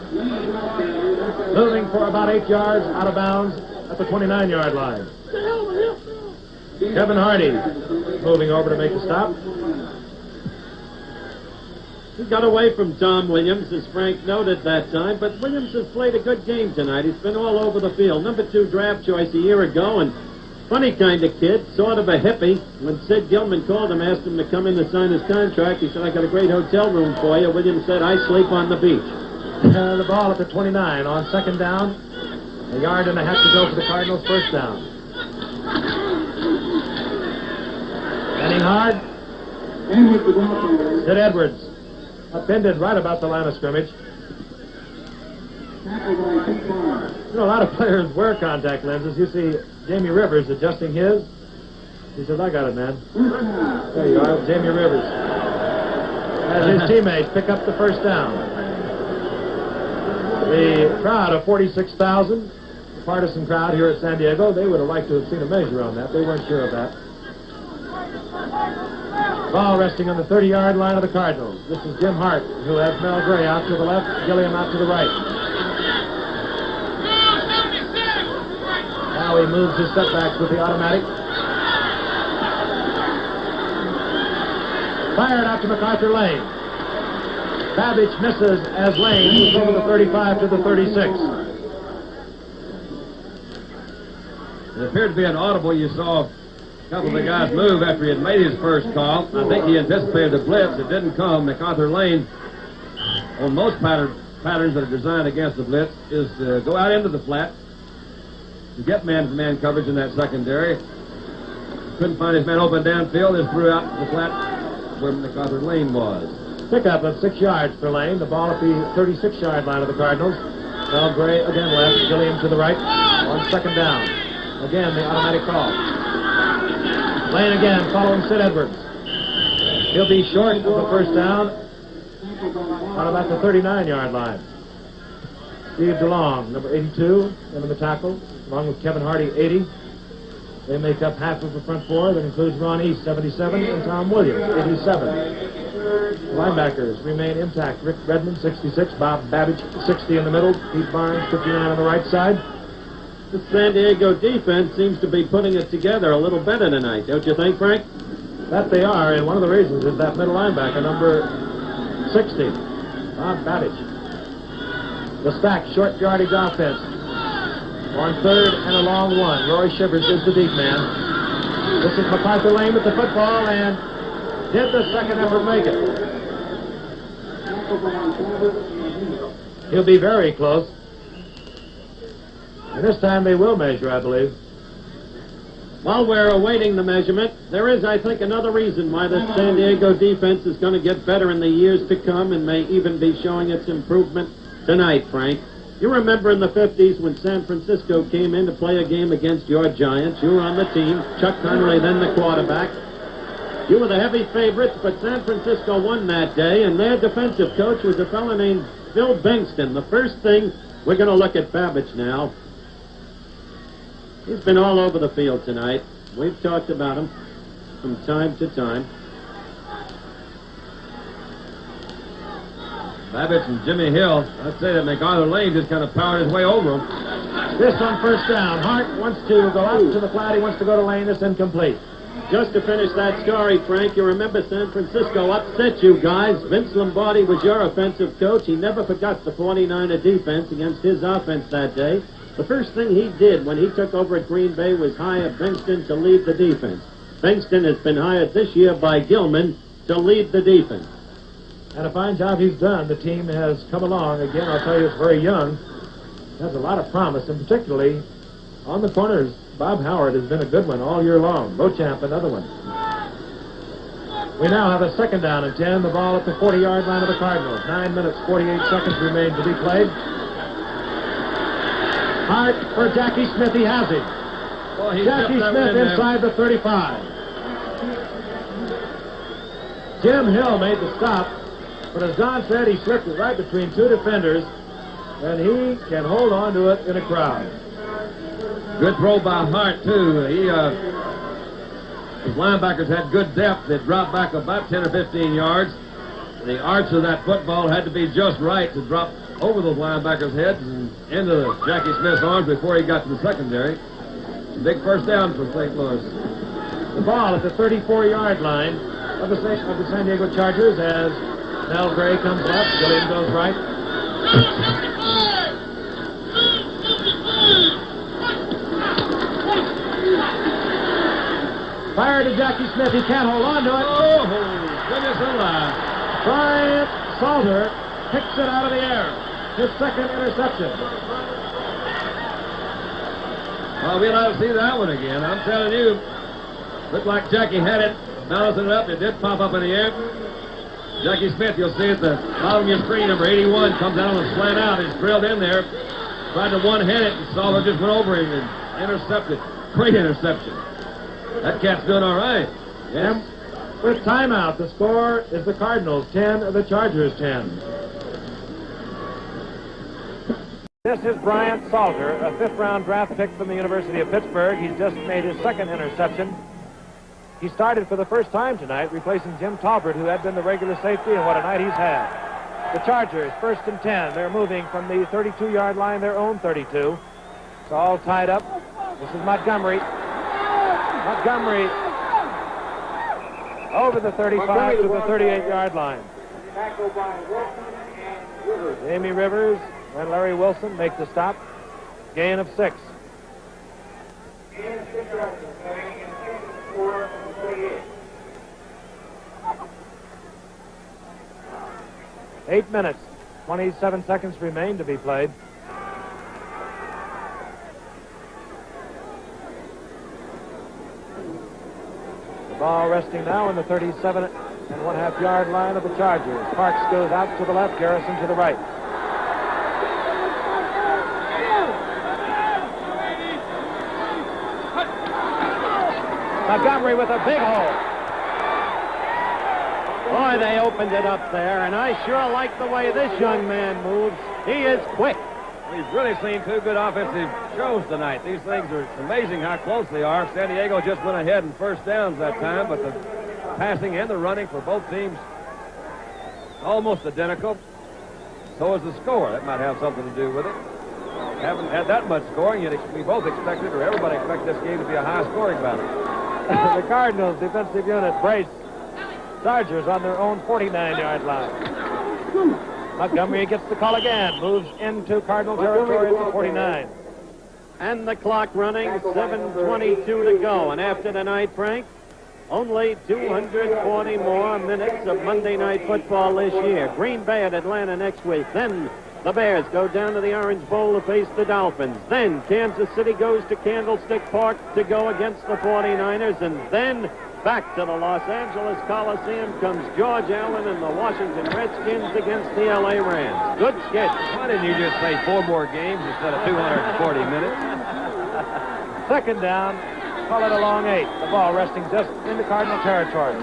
Moving for about 8 yards out of bounds at the 29-yard line. Kevin Hardy moving over to make the stop. He got away from Tom Williams, as Frank noted that time, but Williams has played a good game tonight. He's been all over the field. #2 draft choice a year ago, and funny kind of kid, sort of a hippie. When Sid Gilman called him, asked him to come in to sign his contract, he said, "I got a great hotel room for you." Williams said, "I sleep on the beach." The ball at the 29 on 2nd down. A yard and a half to go for the Cardinals' 1st down. Standing hard. Sid Edwards. Upended right about the line of scrimmage. You know, a lot of players wear contact lenses. You see Jamie Rivers adjusting his. He says, "I got it, man." There you are, Jamie Rivers. As his teammates pick up the 1st down. The crowd of 46,000, the partisan crowd here at San Diego, they would have liked to have seen a measure on that. They weren't sure of that. Ball resting on the 30-yard line of the Cardinals. This is Jim Hart, who has Mel Gray out to the left, Gilliam out to the right. Now he moves his setbacks with the automatic. Fired out to MacArthur Lane. Babbage misses as Lane moves over the 35 to the 36. It appeared to be an audible. You saw a couple of the guys move after he had made his first call. I think he anticipated a blitz. It didn't come. MacArthur Lane, on most patterns that are designed against the blitz, is to go out into the flat to get man-to-man coverage in that secondary. Couldn't find his man open downfield. Just threw out the flat where MacArthur Lane was. Pickup of 6 yards for Lane. The ball at the 36-yard line of the Cardinals. Mel Gray again left. Gilliam to the right on 2nd down. Again, the automatic call. Lane again, following Sid Edwards. He'll be short of the 1st down on about the 39-yard line. Steve DeLong, number 82, in the tackle, along with Kevin Hardy, 80. They make up half of the front four. That includes Ron East, 77, and Tom Williams, 87. Linebackers remain intact. Rick Redmond, 66. Bob Babbage, 60 in the middle. Pete Barnes, 59 on the right side. The San Diego defense seems to be putting it together a little better tonight, don't you think, Frank? That they are, and one of the reasons is that middle linebacker, number 60, Bob Babbage. The stack, short yardage offense. On third and a long one. Roy Shivers is the deep man. This is MacArthur Lane with the football, and did the second effort make it? He'll be very close. And this time they will measure, I believe. While we're awaiting the measurement, there is, I think, another reason why the San Diego defense is going to get better in the years to come and may even be showing its improvement tonight, Frank. You remember in the 50s when San Francisco came in to play a game against your Giants. You were on the team. Chuck Connery, then the quarterback. You were the heavy favorites, but San Francisco won that day, and their defensive coach was a fellow named Bill Bengston. The first thing, we're going to look at Babbage now. He's been all over the field tonight. We've talked about him from time to time. Babbage and Jimmy Hill, I'd say that MacArthur Lane just kind of powered his way over him. This on first down. Hart wants to go out to the flat. He wants to go to Lane. It's incomplete. Just to finish that story, Frank, you remember San Francisco upset you guys. Vince Lombardi was your offensive coach. He never forgot the 49er defense against his offense that day. The first thing he did when he took over at Green Bay was hire Bengston to lead the defense. Bengston has been hired this year by Gilman to lead the defense. And a fine job he's done. The team has come along. Again, I'll tell you, it's very young. Has a lot of promise, and particularly on the corners, Bob Howard has been a good one all year long. Beauchamp, another one. We now have a second down and 10. The ball at the 40-yard line of the Cardinals. 9 minutes, 48 seconds remain to be played. Hart for Jackie Smith. He has him. Well, Jackie Smith inside the 35. Jim Hill made the stop, but as Don said, he slipped it right between two defenders, and he can hold on to it in a crowd. Good throw by Hart, too. His linebackers had good depth. They dropped back about 10 or 15 yards. The arch of that football had to be just right to drop over those linebackers' heads and into Jackie Smith's arms before he got to the secondary. Big first down for St. Louis. The ball at the 34-yard line of the San Diego Chargers as Mel Gray comes left, Gilliam goes right. Fire to Jackie Smith. He can't hold on to it. Oh, goodness alive. Bryant Salter picks it out of the air. His second interception. Well, we'll have to see that one again. I'm telling you, looked like Jackie had it, balancing it up. It did pop up in the air. Jackie Smith, you'll see at the bottom of your screen, number 81, comes out on a slant out. He's drilled in there, tried to one-hand it, and Salter just went over him and intercepted. Great interception. That cat's doing all right. Yeah. With timeout, the score is the Cardinals 10, the Chargers 10. This is Bryant Salter, a fifth-round draft pick from the University of Pittsburgh. He's just made his second interception. He started for the first time tonight, replacing Jim Talbert, who had been the regular safety, and what a night he's had. The Chargers, 1st and 10. They're moving from the 32-yard line, their own 32. It's all tied up. This is Montgomery. Montgomery over the 35 to the 38-yard line. Jamie Rivers and Larry Wilson make the stop. Gain of 6. 8 minutes, 27 seconds remain to be played. The ball resting now in the 37.5 yard line of the Chargers. Parks goes out to the left, Garrison to the right. Montgomery with a big hole. Boy, they opened it up there, and I sure like the way this young man moves. He is quick. We've really seen two good offensive shows tonight. These things are amazing how close they are. San Diego just went ahead in first downs that time, but the passing and the running for both teams almost identical. So is the score. That might have something to do with it. Haven't had that much scoring, yet we both expected, or everybody expected this game to be a high-scoring battle. The Cardinals defensive unit brace Chargers on their own 49-yard line. Montgomery gets the call again, moves into Cardinal territory at the 49. And the clock running, 7:22 to go. And after tonight, Frank, only 240 more minutes of Monday Night Football this year. Green Bay at Atlanta next week. Then the Bears go down to the Orange Bowl to face the Dolphins. Then Kansas City goes to Candlestick Park to go against the 49ers. And then back to the Los Angeles Coliseum comes George Allen and the Washington Redskins against the L.A. Rams. Good schedule. Why didn't you just say 4 more games instead of 240 minutes? Second down, call it a long 8. The ball resting just into Cardinal territory.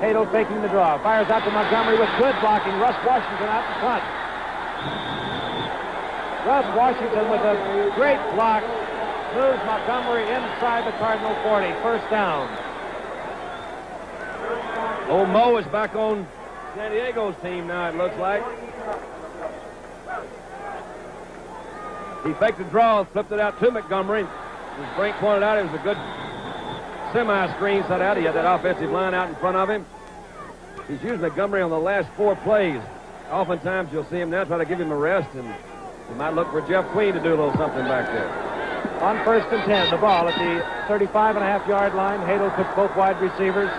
Hato faking the draw, fires out to Montgomery with good blocking. Russ Washington out in front. Russ Washington with a great block moves Montgomery inside the Cardinal 40. First down. Old Mo is back on San Diego's team now, it looks like. He faked the draw and flipped it out to Montgomery. As Brink pointed out, it was a good semi-screen set out. He had that offensive line out in front of him. He's used Montgomery on the last 4 plays. Oftentimes you'll see him now try to give him a rest, and he might look for Jeff Queen to do a little something back there. On 1st and 10, the ball at the 35.5-yard line. Hato took both wide receivers.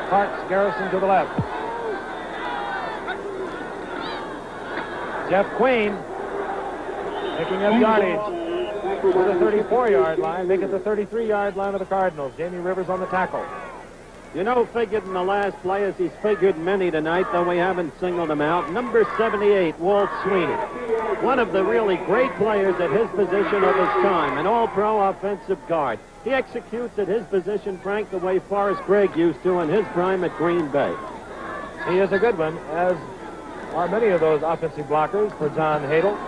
Parks, Garrison to the left. Jeff Queen picking up yardage to the 34-yard line, make it the 33-yard line of the Cardinals. Jamie Rivers on the tackle. You know, figured in the last play, as he's figured many tonight, though we haven't singled him out, number 78, Walt Sweeney. One of the really great players at his position of his time, an all-pro offensive guard. He executes at his position, Frank, the way Forrest Gregg used to in his prime at Green Bay. He is a good one, as are many of those offensive blockers for John Hadel.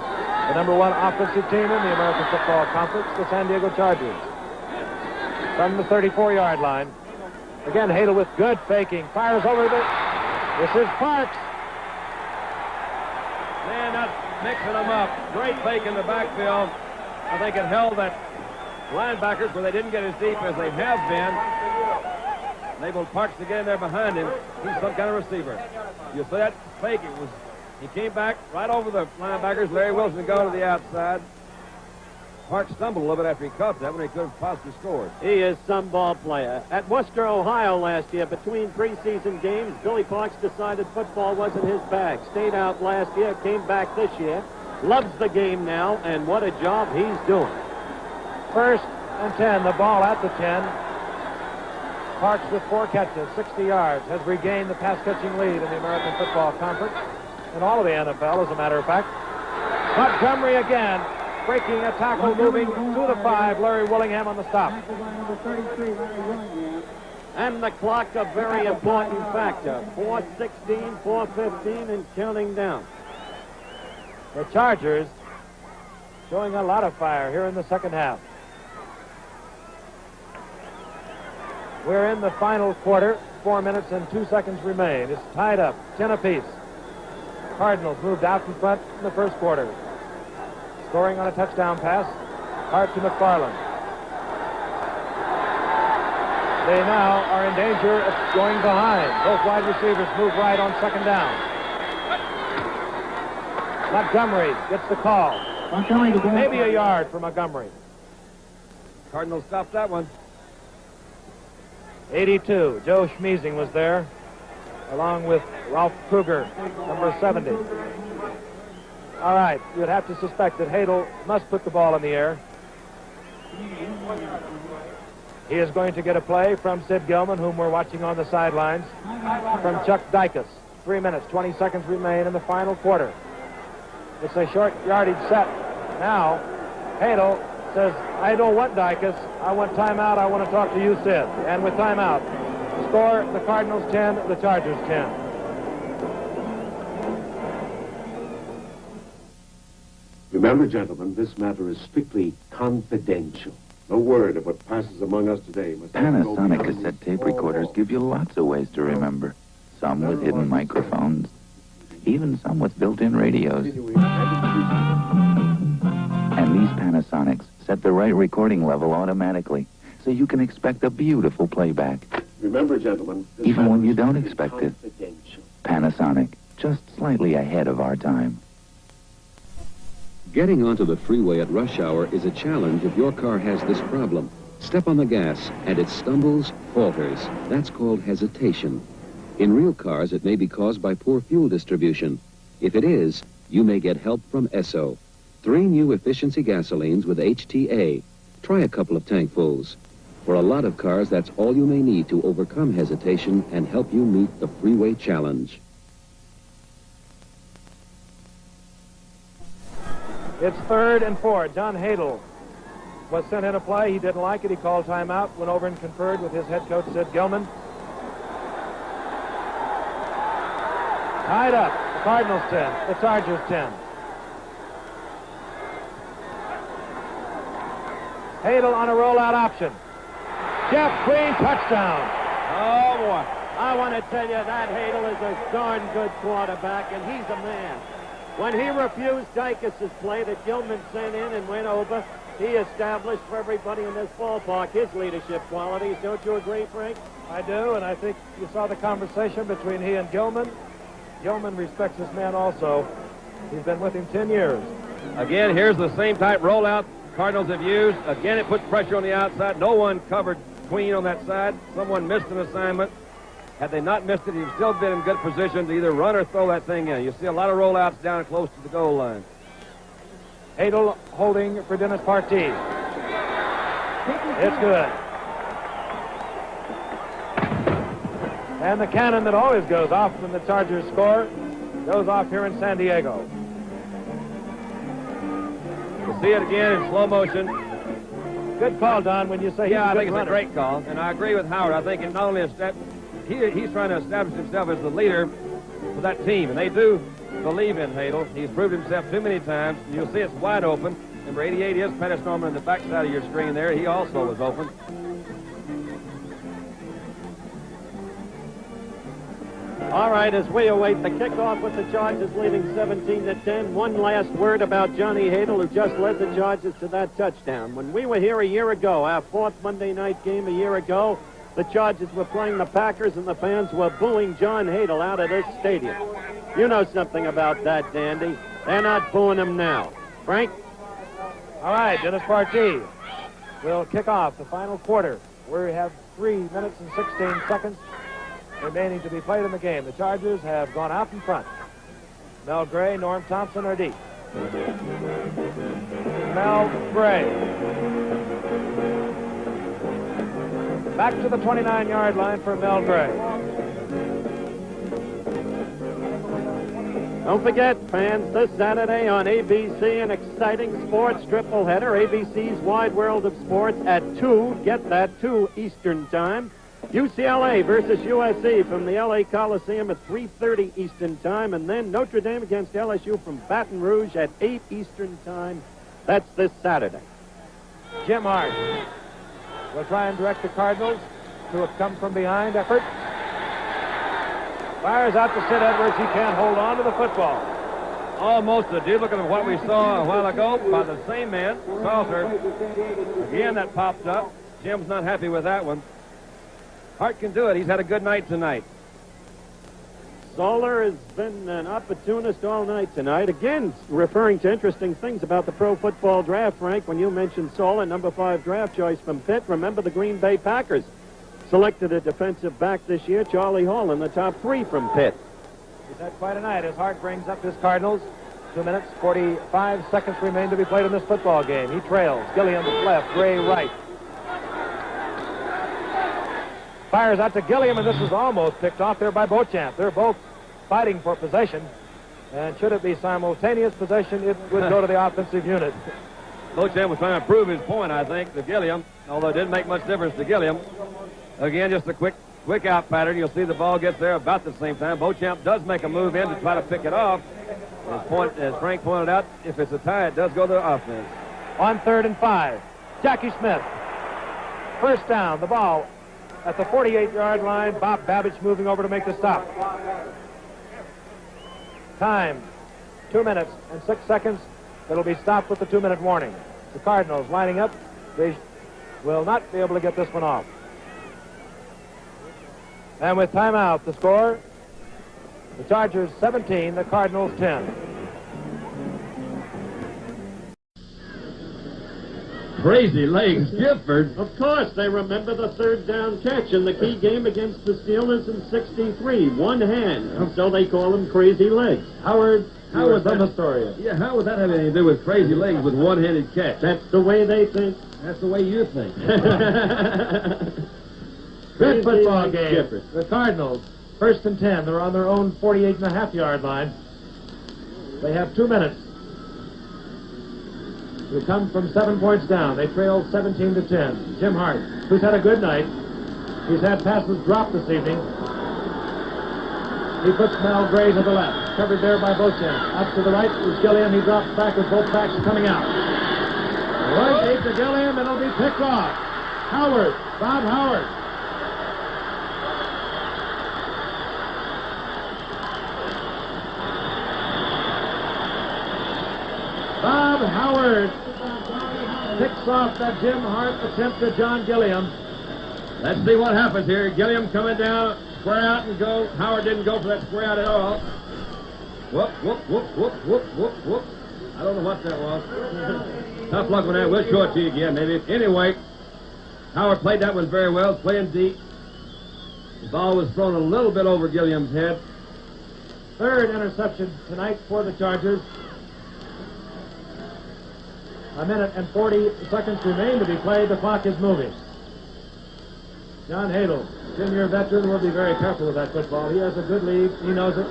The number 1 offensive team in the American Football Conference, the San Diego Chargers. From the 34-yard line. Again, Hadel with good faking. Fires over this is Parks. Man, that's mixing them up. Great fake in the backfield. I think it held that linebackers where they didn't get as deep as they have been. Enabled Parks to get in there behind him. He's some kind of receiver. You see that fake? He came back right over the linebackers. Larry Wilson go to the outside. Parks stumbled a little bit after he caught that when he could have possibly scored. He is some ball player. At Worcester, Ohio last year, between preseason games, Billy Parks decided football wasn't his bag. Stayed out last year, came back this year. Loves the game now, and what a job he's doing. 1st and 10, the ball at the 10. Parks with 4 catches, 60 yards, has regained the pass-catching lead in the American Football Conference and all of the NFL, as a matter of fact. Montgomery again, breaking a tackle, moving to the 5. Larry Willingham on the stop. And the clock, a very important factor. 4:16, 4:15, and counting down. The Chargers showing a lot of fire here in the second half. We're in the final quarter. 4 minutes and 2 seconds remain. It's tied up, 10 apiece. Cardinals moved out in front in the first quarter. Scoring on a touchdown pass, Hart to McFarland. They now are in danger of going behind. Both wide receivers move right on 2nd down. Montgomery gets the call. Maybe a yard for Montgomery. Cardinals stopped that one. 82. Joe Schmeezing was there, along with Ralph Kruger, number 70. All right, you'd have to suspect that Hadel must put the ball in the air. He is going to get a play from Sid Gilman, whom we're watching on the sidelines, from Chuck Dicus. 3 minutes, 20 seconds remain in the final quarter. It's a short yardage set. Now, Hadel says, I don't want Dicus. I want timeout. I want to talk to you, Sid. And with timeout, score the Cardinals 10, the Chargers 10. Remember, gentlemen, this matter is strictly confidential. No word of what passes among us today must Panasonic cassette tape recorders give you lots of ways to remember. Some with hidden microphones, even some with built-in radios. And these Panasonics set the right recording level automatically, so you can expect a beautiful playback. Remember, gentlemen, even when you don't expect it. Panasonic, just slightly ahead of our time. Getting onto the freeway at rush hour is a challenge if your car has this problem. Step on the gas and it stumbles, falters. That's called hesitation. In real cars, it may be caused by poor fuel distribution. If it is, you may get help from Esso. 3 new efficiency gasolines with HTA. Try a couple of tankfuls. For a lot of cars, that's all you may need to overcome hesitation and help you meet the freeway challenge. It's 3rd and 4. John Hadel was sent in a play. He didn't like it. He called timeout, went over and conferred with his head coach, Sid Gilman. Tied up. The Cardinals 10. The Chargers 10. Hadel on a rollout option. Jeff Green, touchdown. Oh, boy. I want to tell you that Hadel is a darn good quarterback, and he's a man. When he refused Dykes' play that Gilman sent in and went over, he established for everybody in this ballpark his leadership qualities. Don't you agree, Frank? I do, and I think you saw the conversation between he and Gilman. Gilman respects this man also. He's been with him 10 years. Again, here's the same type rollout Cardinals have used. Again, it puts pressure on the outside. No one covered Queen on that side. Someone missed an assignment. Had they not missed it, he'd still been in good position to either run or throw that thing in. You see a lot of rollouts down close to the goal line. Hadel holding for Dennis Partee. It's good. And the cannon that always goes off when the Chargers score goes off here in San Diego. You'll see it again in slow motion. Good call, Don, when you say he's I a good think it's runner. a great call, and I agree with Howard. I think it not only he's trying to establish himself as the leader for that team, and they do believe in Hadel. He's proved himself too many times. You'll see it's wide open. Number 88 is Pettis Norman on the backside of your screen there. He also was open. All right, as we await the kickoff with the Chargers leading 17-10, one last word about Johnny Hadel, who just led the Chargers to that touchdown. When we were here a year ago, our 4th Monday night game a year ago, the Chargers were playing the Packers, and the fans were booing John Hadel out of this stadium. You know something about that, Dandy. They're not booing him now. Frank? All right, Dennis Partee will kick off the final quarter. We have 3 minutes and 16 seconds remaining to be played in the game. The Chargers have gone out in front. Mel Gray, Norm Thompson are deep. Mel Gray. Back to the 29-yard line for Mel Gray. Don't forget, fans, this Saturday on ABC, an exciting sports triple header. ABC's Wide World of Sports at 2. Get that, 2 Eastern Time. UCLA versus USC from the LA Coliseum at 3:30 Eastern Time. And then Notre Dame against LSU from Baton Rouge at 8 Eastern Time. That's this Saturday. Jim Hart will try and direct the Cardinals to a come-from-behind effort. Fires out to Sid Edwards. He can't hold on to the football. Almost a duplicate of what we saw a while ago by the same man, Salter. Again, that popped up. Jim's not happy with that one. Hart can do it. He's had a good night tonight. Zoller has been an opportunist all night tonight. Again, referring to interesting things about the pro football draft, Frank, when you mentioned Zoller, number 5 draft choice from Pitt. Remember the Green Bay Packers selected a defensive back this year, Charlie Hall, in the top 3 from Pitt. He's had quite a night as Hart brings up his Cardinals. 2 minutes, 45 seconds remain to be played in this football game. He trails. Gilliam left, Gray right. Fires out to Gilliam, and this is almost picked off there by Beauchamp. They're both fighting for possession, and should it be simultaneous possession, it would go to the offensive unit. Beauchamp was trying to prove his point, I think, to Gilliam, although it didn't make much difference to Gilliam. Again, just a quick out pattern. You'll see the ball gets there about the same time. Beauchamp does make a move in to try to pick it off, As Frank pointed out, if it's a tie, it does go to the offense. On 3rd and 5, Jackie Smith. First down, the ball at the 48-yard line. Bob Babbage moving over to make the stop. Time, 2 minutes and 6 seconds. It'll be stopped with the 2-minute warning. The Cardinals lining up. They will not be able to get this one off. And with timeout, the score, the Chargers 17, the Cardinals 10. Crazy legs, Gifford. Of course, they remember the 3rd down catch in the key game against the Steelers in '63. One hand, so they call him Crazy Legs. Howard, how was that historian? Yeah, how would that have anything to do with crazy legs with one-handed catch? That's the way they think. That's the way you think. Good football game. The Cardinals, 1st and 10. They're on their own 48.5-yard line. They have 2 minutes. They come from 7 points down. They trail 17-10. Jim Hart, who's had a good night. He's had passes dropped this evening. He puts Mel Gray to the left, covered there by Beauchamp. Up to the right is Gilliam. He drops back with both backs coming out. Right deep to Gilliam, and it'll be picked off. Howard, Bob Howard. Bob Howard picks off that Jim Hart attempt to John Gilliam. Let's see what happens here. Gilliam coming down, square out and go. Howard didn't go for that square out at all. Whoop, whoop, whoop, whoop, whoop, whoop, whoop. I don't know what that was. Tough luck with that. We'll show it to you again, maybe. Anyway, Howard played that one very well, playing deep. The ball was thrown a little bit over Gilliam's head. 3rd interception tonight for the Chargers. 1 minute and 40 seconds remain to be played. The clock is moving. John Hadel, senior veteran, will be very careful with that football. He has a good lead. He knows it.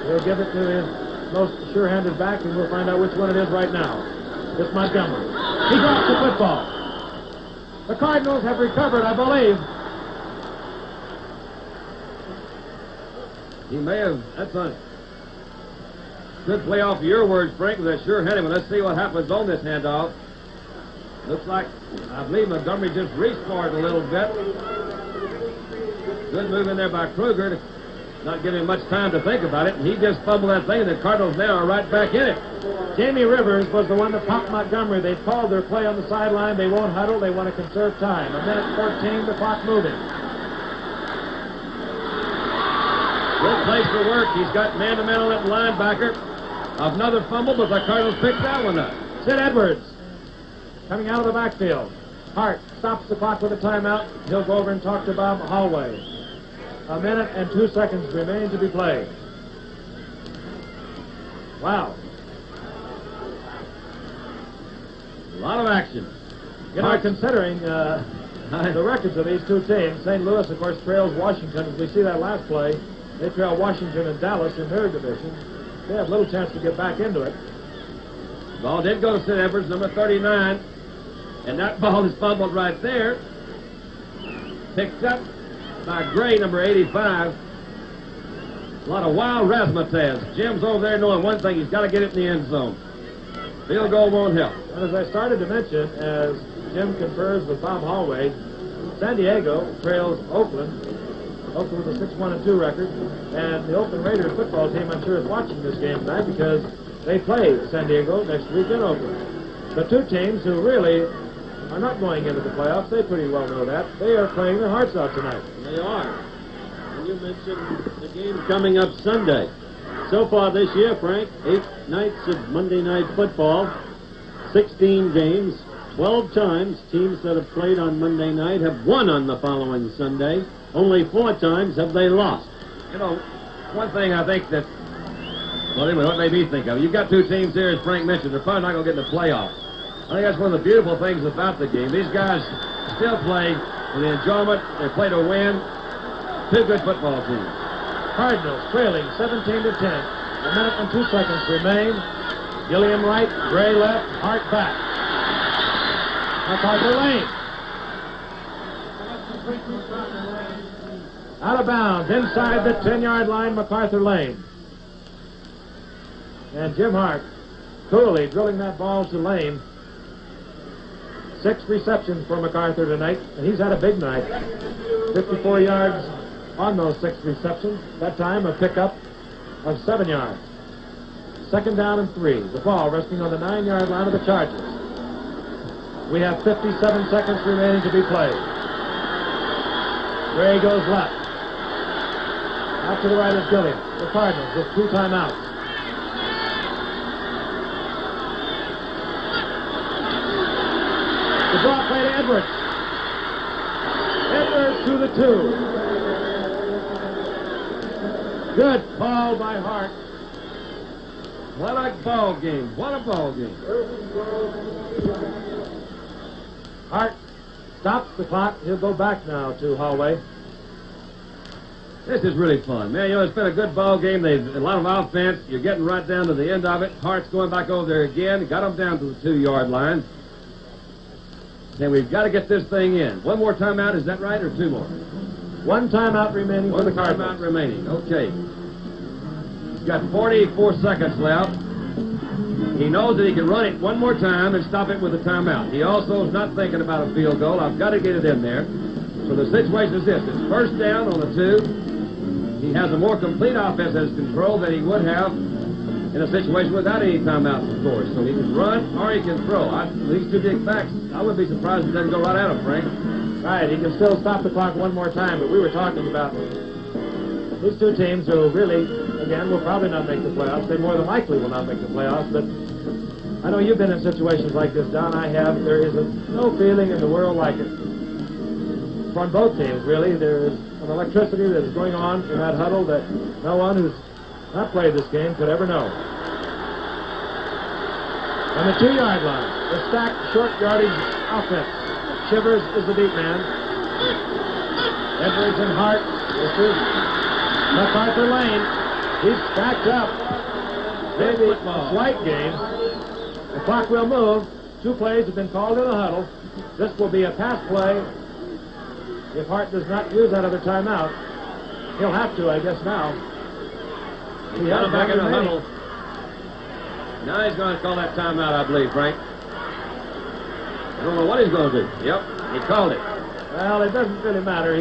He'll give it to his most sure-handed back, and we'll find out which one it is right now. It's Montgomery. He drops the football. The Cardinals have recovered, I believe. He may have. That's a good play off of your words, Frank, with that sure-handed. But let's see what happens on this handoff. Looks like, I believe Montgomery just reached for it a little bit. Good move in there by Kruger to not give him much time to think about it. And he just fumbled that thing, and the Cardinals now are right back in it. Jamie Rivers was the one that popped Montgomery. They've called their play on the sideline. They won't huddle. They want to conserve time. 1 minute 14, the clock moving. Good place for work. He's got man-to-man on that linebacker. Another fumble, but the Cardinals picked that one up. Sid Edwards coming out of the backfield. Hart stops the clock with a timeout. He'll go over and talk to Bob Hallway. 1 minute and 2 seconds remain to be played. Wow. A lot of action. You know, considering the records of these two teams, St. Louis, of course, trails Washington. As we see that last play, they trail Washington and Dallas in their division. They have little chance to get back into it. Ball did go to Sid Edwards, number 39. And that ball is fumbled right there. Picked up by Gray, number 85. A lot of wild razzmatazz. Jim's over there knowing one thing. He's got to get it in the end zone. Field goal won't help. And as I started to mention, as Jim confers with Bob Hallway, San Diego trails Oakland. Oakland with a 6-1-2 record. And the Oakland Raiders football team, I'm sure, is watching this game tonight because they play San Diego next week in Oakland. The two teams who really are not going into the playoffs, they pretty well know that. They are playing their hearts out tonight. They are. And you mentioned the game coming up Sunday. So far this year, Frank, 8 nights of Monday Night Football, 16 games, 12 times teams that have played on Monday night have won on the following Sunday. Only 4 times have they lost. You know, one thing I think that, well, anyway, what made me think of, you've got two teams here, as Frank mentioned, they're probably not going to get in the playoffs. I think that's one of the beautiful things about the game. These guys still play for the enjoyment. They play to win. Two good football teams. Cardinals trailing 17-10. 1 minute and 2 seconds remain. Gilliam right, Gray left, Hart back. MacArthur Lane. Out of bounds, inside the 10-yard line, MacArthur Lane. And Jim Hart coolly drilling that ball to Lane. 6 receptions for MacArthur tonight, and he's had a big night. 54 yards on those 6 receptions. That time a pickup of 7 yards. 2nd down and 3. The ball resting on the 9-yard line of the Chargers. We have 57 seconds remaining to be played. Gray goes left. Out to the right is Gilliam. The Cardinals with 2 timeouts. The draw play to Edwards. Edwards to the 2. Good ball by Hart. What a ball game. What a ball game. Hart stops the clock. He'll go back now to Holloway. This is really fun. Man, you know, it's been a good ball game. They've a lot of offense. You're getting right down to the end of it. Hart's going back over there again. Got them down to the 2-yard line. And we've got to get this thing in. One more timeout, is that right, or 2 more? 1 timeout remaining for the Cardinals. 1 timeout remaining, okay. He's got 44 seconds left. He knows that he can run it one more time and stop it with a timeout. He also is not thinking about a field goal. I've got to get it in there. So the situation is this. It's 1st down on the 2. He has a more complete offense as control than he would have in a situation without any timeouts, of course. So he can run or he can throw. These 2 big facts, I wouldn't be surprised if he doesn't go right at him, Frank. Right, he can still stop the clock one more time, but we were talking about these 2 teams who really, again, will probably not make the playoffs. They more than likely will not make the playoffs, but I know you've been in situations like this, Don. I have. There is no feeling in the world like it. On both teams, really. There is an electricity that is going on in that huddle that no one who's not played this game could ever know. On the 2-yard line, the stacked short yardage offense. Shivers is the deep man. Edwards and Hart. This is MacArthur Lane. He's backed up. Maybe a slight gain. The clock will move. 2 plays have been called in the huddle. This will be a pass play. If Hart does not use that other timeout, he'll have to, I guess, now. He's got him back in the huddle. Now he's going to call that timeout, I believe, Frank. I don't know what he's going to do. Yep, he called it. Well, it doesn't really matter.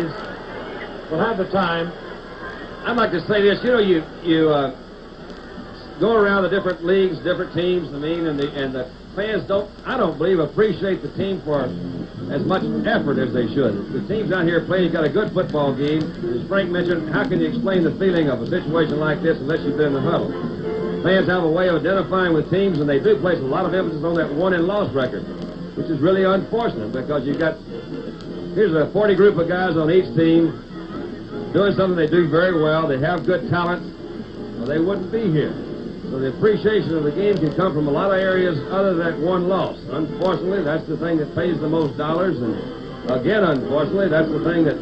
We'll have the time. I'd like to say this. You know, you go around the different leagues, different teams, I mean, and the fans I don't believe, appreciate the team for as much effort as they should. The teams out here playing, got a good football game. As Frank mentioned, how can you explain the feeling of a situation like this unless you've been in the huddle? Fans have a way of identifying with teams, and they do place a lot of emphasis on that won-and-loss record, which is really unfortunate because you've got, here's a 40 group of guys on each team doing something they do very well. They have good talent, or they wouldn't be here. So the appreciation of the game can come from a lot of areas other than that one loss. Unfortunately, that's the thing that pays the most dollars, and again, unfortunately, that's the thing that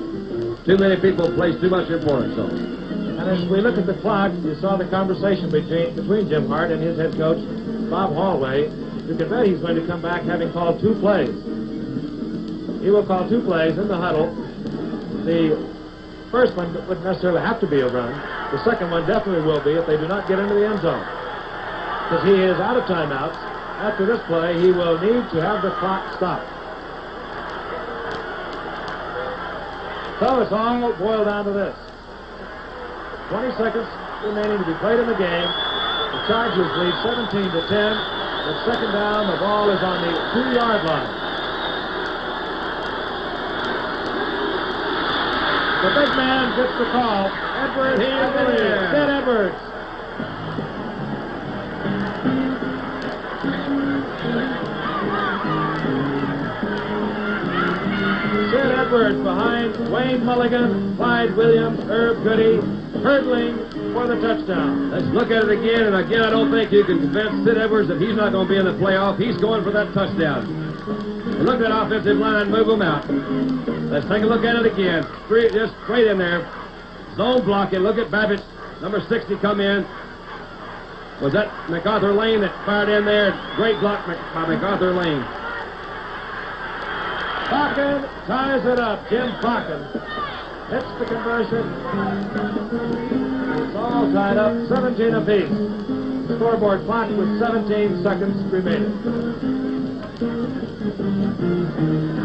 too many people place too much importance on. And as we look at the clock, you saw the conversation between Jim Hart and his head coach, Bob Holloway. You can bet he's going to come back having called 2 plays. He will call 2 plays in the huddle. The first one wouldn't necessarily have to be a run. The second one definitely will be if they do not get into the end zone. Because he is out of timeouts. After this play, he will need to have the clock stopped. So it's all boiled down to this. 20 seconds remaining to be played in the game. The Chargers lead 17-10. With 2nd down, the ball is on the 2-yard line. The big man gets the call. Edwards, Sid Edwards. Sid Edwards behind Wayne Mulligan, Clyde Williams, Herb Goody, hurdling for the touchdown. Let's look at it again, and again, I don't think you can convince Sid Edwards that he's not going to be in the playoff. He's going for that touchdown. And look at that offensive line, move them out. Let's take a look at it again. Just straight in there. Zone blocking. Look at Babbage, number 60, come in. Was that MacArthur Lane that fired in there? Great block by MacArthur Lane. Bakken ties it up. Jim Bakken hits the conversion. It's all tied up, 17 apiece. scoreboard clock with 17 seconds remaining.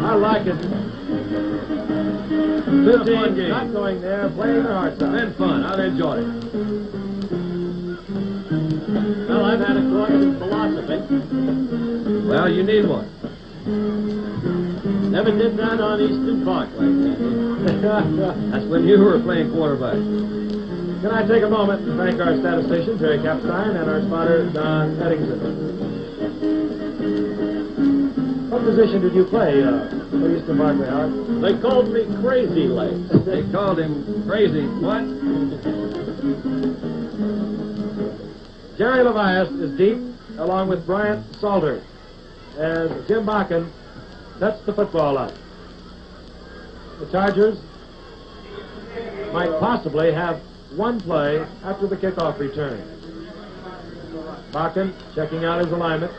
I like it. 15 not going there, playing their hearts out. Been fun. I've enjoyed it. Well, I've had a course in philosophy. Well, you need one. Never did that on Eastern Park like that. That's when you were playing quarterback. Can I take a moment to thank our statistician, Terry Kapstein, and our spotter, Don Eddington. What position did you play at Eastern Parkway, Howard? They called me Crazy Legs. They called him crazy. What? Jerry Levias is deep, along with Bryant Salter, as Jim Bakken sets the football up. The Chargers might possibly have one play after the kickoff return. Bakken checking out his alignment.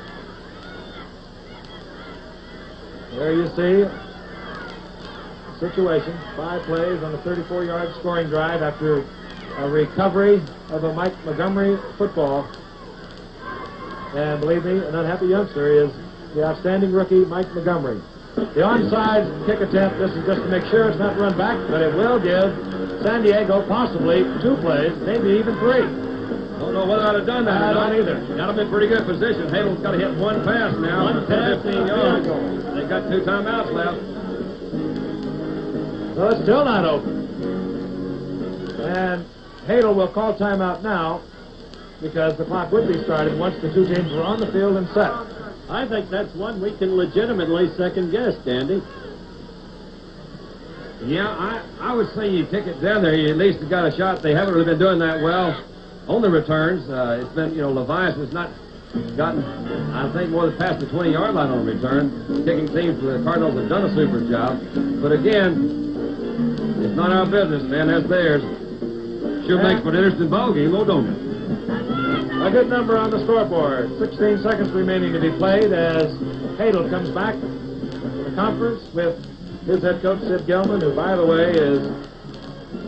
There you see the situation. 5 plays on a 34-yard scoring drive after a recovery of a Mike Montgomery football. And believe me, an unhappy youngster is the outstanding rookie, Mike Montgomery. The onside kick attempt, this is just to make sure it's not run back, but it will give San Diego possibly 2 plays, maybe even 3. Don't know whether I'd have done that. I don't either. Got him in pretty good position. Hadel's got to hit 1 pass now. One pass, 15 yards. They got 2 timeouts left. So it's still not open. And Hadel will call timeout now because the clock would be started once the 2 teams were on the field and set. I think that's one we can legitimately second guess, Dandy. Yeah, I would say you kick it down there. You at least got a shot. They haven't really been doing that well on the returns. It's been, Levias has not gotten, I think, more than past the 20-yard line on return. Kicking teams for the Cardinals have done a super job. But again, it's not our business, man. That's theirs. Sure makes for an interesting ball game, though, don't it? A good number on the scoreboard. 16 seconds remaining to be played as Hadel comes back to the conference with his head coach, Sid Gilman, who, by the way, is...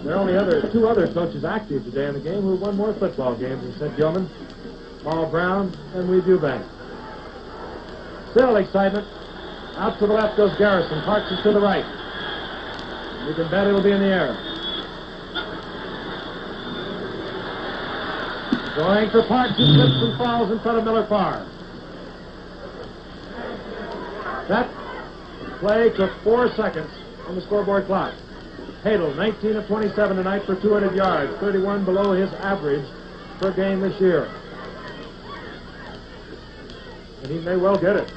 There are only 2 other coaches active today in the game who won more football games than Sid Gilman, Paul Brown, and Weed Eubank. Still excitement. Out to the left goes Garrison. Parks is to the right. You can bet it'll be in the air. Going for Parks, who slips and falls in front of Miller Farr. That play took 4 seconds on the scoreboard clock. Hadel, 19 of 27 tonight for 200 yards, 31 below his average per game this year. And he may well get it.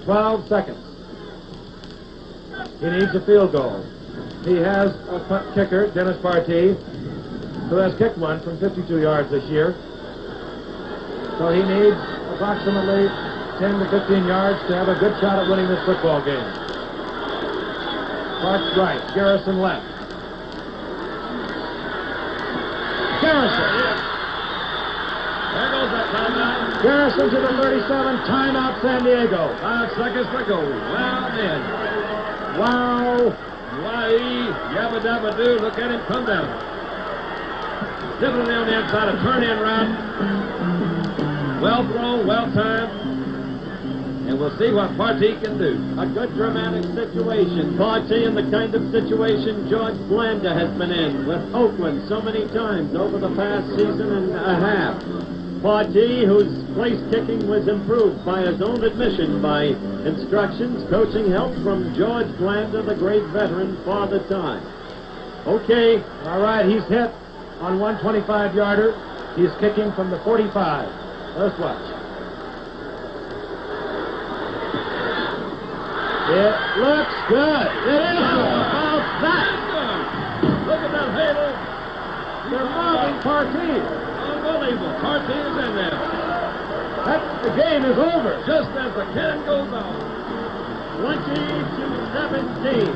"12 seconds. He needs a field goal. He has a punt kicker, Dennis Bartee, who has kicked one from 52 yards this year. So he needs approximately 10 to 15 yards to have a good shot at winning this football game. Parks right, Garrison left. Garrison. There goes that timeout. Garrison to the 37, timeout San Diego. 5 seconds to go. Wow, man. Wow. Why, yabba dabba doo, look at him come down. Dipping on the inside, a turn in route. Well thrown, well timed. And we'll see what Partee can do. A good dramatic situation. Partee in the kind of situation George Blanda has been in with Oakland so many times over the past season and a half. Partee, whose place kicking was improved by his own admission by instructions, coaching help from George Blanda, the great veteran, Father Time. Okay. All right, he's hit on 125-yarder. He's kicking from the 45. Let's watch. It looks good. It is good. About that. Look at that Hadel. They're mobbing Partee. Unbelievable. Partee is in there. The game is over. Just as the can goes on. 20-17.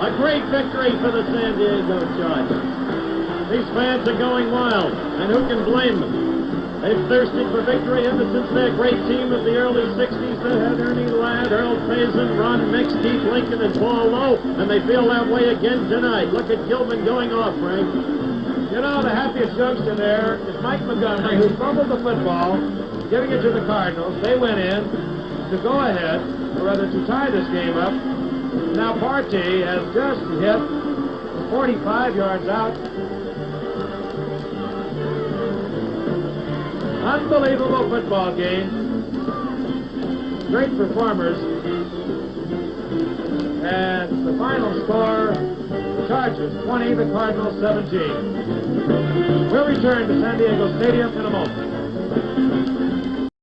A great victory for the San Diego Chargers. These fans are going wild, and who can blame them? They've thirsted for victory ever since their great team of the early 60s that had Ernie Ladd, Earl Payson, Ron Mix, Keith Lincoln, and Paul Lowe, and they feel that way again tonight. Look at Gilman going off, Frank. You know, the happiest youngster there is Mike Montgomery, who fumbled the football, giving it to the Cardinals. They went in to go ahead, or rather to tie this game up. Now Partee has just hit 45 yards out. Unbelievable football game. Great performers. And the final score, the Chargers 20, the Cardinals 17. We'll return to San Diego Stadium in a moment.